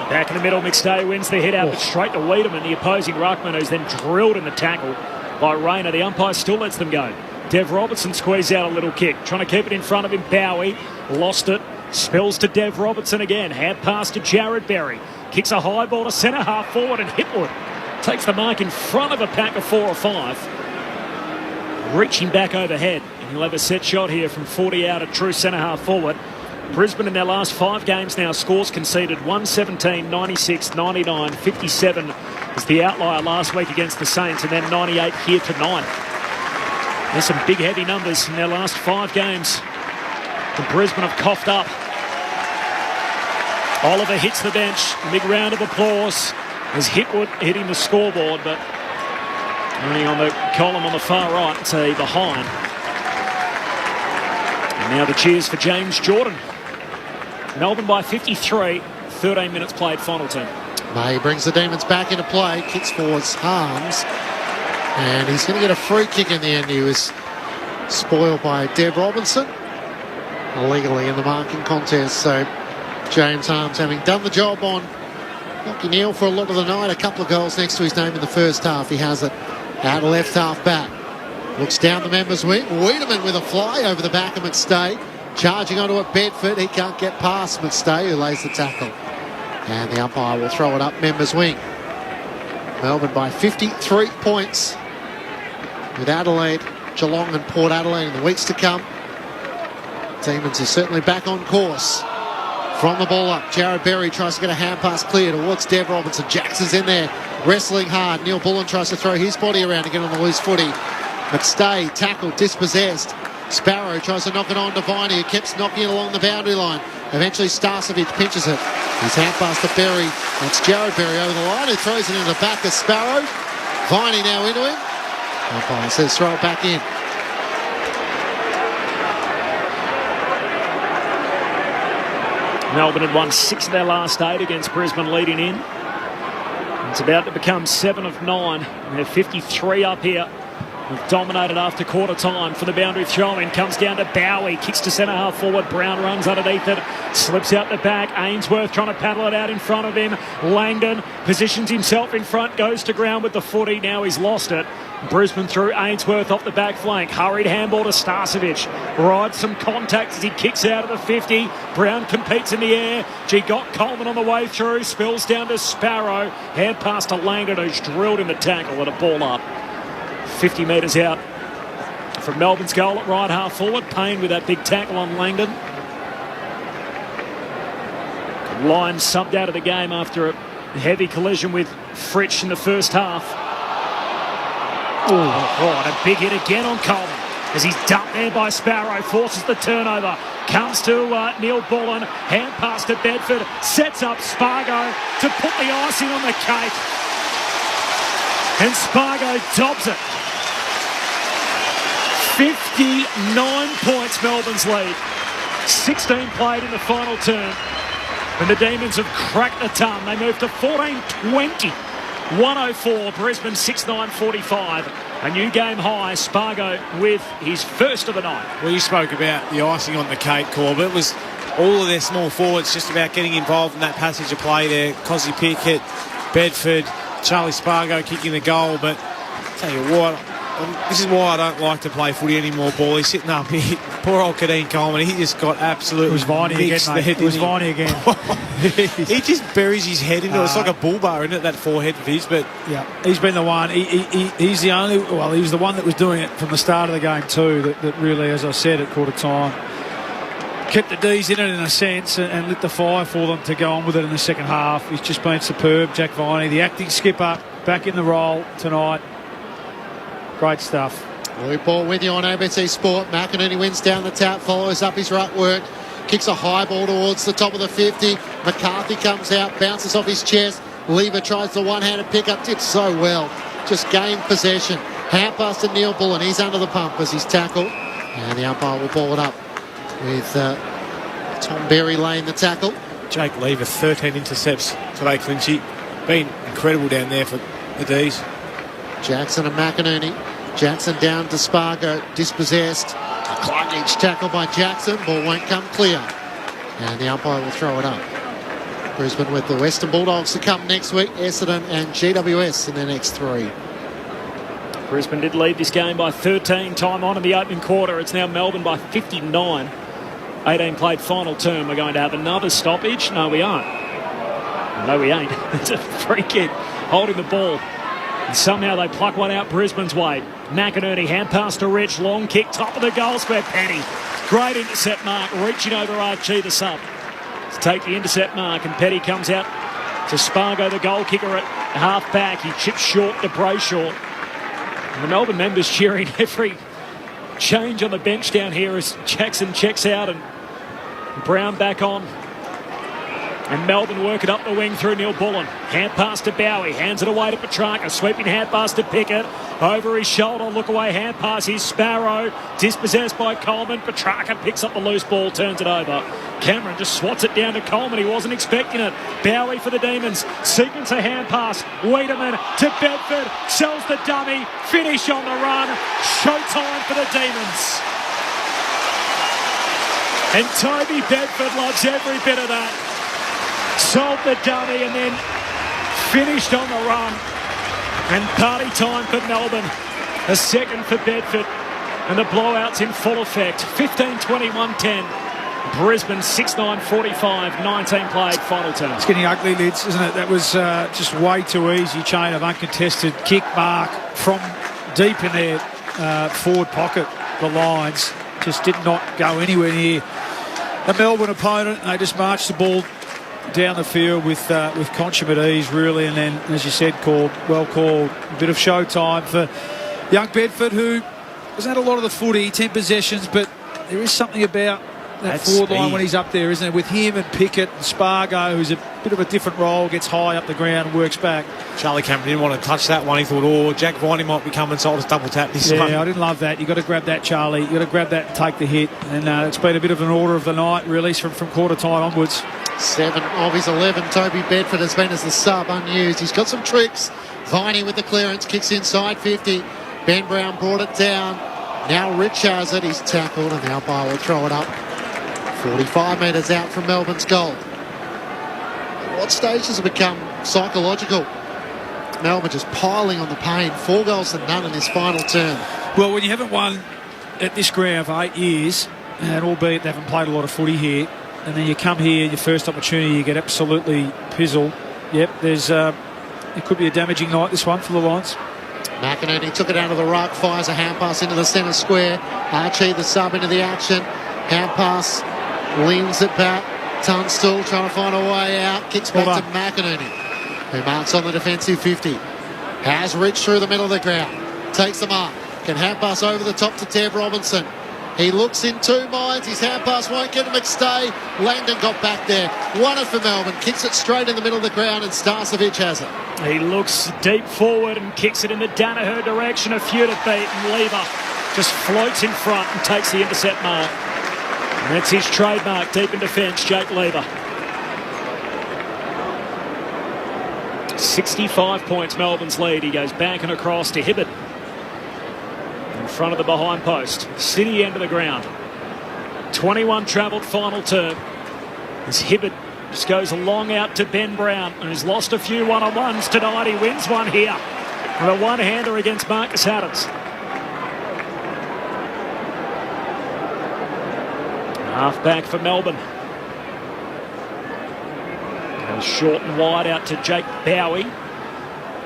Back in the middle, McStay wins the hit out, but straight to Wiedemann, the opposing ruckman, who's then drilled in the tackle by Rayner. The umpire still lets them go. Dev Robertson squeezed out a little kick, trying to keep it in front of him. Bowie lost it, spills to Dev Robertson again. Hand pass to Jared Berry, kicks a high ball to centre half forward, and Hipwood takes the mark in front of a pack of 4 or 5, reaching back overhead, and he'll have a set shot here from 40 out at true centre half forward. Brisbane in their last 5 games now, scores conceded 117, 96, 99, 57 is the outlier last week against the Saints, and then 98 here tonight. There's some big heavy numbers in their last 5 games. The Brisbane have coughed up. Oliver hits the bench, big round of applause as Hipwood hitting the scoreboard, but running on the column on the far right, it's a behind. And now the cheers for James Jordan. Melbourne by 53, 13 minutes played, final term. May brings the Demons back into play, kicks towards Harms, and he's going to get a free kick in the end. He was spoiled by Dev Robinson, illegally in the marking contest, so James Harms, having done the job on Lachie Neale for a lot of the night, a couple of goals next to his name in the first half. He has it out left half back. Looks down the members' wing. Wiedemann with a fly over the back of McStay. Charging onto it, Bedford. He can't get past McStay, who lays the tackle. And the umpire will throw it up members' wing. Melbourne by 53 points with Adelaide, Geelong and Port Adelaide in the weeks to come. Demons are certainly back on course. From the ball up, Jared Berry tries to get a hand pass clear towards Dev Robinson. Jackson's in there, wrestling hard. Neil Bullen tries to throw his body around to get on the loose footy. McStay tackled, dispossessed. Sparrow tries to knock it on to Viney, who keeps knocking it along the boundary line. Eventually Starcevic pinches it. His hand pass to Berry. That's Jared Berry over the line, who throws it in the back of Sparrow. Viney now into him. Umpire says throw it back in. Melbourne had won 6 of their last 8 against Brisbane leading in. It's about to become 7 of 9. And they're 53 up here. They've dominated after quarter time. For the boundary throw-in comes down to Bowie. Kicks to centre half forward. Brown runs underneath it. Slips out the back. Ainsworth trying to paddle it out in front of him. Langdon positions himself in front. Goes to ground with the footy. Now he's lost it. Brisbane through Ainsworth off the back flank. Hurried handball to Starcevic. Rides some contact as he kicks out of the 50. Brown competes in the air. Got Coleman on the way through. Spills down to Sparrow. Hand pass to Langdon, who's drilled in the tackle with a ball up. 50 metres out from Melbourne's goal at right half forward. Payne with that big tackle on Langdon. Lyons subbed out of the game after a heavy collision with Fritsch in the first half. Oh, and a big hit again on Coleman as he's dumped there by Sparrow. Forces the turnover. Comes to Neil Bullen. Hand pass to Bedford. Sets up Spargo to put the icing on the cake. And Spargo dobs it. 59 points Melbourne's lead. 16 played in the final term. And the Demons have cracked the ton. They move to 14-20. 104, Brisbane 6-9-45. A new game high, Spargo with his first of the night. Well, you spoke about the icing on the cake, Corbett. It was all of their small forwards just about getting involved in that passage of play there. Cozzy Pickett, Bedford, Charlie Spargo kicking the goal. But I'll tell you what, this is why I don't like to play footy anymore, Ball. He's sitting up here. Poor old Kadeen Coleman, he just got absolutely It was Viney again, mate. It was Viney again. He just buries his head into it. It's like a bull bar, isn't it, that forehead of his? But yeah, he's been the one. He's the only. Well, he was the one that was doing it from the start of the game too. That really, as I said at quarter time, kept the D's in it in a sense and lit the fire for them to go on with it in the second half. He's just been superb, Jack Viney, the acting skipper, back in the role tonight. Great stuff. Blue ball with you on ABC Sport. McInerney wins down the tap, follows up his ruck work, kicks a high ball towards the top of the 50. McCarthy comes out, bounces off his chest. Lever tries the one-handed pick-up, did so well. Just gained possession. Hand pass to Neil Bullen. He's under the pump as he's tackled. And the umpire will ball it up with Tom Berry laying the tackle. Jake Lever, 13 intercepts today, Clinchy. Been incredible down there for the D's. Jackson and McInerney. Jackson down to Spargo, dispossessed. A Kleinich tackle by Jackson. Ball won't come clear. And the umpire will throw it up. Brisbane with the Western Bulldogs to come next week. Essendon and GWS in their next 3. Brisbane did lead this game by 13 time on in the opening quarter. It's now Melbourne by 59. 18 played final term. We're going to have another stoppage. No, we aren't. No, we ain't. It's a free kick holding the ball. And somehow they pluck one out Brisbane's way. McInerney, hand pass to Rich, long kick, top of the goal square, Penny. Great intercept mark, reaching over Archie, the sub. To take the intercept mark, and Petty comes out to Spargo, the goal kicker at half back. He chips short to Brayshaw. And the Melbourne members cheering every change on the bench down here as Jackson checks out and Brown back on. And Melbourne work it up the wing through Neil Bullen. Hand pass to Bowie. Hands it away to Petrarca. Sweeping hand pass to Pickett. Over his shoulder. Look away hand pass. Here's Sparrow. Dispossessed by Coleman. Petrarca picks up the loose ball. Turns it over. Cameron just swats it down to Coleman. He wasn't expecting it. Bowie for the Demons. Sequence a hand pass. Wiedemann to Bedford. Sells the dummy. Finish on the run. Showtime for the Demons. And Toby Bedford loves every bit of that. Sold the dummy and then finished on the run. And party time for Melbourne. A second for Bedford. And the blowout's in full effect. 15-21-10. Brisbane 6-9-45, 19 played, final turn. It's getting ugly, Lids, isn't it? That was just way too easy. Chain of uncontested kick mark from deep in their forward pocket. The Lions just did not go anywhere near a Melbourne opponent. They just marched the ball down the field with consummate ease, really, and then, as you said, well called. A bit of showtime for young Bedford, who has had a lot of the footy, 10 possessions, but there is something about that forward line when he's up there, isn't it? With him and Pickett and Spargo, who's a bit of a different role, gets high up the ground and works back. Charlie Cameron didn't want to touch that one. He thought, Jack Viney might be coming, so I'll just double tap this one. Yeah, I didn't love that. You've got to grab that, Charlie. You've got to grab that and take the hit. And it's been a bit of an order of the night, really, from quarter time onwards. 7 of his 11, Toby Bedford has been as the sub, unused. He's got some tricks. Viney with the clearance, kicks inside 50. Ben Brown brought it down. Now Rich has it. He's tackled, and now Bar will throw it up. 45 metres out from Melbourne's goal. At what stage has it become psychological? Melbourne just piling on the pain. 4 goals to none in this final term. Well, when you haven't won at this ground for 8 years, and albeit they haven't played a lot of footy here, and then you come here, your first opportunity, you get absolutely pizzled. Yep, it could be a damaging night, this one, for the Lions. McInerney took it out of the ruck, fires a hand pass into the centre square. Archie, the sub, into the action. Hand pass, leans it back. Tunstall trying to find a way out. Kicks back to McInerney, who marks on the defensive 50. Has Rich through the middle of the ground. Takes the mark. Can hand pass over the top to Tev Robinson. He looks in 2 minds. His hand pass won't get to McStay. Langdon got back there. Won it for Melbourne. Kicks it straight in the middle of the ground, and Starcevic has it. He looks deep forward and kicks it in the Danaher direction. A few to beat, and Lever just floats in front and takes the intercept mark. And that's his trademark, deep in defence, Jake Lever. 65 points, Melbourne's lead. He goes back and across to Hibbert. In front of the behind post. City end of the ground. 21 travelled final term. As Hibbert just goes long out to Ben Brown, and has lost a few one-on-ones tonight. He wins one here. And a one-hander against Marcus Adams. Half back for Melbourne. Goes short and wide out to Jake Bowie.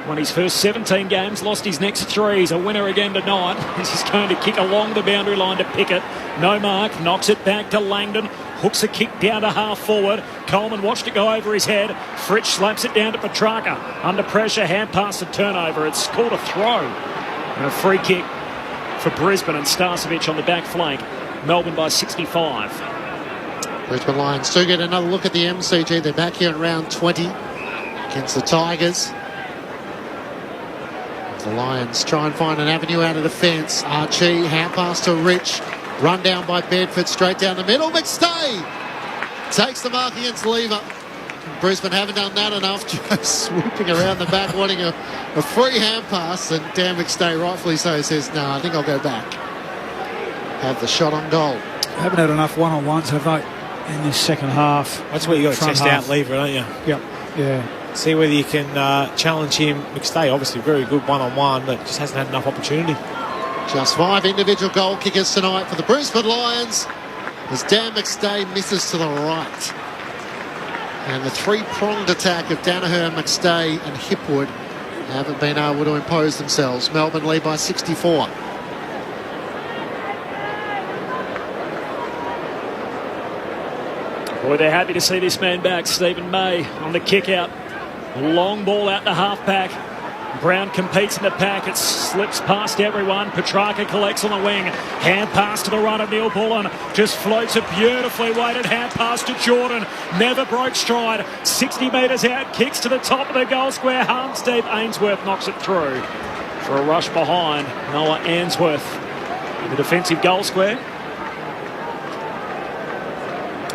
Won his first 17 games, lost his next 3. He's a winner again tonight. He's going to kick along the boundary line to Pickett. No mark, knocks it back to Langdon. Hooks a kick down to half forward. Coleman watched it go over his head. Fritsch slaps it down to Petrarca. Under pressure, hand pass and turnover. It's called a throw. And a free kick for Brisbane, and Starcevic on the back flank. Melbourne by 65. Brisbane Lions do get another look at the MCG. They're back here in round 20 against the Tigers. The Lions try and find an avenue out of defence. Archie, hand pass to Rich. Run down by Bedford, straight down the middle. McStay takes the mark against Lever. Brisbane haven't done that enough. Just swooping around the back, wanting a free hand pass. And Dan McStay, rightfully so, says, no, I think I'll go back. Have the shot on goal. Haven't had enough one-on-ones, have they, in this second half? That's where you got to test out Lever, don't you? Yep. Yeah. See whether you can challenge him. McStay, obviously very good one-on-one, but just hasn't had enough opportunity. Just 5 individual goal kickers tonight for the Brisbane Lions, as Dan McStay misses to the right. And the 3-pronged attack of Danaher, McStay and Hipwood haven't been able to impose themselves. Melbourne lead by 64. Boy, they're happy to see this man back. Stephen May on the kick out. Long ball out to half back. Brown competes in the pack. It slips past everyone. Petrarca collects on the wing. Hand pass to the right of Neil Bullen. Just floats a beautifully weighted hand pass to Jordan. Never broke stride. 60 metres out. Kicks to the top of the goal square. Harms deep. Ainsworth knocks it through. For a rush behind, Noah Ainsworth. The defensive goal square.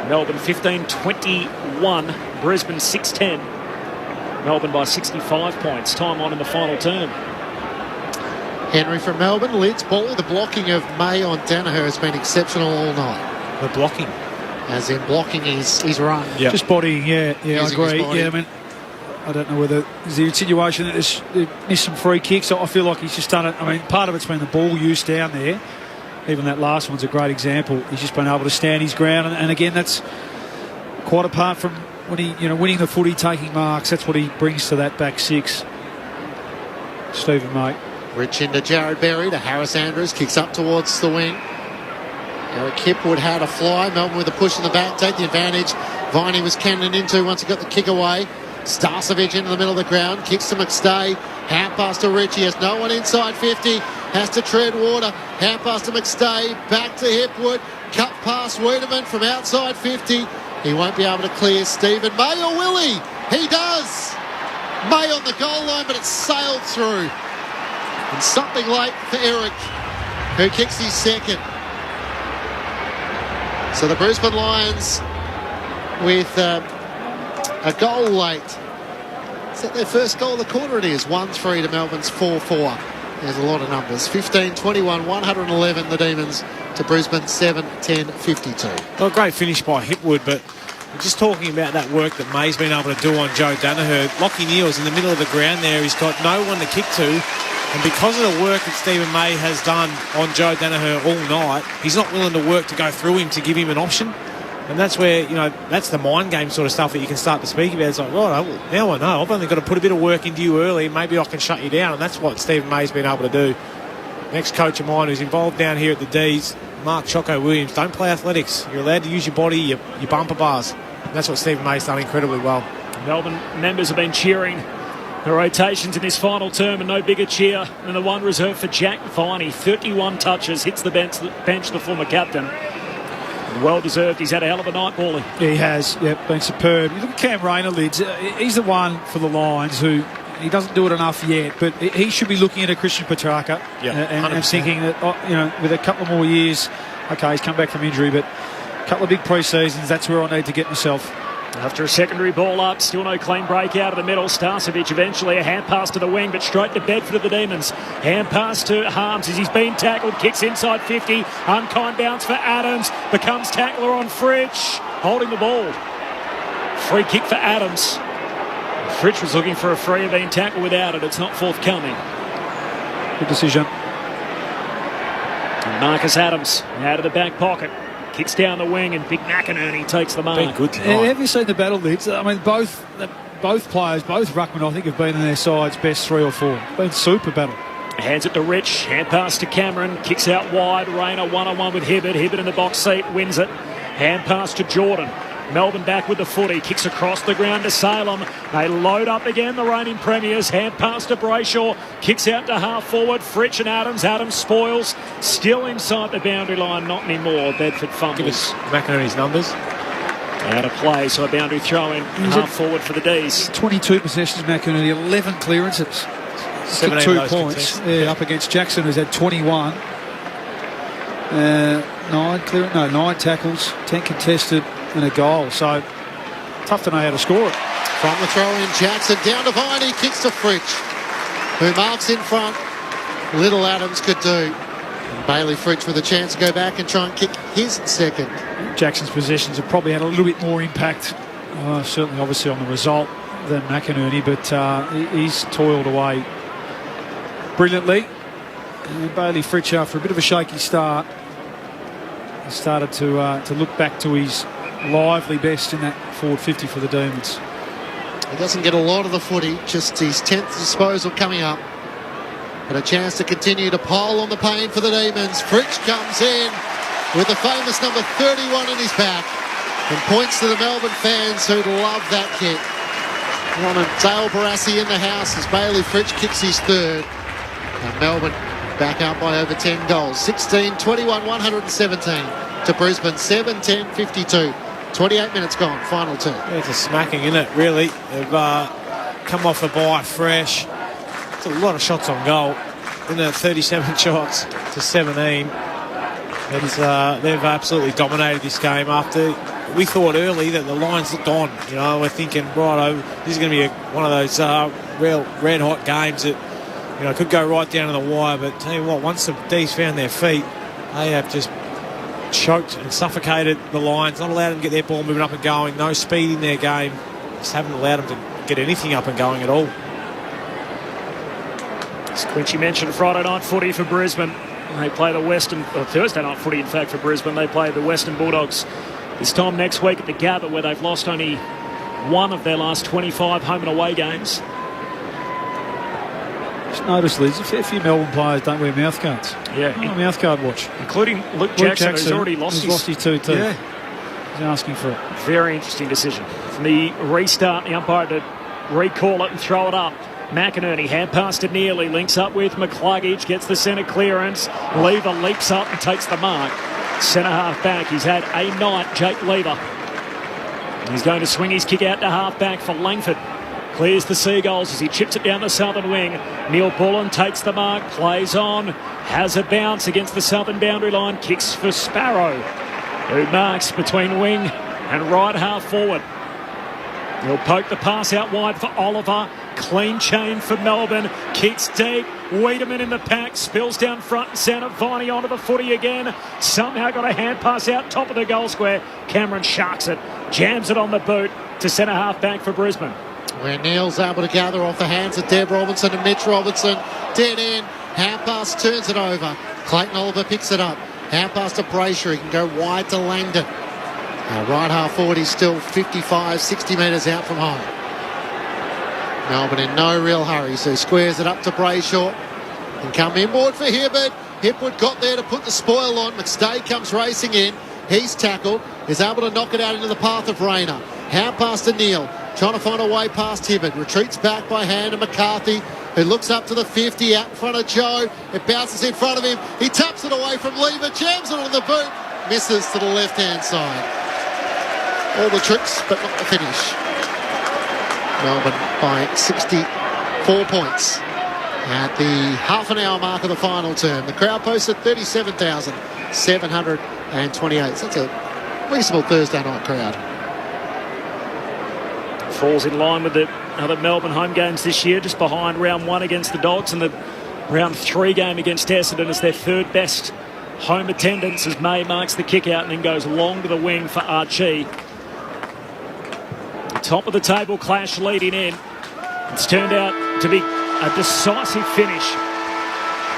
Melbourne 15-21. Brisbane 6-10. Melbourne by 65 points. Time on in the final term. Henry from Melbourne leads ball. The blocking of May on Danaher has been exceptional all night. The blocking? As in blocking his run. Yep. Just bodying, yeah, I agree. Yeah, I mean, I don't know whether there's the insinuation that they missed some free kicks. I feel like he's just done it. I mean, part of it's been the ball use down there. even that last one's a great example. He's just been able to stand his ground, and again, that's quite apart from when he, winning the footy, taking marks. That's what he brings to that back six. Stephen May. Rich into Jared Berry to Harris Andrews, kicks up towards the wing. Eric Hipwood had a fly. Melbourne with a push in the back, take the advantage. Viney was cannoning into once he got the kick away. Starcevic into the middle of the ground, kicks to McStay. Hand pass to Richie, has no one inside 50, has to tread water. Hand pass to McStay, back to Hipwood. Cut past Wiedemann from outside 50. He won't be able to clear Stephen May, or will he? He does! May on the goal line, but it's sailed through. And something late for Eric, who kicks his second. So the Brisbane Lions with a goal late. Is that their first goal of the quarter? It is. 1-3 to Melbourne's 4-4. There's a lot of numbers. 15-21, 111 the Demons to Brisbane 7-10-52. Well, a great finish by Hipwood, but we're just talking about that work that May's been able to do on Joe Danaher. Lockie Neal's in the middle of the ground there. He's got no one to kick to. And because of the work that Stephen May has done on Joe Danaher all night, he's not willing to work to go through him to give him an option. And that's where, that's the mind game sort of stuff that you can start to speak about. It's like, right, now I know. I've only got to put a bit of work into you early. Maybe I can shut you down. And that's what Stephen May's been able to do. Next coach of mine who's involved down here at the Dees, Mark Choco Williams. Don't play athletics. You're allowed to use your body, your bumper bars. And that's what Stephen May's done incredibly well. Melbourne members have been cheering the rotations in this final term, and no bigger cheer than the one reserved for Jack Viney. 31 touches, hits the bench, the former captain. Well deserved. He's had a hell of a night, Paulie. He has, been superb. You look at Cam Rayner, Lids. He's the one for the Lions who he doesn't do it enough yet, but he should be looking at a Christian Petrarca and thinking that, with a couple more years, okay, he's come back from injury, but a couple of big pre-seasons, that's where I need to get myself. After a secondary ball up, still no clean break out of the middle. Starcevic eventually a hand pass to the wing, but straight to Bedford of the Demons. Hand pass to Harms as he's been tackled, kicks inside 50. Unkind bounce for Adams, becomes tackler on Fritsch, holding the ball. Free kick for Adams. Fritsch was looking for a free and being tackled without it. It's not forthcoming. Good decision. And Marcus Adams out of the back pocket. Kicks down the wing, and Big McInerney takes the mark. Been good tonight. Have you seen the battle, Lids? I mean, both players, both ruckmen, I think, have been in their side's best 3 or 4. It's been super battle. Hands it to Rich. Hand pass to Cameron. Kicks out wide. Rayner one-on-one with Hibbert. Hibbert in the box seat. Wins it. Hand pass to Jordan. Melbourne back with the footy. Kicks across the ground to Salem. They load up again, the reigning premiers. Hand pass to Brayshaw. Kicks out to half forward. Fritsch and Adams. Adams spoils. Still inside the boundary line. Not anymore. Bedford fumbles. Give us McInerney's numbers. Out of play, so a boundary throw in. Half forward for the Dees. 22 possessions, McInerney. 11 clearances. 2 points. Up against Jackson, who's had 21. 9 tackles, 10 contested, and a goal. So tough to know how to score it. From the throw in, Jackson down to Viney, kicks to Fritsch, who marks in front. Little Adams could do. And Bailey Fritsch with a chance to go back and try and kick his second. Jackson's possessions have probably had a little bit more impact, certainly obviously on the result, than McInerney, but he's toiled away brilliantly. And Bailey Fritsch, after a bit of a shaky start, started to look back to his lively best in that forward 50 for the Demons. He doesn't get a lot of the footy, just his 10th disposal coming up. But a chance to continue to pile on the pain for the Demons. Fritsch comes in with the famous number 31 in his back and points to the Melbourne fans who'd love that kick. Ron and Dale Barassi in the house as Bailey Fritsch kicks his third. And Melbourne back out by over 10 goals. 16-21, 117 to Brisbane. 7-10-52. 28 minutes gone. Final two. Yeah, it's a smacking, isn't it, really? They've come off the bye fresh. It's a lot of shots on goal. Isn't it? 37 shots to 17. They've absolutely dominated this game after we thought early that the Lions looked on. We're thinking, right, this is going to be one of those real red-hot games that could go right down to the wire, but tell you what, once the Dees found their feet, they have just choked and suffocated the Lions, not allowed them to get their ball moving up and going, no speed in their game, just haven't allowed them to get anything up and going at all. As Quincy mentioned, Friday night footy for Brisbane. They play the Western, Thursday night footy, in fact, for Brisbane. They play the Western Bulldogs this time next week at the Gabba, where they've lost only one of their last 25 home and away games. Just notice, Liz, a fair few Melbourne players don't wear mouthguards. Yeah. Oh, mouthguard watch. Including Luke Jackson, who's already lost his two teeth. Yeah. He's asking for it. Very interesting decision. From the restart, the umpire to recall it and throw it up. McInerney, hand pass to Neely, links up with McCluggage, gets the centre clearance. Lever leaps up and takes the mark. Centre half back, he's had a night, Jake Lever. He's going to swing his kick out to half back for Langford. Clears the Seagulls as he chips it down the southern wing. Neil Bullen takes the mark, plays on, has a bounce against the southern boundary line, kicks for Sparrow, who marks between wing and right half forward. He'll poke the pass out wide for Oliver. Clean chain for Melbourne. Kicks deep. Wiedemann in the pack. Spills down front and centre. Viney onto the footy again. Somehow got a hand pass out top of the goal square. Cameron sharks it. Jams it on the boot to centre half back for Brisbane. Where Neil's able to gather off the hands of Deb Robinson and Mitch Robinson. Dead end. Hand pass turns it over. Clayton Oliver picks it up. Hand pass to Brayshaw. He can go wide to Langdon. Right half forward, he's still 55, 60 metres out from home. Melbourne in no real hurry, so he squares it up to Brayshaw. And come inboard for Hibbert. Hipwood got there to put the spoil on. McStay comes racing in. He's tackled. Is able to knock it out into the path of Rayner. Hand pass to Neil. Trying to find a way past Hibbert. Retreats back by hand to McCarthy, who looks up to the 50 out in front of Joe. It bounces in front of him. He taps it away from Lever. Jams it on the boot. Misses to the left-hand side. All the tricks, but not the finish. Melbourne by 64 points at the half an hour mark of the final term. The crowd posted 37,728. So that's a reasonable Thursday night crowd. Falls in line with the other Melbourne home games this year, just behind round 1 against the Dogs and the round 3 game against Essendon as their third best home attendance, as May marks the kick out and then goes long to the wing for Archie. Top of the table clash leading in. It's turned out to be a decisive finish.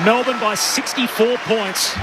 Melbourne by 64 points.